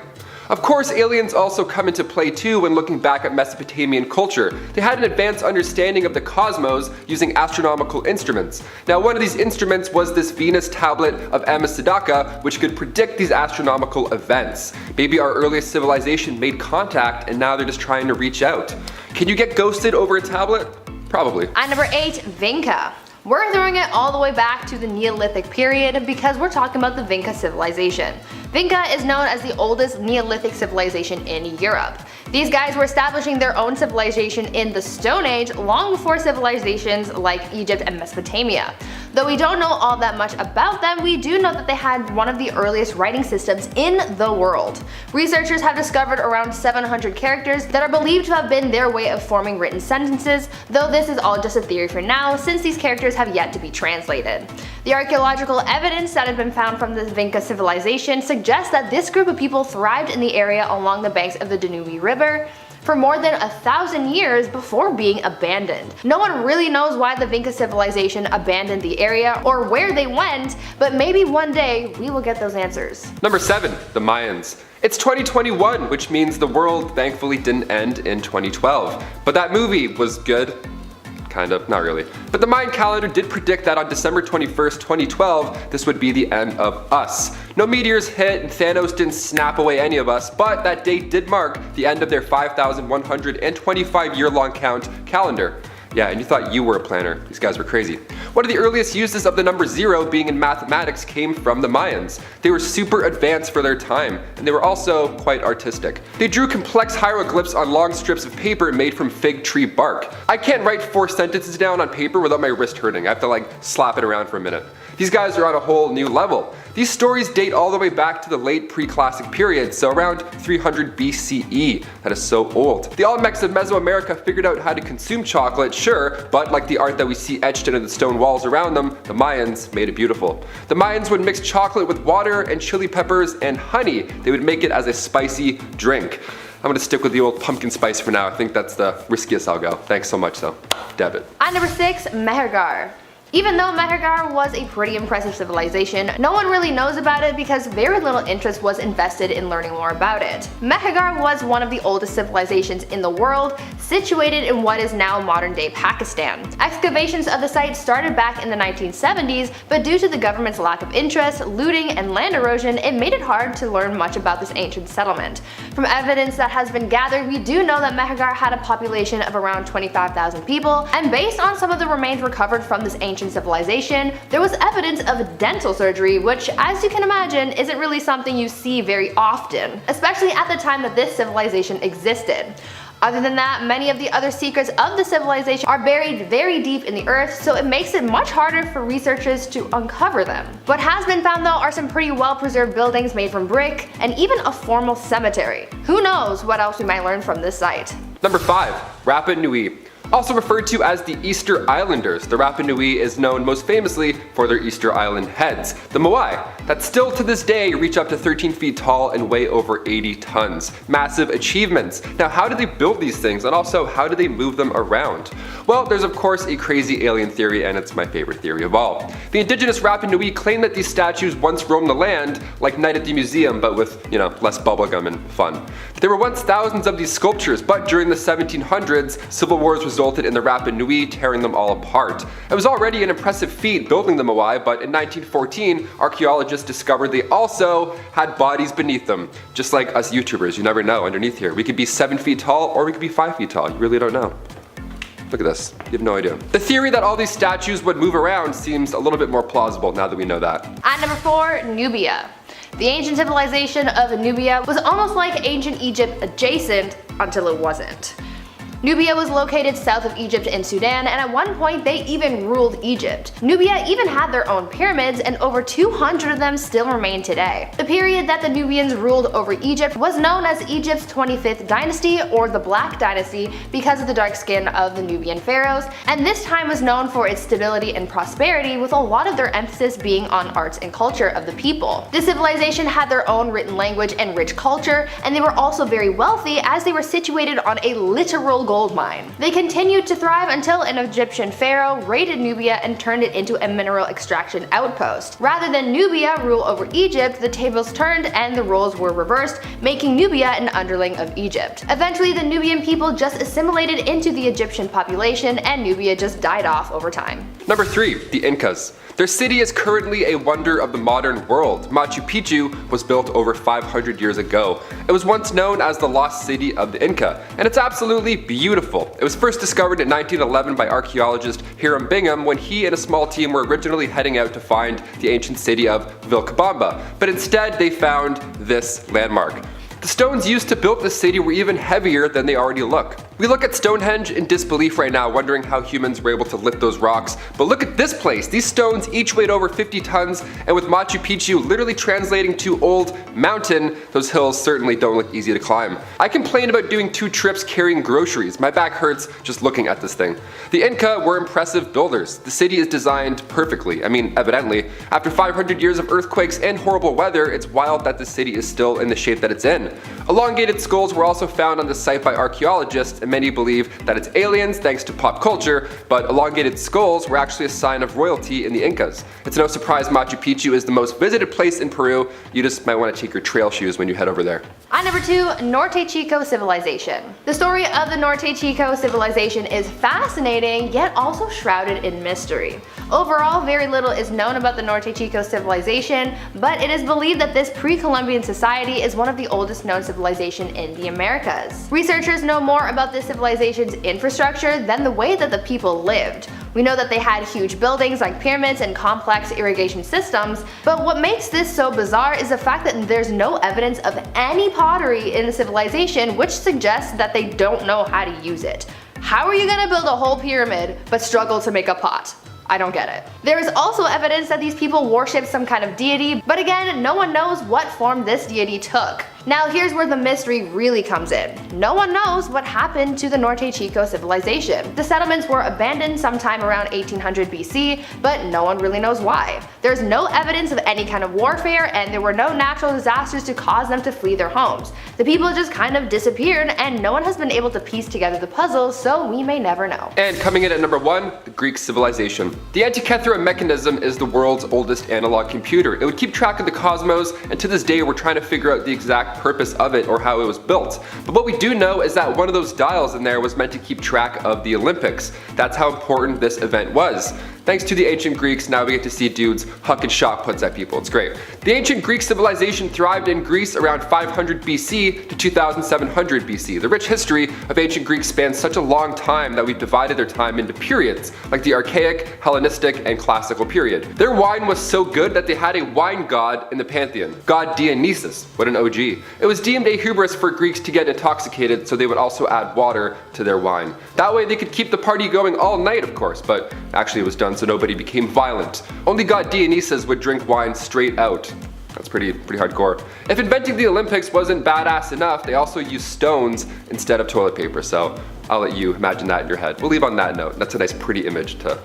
Of course, aliens also come into play too when looking back at Mesopotamian culture. They had an advanced understanding of the cosmos using astronomical instruments. Now, one of these instruments was this Venus tablet of Ammisadaka, which could predict these astronomical events. Maybe our earliest civilization made contact and now they're just trying to reach out. Can you get ghosted over a tablet? Probably. At number 8, Vinka. We're throwing it all the way back to the Neolithic period because we're talking about the Vinka civilization. Vinka is known as the oldest Neolithic civilization in Europe. These guys were establishing their own civilization in the Stone Age long before civilizations like Egypt and Mesopotamia. Though we don't know all that much about them, we do know that they had one of the earliest writing systems in the world. Researchers have discovered around 700 characters that are believed to have been their way of forming written sentences, though this is all just a theory for now since these characters have yet to be translated. The archaeological evidence that has been found from the Vinka civilization suggests that this group of people thrived in the area along the banks of the Danube River for more than 1,000 years before being abandoned. No one really knows why the Vinka civilization abandoned the area or where they went, but maybe one day we will get those answers. Number 7. The Mayans. It's 2021, which means the world thankfully didn't end in 2012. But that movie was good. Kind of, not really. But the Mayan calendar did predict that on December 21st, 2012, this would be the end of us. No meteors hit and Thanos didn't snap away any of us, but that date did mark the end of their 5,125 year-long count calendar. Yeah, and you thought you were a planner. These guys were crazy. One of the earliest uses of the number 0 being in mathematics came from the Mayans. They were super advanced for their time, and they were also quite artistic. They drew complex hieroglyphs on long strips of paper made from fig tree bark. I can't write 4 sentences down on paper without my wrist hurting. I have to slap it around for a minute. These guys are on a whole new level. These stories date all the way back to the late pre-classic period, so around 300 BCE. That is so old. The Olmecs of Mesoamerica figured out how to consume chocolate, sure, but like the art that we see etched into the stone walls around them, the Mayans made it beautiful. The Mayans would mix chocolate with water and chili peppers and honey. They would make it as a spicy drink. I'm gonna stick with the old pumpkin spice for now. I think that's the riskiest I'll go. Thanks so much though. Debit. At number 6, Mehergar. Even though Mehergar was a pretty impressive civilization, no one really knows about it because very little interest was invested in learning more about it. Mehergar was one of the oldest civilizations in the world, situated in what is now modern-day Pakistan. Excavations of the site started back in the 1970s, but due to the government's lack of interest, looting, and land erosion, it made it hard to learn much about this ancient settlement. From evidence that has been gathered, we do know that Mehergar had a population of around 25,000 people, and based on some of the remains recovered from this ancient civilization, there was evidence of dental surgery, which, as you can imagine, isn't really something you see very often, especially at the time that this civilization existed. Other than that, many of the other secrets of the civilization are buried very deep in the earth, so it makes it much harder for researchers to uncover them. What has been found though are some pretty well preserved buildings made from brick, and even a formal cemetery. Who knows what else we might learn from this site. Number 5. Rapa Nui. Also referred to as the Easter Islanders, the Rapa Nui is known most famously for their Easter Island heads, the moai, that still to this day reach up to 13 feet tall and weigh over 80 tons. Massive achievements. Now, how did they build these things, and also how do they move them around? Well, there's of course a crazy alien theory, and it's my favorite theory of all. The indigenous Rapa Nui claim that these statues once roamed the land, like Night at the Museum, but with, less bubblegum and fun. There were once thousands of these sculptures, but during the 1700s, civil wars resulted in the Rapa Nui tearing them all apart. It was already an impressive feat building the moai, but in 1914, archaeologists discovered they also had bodies beneath them. Just like us YouTubers, you never know underneath here. We could be 7 feet tall or we could be 5 feet tall, you really don't know. Look at this. You have no idea. The theory that all these statues would move around seems a little bit more plausible now that we know that. At number 4, Nubia. The ancient civilization of Nubia was almost like ancient Egypt adjacent until it wasn't. Nubia was located south of Egypt in Sudan, and at one point they even ruled Egypt. Nubia even had their own pyramids, and over 200 of them still remain today. The period that the Nubians ruled over Egypt was known as Egypt's 25th dynasty, or the Black Dynasty, because of the dark skin of the Nubian pharaohs, and this time was known for its stability and prosperity, with a lot of their emphasis being on arts and culture of the people. This civilization had their own written language and rich culture, and they were also very wealthy as they were situated on a literal gold mine. They continued to thrive until an Egyptian pharaoh raided Nubia and turned it into a mineral extraction outpost. Rather than Nubia rule over Egypt, the tables turned and the roles were reversed, making Nubia an underling of Egypt. Eventually, the Nubian people just assimilated into the Egyptian population, and Nubia just died off over time. Number 3, the Incas. Their city is currently a wonder of the modern world. Machu Picchu was built over 500 years ago. It was once known as the lost city of the Inca, and it's absolutely beautiful. It was first discovered in 1911 by archaeologist Hiram Bingham when he and a small team were originally heading out to find the ancient city of Vilcabamba, but instead they found this landmark. The stones used to build the city were even heavier than they already look. We look at Stonehenge in disbelief right now, wondering how humans were able to lift those rocks, but look at this place. These stones each weighed over 50 tons, and with Machu Picchu literally translating to old mountain, those hills certainly don't look easy to climb. I complained about doing 2 trips carrying groceries. My back hurts just looking at this thing. The Inca were impressive builders. The city is designed perfectly. I mean, evidently. After 500 years of earthquakes and horrible weather, it's wild that the city is still in the shape that it's in. Elongated skulls were also found on the site by archaeologists, and many believe that it's aliens thanks to pop culture, but elongated skulls were actually a sign of royalty in the Incas. It's no surprise Machu Picchu is the most visited place in Peru. You just might want to take your trail shoes when you head over there. At number 2, Norte Chico civilization. The story of the Norte Chico civilization is fascinating, yet also shrouded in mystery. Overall, very little is known about the Norte Chico civilization, but it is believed that this pre-Columbian society is one of the oldest known civilization in the Americas. Researchers know more about this civilization's infrastructure than the way that the people lived. We know that they had huge buildings like pyramids and complex irrigation systems, but what makes this so bizarre is the fact that there's no evidence of any pottery in the civilization, which suggests that they don't know how to use it. How are you gonna build a whole pyramid but struggle to make a pot? I don't get it. There is also evidence that these people worshipped some kind of deity, but again, no one knows what form this deity took. Now here's where the mystery really comes in. No one knows what happened to the Norte Chico civilization. The settlements were abandoned sometime around 1800 BC, but no one really knows why. There's no evidence of any kind of warfare, and there were no natural disasters to cause them to flee their homes. The people just kind of disappeared, and no one has been able to piece together the puzzle, so we may never know. And coming in at number 1, the Greek civilization. The Antikythera mechanism is the world's oldest analog computer. It would keep track of the cosmos, and to this day we're trying to figure out the exact purpose of it or how it was built. But what we do know is that one of those dials in there was meant to keep track of the Olympics. That's how important this event was. Thanks to the ancient Greeks, now we get to see dudes hucking shot puts at people. It's great. The ancient Greek civilization thrived in Greece around 500 BC to 2700 BC. The rich history of ancient Greeks spans such a long time that we've divided their time into periods, like the Archaic, Hellenistic, and Classical period. Their wine was so good that they had a wine god in the pantheon, god Dionysus. What an OG. It was deemed a hubris for Greeks to get intoxicated, so they would also add water to their wine. That way they could keep the party going all night, of course, but actually it was done so nobody became violent. Only god Dionysus would drink wine straight out. That's pretty hardcore. If inventing the Olympics wasn't badass enough, they also used stones instead of toilet paper, so I'll let you imagine that in your head. We'll leave on that note. That's a nice pretty image to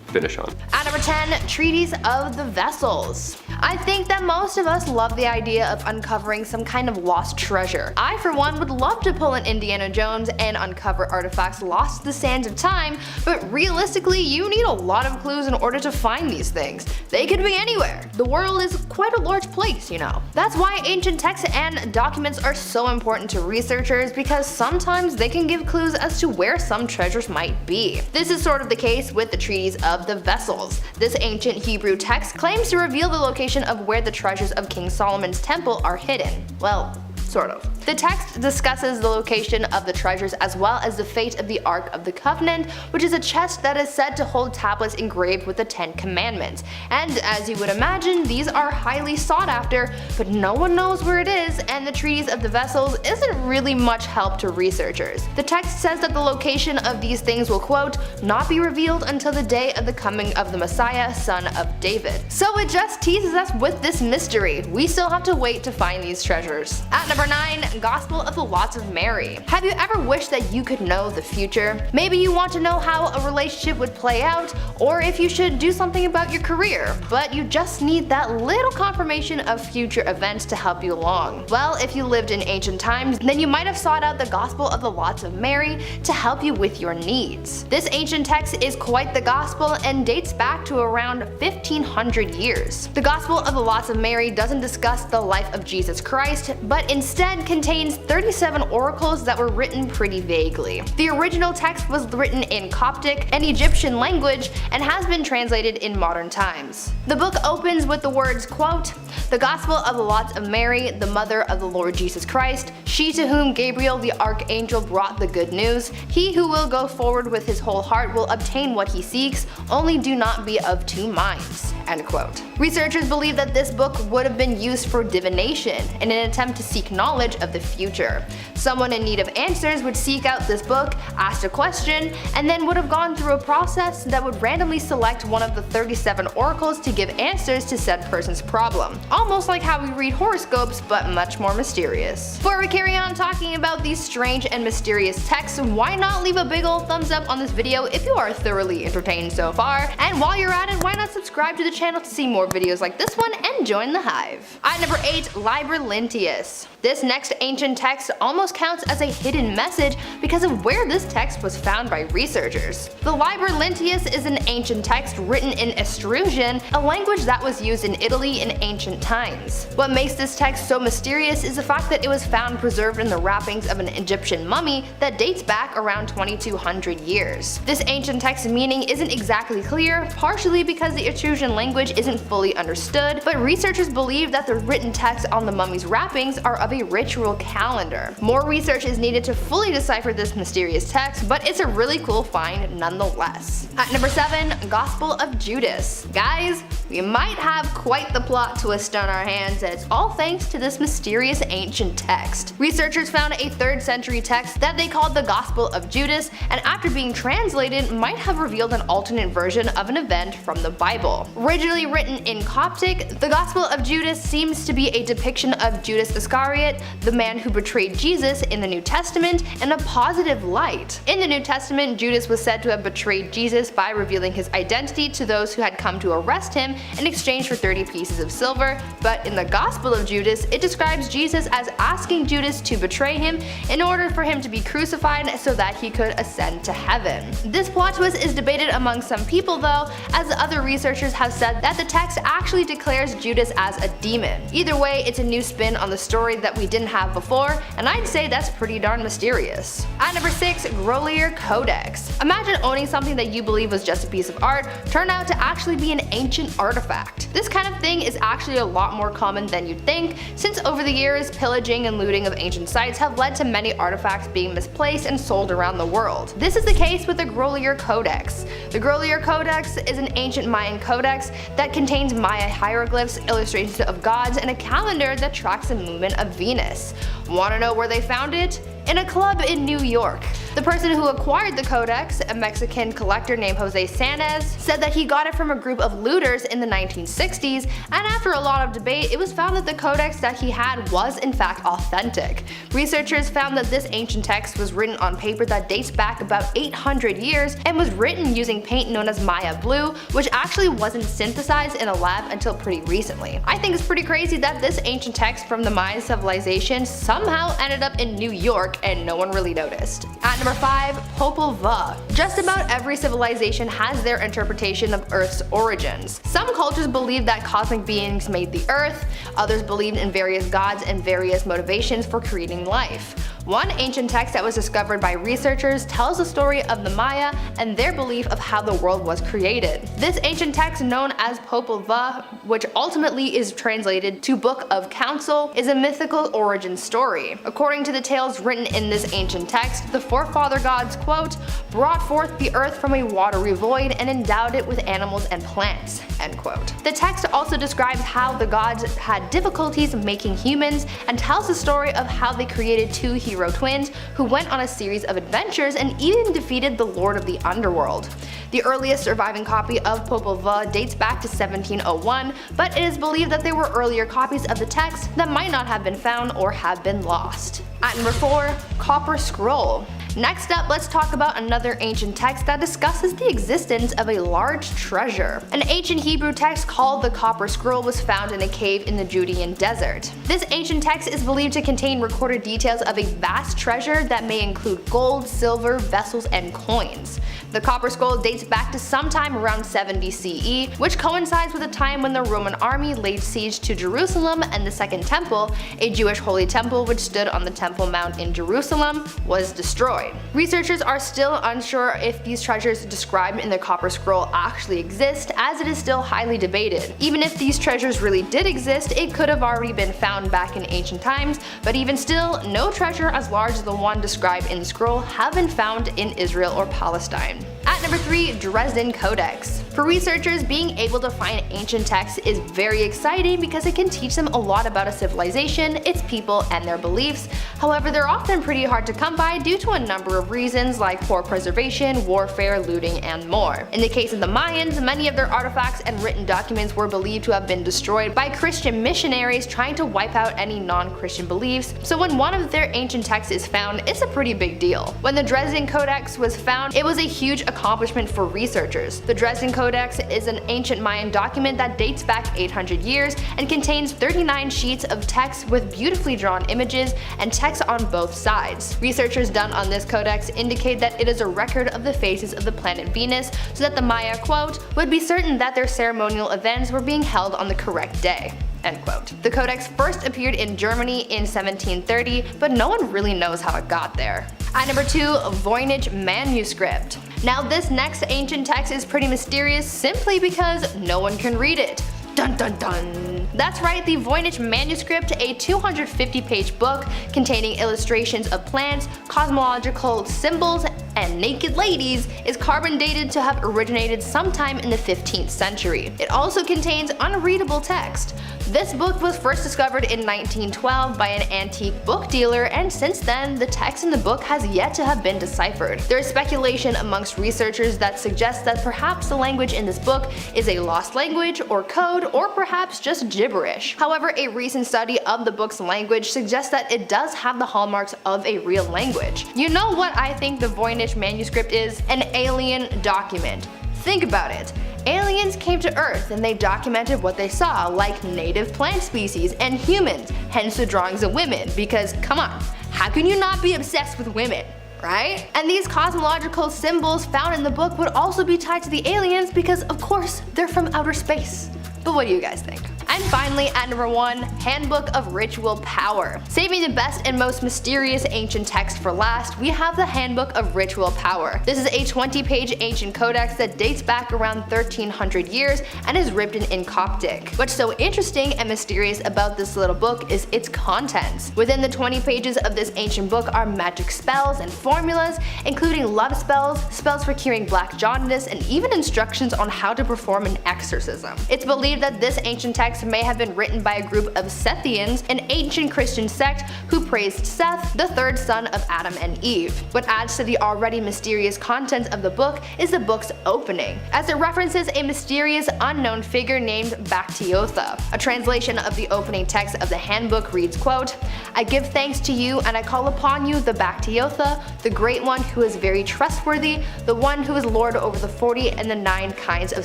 finish on. At number 10, Treaties of the Vessels. I think that most of us love the idea of uncovering some kind of lost treasure. I, for one, would love to pull an Indiana Jones and uncover artifacts lost to the sands of time, but realistically, you need a lot of clues in order to find these things. They could be anywhere. The world is quite a large place, you know. That's why ancient texts and documents are so important to researchers, because sometimes they can give clues as to where some treasures might be. This is sort of the case with the Treaties of the Vessels. This ancient Hebrew text claims to reveal the location of where the treasures of King Solomon's temple are hidden. Well, Sort of. The text discusses the location of the treasures as well as the fate of the Ark of the Covenant, which is a chest that is said to hold tablets engraved with the 10 Commandments. And as you would imagine, these are highly sought after, but no one knows where it is, and the treatise of the vessels isn't really much help to researchers. The text says that the location of these things will, quote, not be revealed until the day of the coming of the Messiah, son of David. So it just teases us with this mystery. We still have to wait to find these treasures. At number 9, Gospel of the Lots of Mary. Have you ever wished that you could know the future? Maybe you want to know how a relationship would play out, or if you should do something about your career, but you just need that little confirmation of future events to help you along. Well, if you lived in ancient times, then you might have sought out the Gospel of the Lots of Mary to help you with your needs. This ancient text is quite the gospel and dates back to around 1500 years. The Gospel of the Lots of Mary doesn't discuss the life of Jesus Christ, but instead contains 37 oracles that were written pretty vaguely. The original text was written in Coptic, an Egyptian language, and has been translated in modern times. The book opens with the words, quote, the Gospel of the Lots of Mary, the mother of the Lord Jesus Christ, she to whom Gabriel the archangel brought the good news. He who will go forward with his whole heart will obtain what he seeks, only do not be of two minds. End quote. Researchers believe that this book would have been used for divination in an attempt to seek knowledge of the future. Someone in need of answers would seek out this book, ask a question, and then would have gone through a process that would randomly select one of the 37 oracles to give answers to said person's problem. Almost like how we read horoscopes, but much more mysterious. Before we carry on talking about these strange and mysterious texts, why not leave a big ol' thumbs up on this video if you are thoroughly entertained so far, and while you're at it, why not subscribe to the channel to see more videos like this one and join the hive. At number 8, Liber Linteus. This next ancient text almost counts as a hidden message because of where this text was found by researchers. The Liber Linteus is an ancient text written in Etruscan, a language that was used in Italy in ancient times. What makes this text so mysterious is the fact that it was found preserved in the wrappings of an Egyptian mummy that dates back around 2200 years. This ancient text's meaning isn't exactly clear, partially because the Etruscan language isn't fully understood, but researchers believe that the written text on the mummy's wrappings are of a ritual calendar. More research is needed to fully decipher this mysterious text, but it's a really cool find nonetheless. At number 7, Gospel of Judas. Guys, we might have quite the plot twist on our hands, and it's all thanks to this mysterious ancient text. Researchers found a 3rd century text that they called the Gospel of Judas, and after being translated might have revealed an alternate version of an event from the Bible. Originally written in Coptic, the Gospel of Judas seems to be a depiction of Judas Iscariot, the man who betrayed Jesus in the New Testament, in a positive light. In the New Testament, Judas was said to have betrayed Jesus by revealing his identity to those who had come to arrest him in exchange for 30 pieces of silver, but in the Gospel of Judas, it describes Jesus as asking Judas to betray him in order for him to be crucified so that he could ascend to heaven. This plot twist is debated among some people though, as other researchers have said that the text actually declares Judas as a demon. Either way, it's a new spin on the story that we didn't have before, and I'd say that's pretty darn mysterious. At number 6, Grolier Codex. Imagine owning something that you believe was just a piece of art turned out to actually be an ancient artifact. This kind of thing is actually a lot more common than you'd think, since over the years, pillaging and looting of ancient sites have led to many artifacts being misplaced and sold around the world. This is the case with the Grolier Codex. The Grolier Codex is an ancient Mayan codex that contains Maya hieroglyphs, illustrations of gods, and a calendar that tracks the movement of Venus. Wanna know where they found it? In a club in New York. The person who acquired the codex, a Mexican collector named Jose Sanez, said that he got it from a group of looters in the 1960s, and after a lot of debate, it was found that the codex that he had was in fact authentic. Researchers found that this ancient text was written on paper that dates back about 800 years and was written using paint known as Maya blue, which actually wasn't synthesized in a lab until pretty recently. I think it's pretty crazy that this ancient text from the Mayan civilization somehow ended up in New York and no one really noticed. At number 5, Popol Vuh. Just about every civilization has their interpretation of Earth's origins. Some cultures believe that cosmic beings made the Earth, others believed in various gods and various motivations for creating life. One ancient text that was discovered by researchers tells the story of the Maya and their belief of how the world was created. This ancient text, known as Popol Vuh, which ultimately is translated to Book of Council, is a mythical origin story. According to the tales written in this ancient text, the forefather gods, quote, brought forth the earth from a watery void and endowed it with animals and plants, end quote. The text also describes how the gods had difficulties making humans and tells the story of how they created two hero twins who went on a series of adventures and even defeated the lord of the underworld. The earliest surviving copy of Popol Vuh dates back to 1701, but it is believed that there were earlier copies of the text that might not have been found or have been lost. At number 4, Copper Scroll. Next up, let's talk about another ancient text that discusses the existence of a large treasure. An ancient Hebrew text called the Copper Scroll was found in a cave in the Judean desert. This ancient text is believed to contain recorded details of a vast treasure that may include gold, silver, vessels, and coins. The Copper Scroll dates back to sometime around 70 CE, which coincides with a time when the Roman army laid siege to Jerusalem and the Second Temple, a Jewish holy temple which stood on the Temple Mount in Jerusalem, was destroyed. Researchers are still unsure if these treasures described in the Copper Scroll actually exist, as it is still highly debated. Even if these treasures really did exist, it could have already been found back in ancient times, but even still, no treasure as large as the one described in the scroll have been found in Israel or Palestine. At number 3, Dresden Codex. For researchers, being able to find ancient texts is very exciting because it can teach them a lot about a civilization, its people, and their beliefs. However, they're often pretty hard to come by due to a number of reasons like poor preservation, warfare, looting, and more. In the case of the Mayans, many of their artifacts and written documents were believed to have been destroyed by Christian missionaries trying to wipe out any non-Christian beliefs, so when one of their ancient texts is found, it's a pretty big deal. When the Dresden Codex was found, it was a huge accomplishment for researchers. The Dresden Codex is an ancient Mayan document that dates back 800 years and contains 39 sheets of text with beautifully drawn images and text on both sides. Researchers done on this codex indicate that it is a record of the phases of the planet Venus so that the Maya, quote, would be certain that their ceremonial events were being held on the correct day. End quote. The codex first appeared in Germany in 1730, but no one really knows how it got there. At number 2, Voynich Manuscript. Now this next ancient text is pretty mysterious simply because no one can read it. Dun dun dun. That's right, the Voynich Manuscript, a 250-page book containing illustrations of plants, cosmological symbols, and naked ladies, is carbon dated to have originated sometime in the 15th century. It also contains unreadable text. This book was first discovered in 1912 by an antique book dealer, and since then, the text in the book has yet to have been deciphered. There is speculation amongst researchers that suggests that perhaps the language in this book is a lost language or code, or perhaps just gibberish. However, a recent study of the book's language suggests that it does have the hallmarks of a real language. You know what I think the Voynich Manuscript is? An alien document. Think about it. Aliens came to Earth and they documented what they saw, like native plant species and humans, hence the drawings of women, because come on, how can you not be obsessed with women? Right? And these cosmological symbols found in the book would also be tied to the aliens because of course they're from outer space. But what do you guys think? And finally, at number 1, Handbook of Ritual Power. Saving the best and most mysterious ancient text for last, we have the Handbook of Ritual Power. This is a 20-page ancient codex that dates back around 1300 years and is written in Coptic. What's so interesting and mysterious about this little book is its contents. Within the 20 pages of this ancient book are magic spells and formulas, including love spells, spells for curing black jaundice, and even instructions on how to perform an exorcism. It's believed that this ancient text may have been written by a group of Sethians, an ancient Christian sect who praised Seth, the third son of Adam and Eve. What adds to the already mysterious content of the book is the book's opening, as it references a mysterious unknown figure named Bactiotha. A translation of the opening text of the handbook reads, quote, I give thanks to you and I call upon you the Bactiotha, the great one who is very trustworthy, the one who is lord over the 40 and the 9 kinds of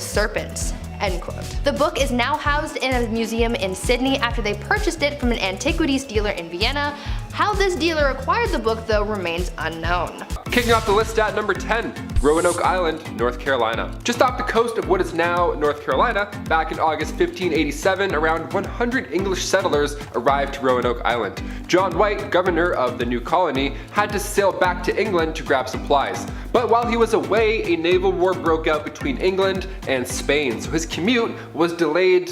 serpents. End quote. The book is now housed in a museum in Sydney after they purchased it from an antiquities dealer in Vienna. How this dealer acquired the book though remains unknown. Kicking off the list at number 10, Roanoke Island, North Carolina. Just off the coast of what is now North Carolina, back in August 1587, around 100 English settlers arrived to Roanoke Island. John White, governor of the new colony, had to sail back to England to grab supplies. But while he was away, a naval war broke out between England and Spain, so his commute was delayed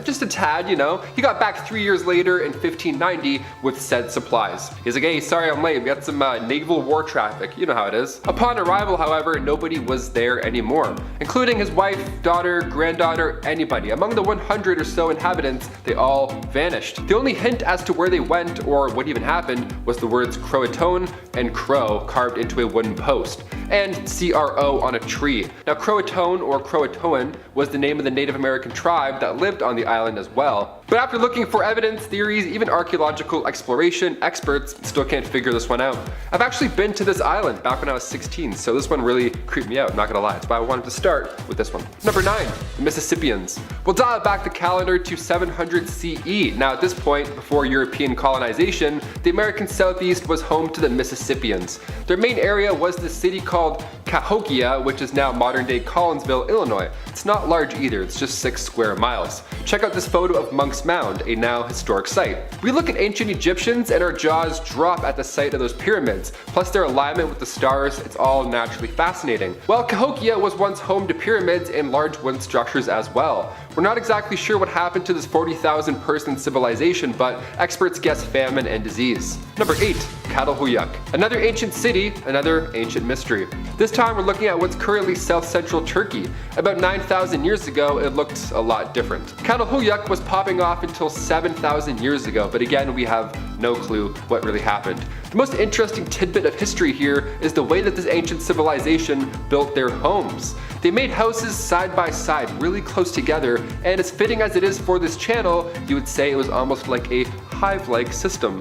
just a tad, you know. He got back 3 years later in 1590 with said supplies. He's like, hey, sorry I'm late, we got some naval war traffic, you know how it is. Upon arrival, however, nobody was there anymore, including his wife, daughter, granddaughter, anybody. Among the 100 or so inhabitants, they all vanished. The only hint as to where they went or what even happened was the words Croatoan and Crow carved into a wooden post, and CRO on a tree. Now Croatoan or Croatoan was the name of the Native American tribe that lived on the island as well. But after looking for evidence, theories, even archaeological exploration, experts still can't figure this one out. I've actually been to this island back when I was 16, so this one really creeped me out, not gonna lie. That's why I wanted to start with this one. Number 9, the Mississippians. We'll dial back the calendar to 700 CE. Now at this point, before European colonization, the American Southeast was home to the Mississippians. Their main area was the city called Cahokia, which is now modern-day Collinsville, Illinois. It's not large either, it's just 6 square miles. Check out this photo of Monk's Mound, a now historic site. We look at ancient Egyptians and our jaws drop at the sight of those pyramids, plus their alignment with the stars. It's all naturally fascinating. Well, Cahokia was once home to pyramids and large wooden structures as well. We're not exactly sure what happened to this 40,000 person civilization, but experts guess famine and disease. Number 8, Catalhoyuk. Another ancient city, another ancient mystery. This time we're looking at what's currently south-central Turkey. About 9,000 years ago, it looked a lot different. Catalhoyuk was popping off until 7,000 years ago, but again, we have no clue what really happened. The most interesting tidbit of history here is the way that this ancient civilization built their homes. They made houses side by side, really close together, and as fitting as it is for this channel, you would say it was almost like a hive-like system.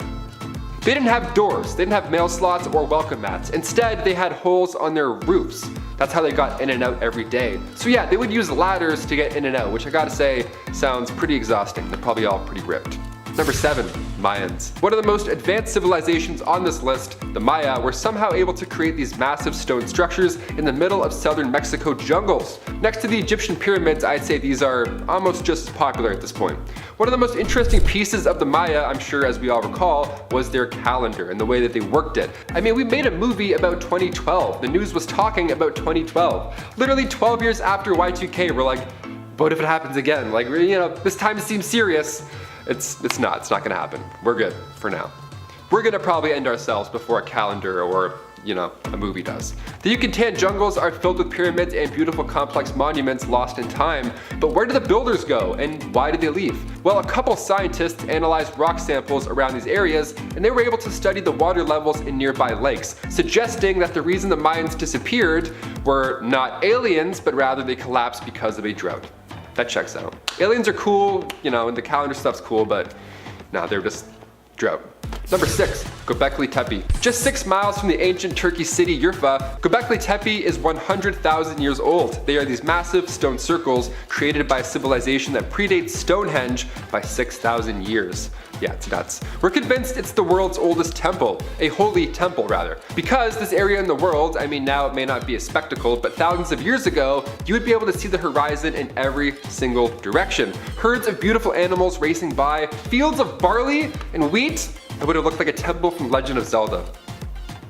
They didn't have doors, they didn't have mail slots or welcome mats. Instead, they had holes on their roofs. That's how they got in and out every day. So yeah, they would use ladders to get in and out, which I gotta say sounds pretty exhausting. They're probably all pretty ripped. Number 7, Mayans. One of the most advanced civilizations on this list, the Maya, were somehow able to create these massive stone structures in the middle of southern Mexico jungles. Next to the Egyptian pyramids, I'd say these are almost just as popular at this point. One of the most interesting pieces of the Maya, I'm sure as we all recall, was their calendar and the way that they worked it. I mean, we made a movie about 2012. The news was talking about 2012. Literally 12 years after Y2K, we're like, what if it happens again? Like, you know, this time seems serious. It's not gonna happen. We're good for now. We're gonna probably end ourselves before a calendar or, you know, a movie does. The Yucatan jungles are filled with pyramids and beautiful complex monuments lost in time, but where did the builders go and why did they leave? Well, a couple scientists analyzed rock samples around these areas and they were able to study the water levels in nearby lakes, suggesting that the reason the Mayans disappeared were not aliens, but rather they collapsed because of a drought. That checks out. Aliens are cool, you know, and the calendar stuff's cool, but nah, they're just drought. Number 6, Göbekli Tepe. Just 6 miles from the ancient Turkey city Urfa, Göbekli Tepe is 100,000 years old. They are these massive stone circles created by a civilization that predates Stonehenge by 6,000 years. Yeah, it's nuts. We're convinced it's the world's oldest temple, a holy temple rather. Because this area in the world, I mean now it may not be a spectacle, but thousands of years ago, you would be able to see the horizon in every single direction. Herds of beautiful animals racing by, fields of barley and wheat. It would have looked like a temple from Legend of Zelda.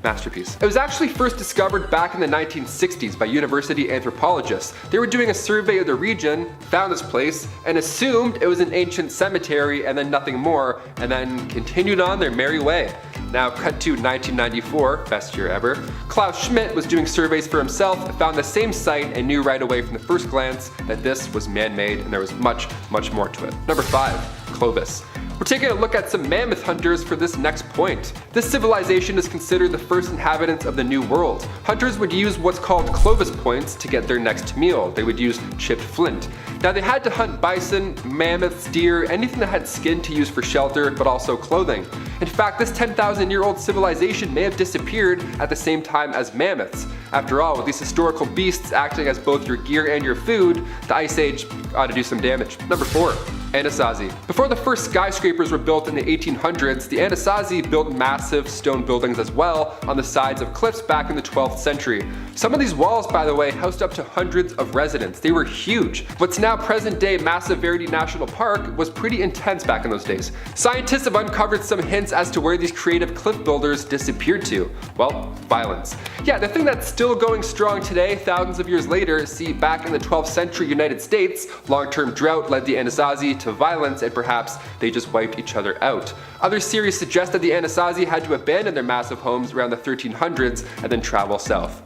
Masterpiece. It was actually first discovered back in the 1960s by university anthropologists. They were doing a survey of the region, found this place, and assumed it was an ancient cemetery and then nothing more, and then continued on their merry way. Now cut to 1994, best year ever. Klaus Schmidt was doing surveys for himself, found the same site, and knew right away from the first glance that this was man-made and there was much, much more to it. Number 5, Clovis. We're taking a look at some mammoth hunters for this next point. This civilization is considered the first inhabitants of the New World. Hunters would use what's called Clovis points to get their next meal. They would use chipped flint. Now they had to hunt bison, mammoths, deer, anything that had skin to use for shelter, but also clothing. In fact, this 10,000-year-old civilization may have disappeared at the same time as mammoths. After all, with these historical beasts acting as both your gear and your food, the Ice Age ought to do some damage. Number 4. Anasazi. Before the first skyscrapers were built in the 1800s, the Anasazi built massive stone buildings as well on the sides of cliffs back in the 12th century. Some of these walls, by the way, housed up to hundreds of residents. They were huge. What's now present-day Massa Verde National Park was pretty intense back in those days. Scientists have uncovered some hints as to where these creative cliff builders disappeared to. Well, violence. Yeah, the thing that's still going strong today, thousands of years later, see, back in the 12th century United States, long-term drought led the Anasazi to violence, and perhaps they just wiped each other out. Other theories suggest that the Anasazi had to abandon their massive homes around the 1300s and then travel south.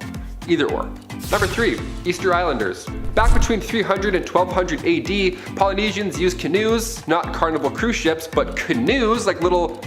Either or. Number 3. Easter Islanders. Back between 300 and 1200 AD, Polynesians used canoes, not carnival cruise ships, but canoes, like little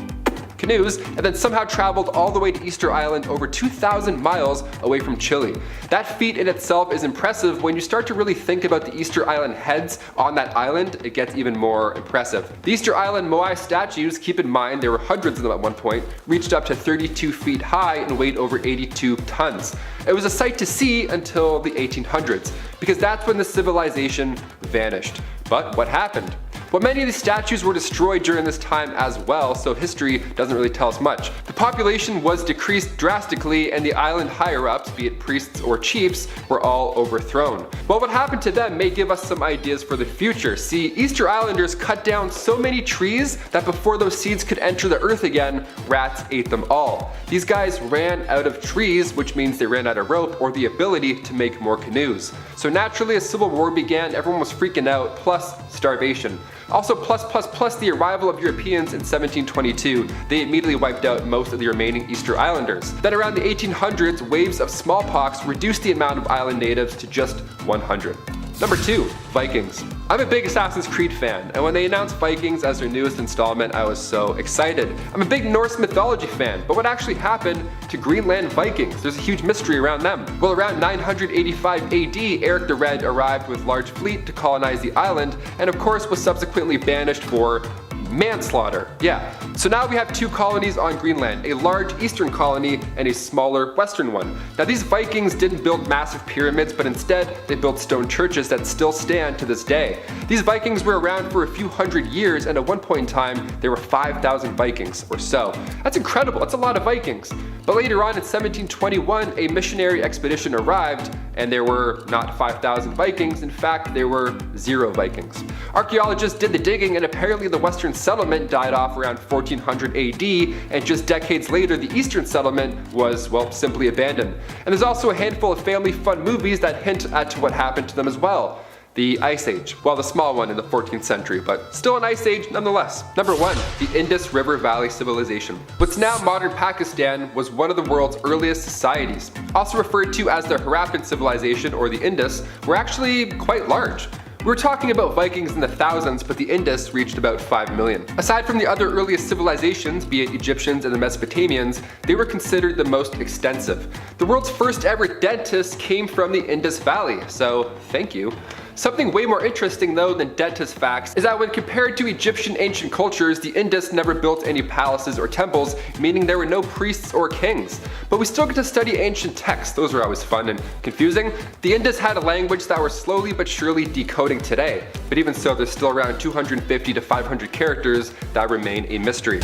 canoes, and then somehow traveled all the way to Easter Island, over 2,000 miles away from Chile. That feat in itself is impressive. When you start to really think about the Easter Island heads on that island, it gets even more impressive. The Easter Island Moai statues, keep in mind there were hundreds of them at one point, reached up to 32 feet high and weighed over 82 tons. It was a sight to see until the 1800s, because that's when the civilization vanished. But what happened? Well, many of these statues were destroyed during this time as well, so history doesn't really tell us much. The population was decreased drastically, and the island higher-ups, be it priests or chiefs, were all overthrown. Well, what happened to them may give us some ideas for the future. See, Easter Islanders cut down so many trees that before those seeds could enter the earth again, rats ate them all. These guys ran out of trees, which means they ran out of rope or the ability to make more canoes. So naturally, a civil war began, everyone was freaking out, plus starvation. Also, plus the arrival of Europeans in 1722, they immediately wiped out most of the remaining Easter Islanders. Then around the 1800s, waves of smallpox reduced the amount of island natives to just 100. Number 2. Vikings. I'm a big Assassin's Creed fan, and when they announced Vikings as their newest installment, I was so excited. I'm a big Norse mythology fan, but what actually happened to Greenland Vikings? There's a huge mystery around them. Well, around 985 AD, Eric the Red arrived with large fleet to colonize the island, and of course was subsequently banished for manslaughter. Yeah. So now we have two colonies on Greenland, a large eastern colony and a smaller western one. Now these Vikings didn't build massive pyramids, but instead they built stone churches that still stand to this day. These Vikings were around for a few hundred years, and at one point in time there were 5,000 Vikings or so. That's incredible, that's a lot of Vikings. But later on in 1721, a missionary expedition arrived, and there were not 5,000 Vikings, in fact there were 0 Vikings. Archaeologists did the digging, and apparently the western settlement died off around 1400 AD, and just decades later the eastern settlement was, well, simply abandoned. And there's also a handful of family fun movies that hint at what happened to them as well. The Ice Age. Well, the small one in the 14th century, but still an ice age nonetheless. Number 1. The Indus River Valley Civilization. What's now modern Pakistan was one of the world's earliest societies. Also referred to as the Harappan civilization or the Indus, were actually quite large. We're talking about Vikings in the thousands, but the Indus reached about 5 million. Aside from the other earliest civilizations, be it Egyptians and the Mesopotamians, they were considered the most extensive. The world's first ever dentist came from the Indus Valley, so thank you. Something way more interesting though than dentist facts is that when compared to Egyptian ancient cultures, the Indus never built any palaces or temples, meaning there were no priests or kings. But we still get to study ancient texts, those are always fun and confusing. The Indus had a language that we're slowly but surely decoding today, but even so there's still around 250 to 500 characters that remain a mystery.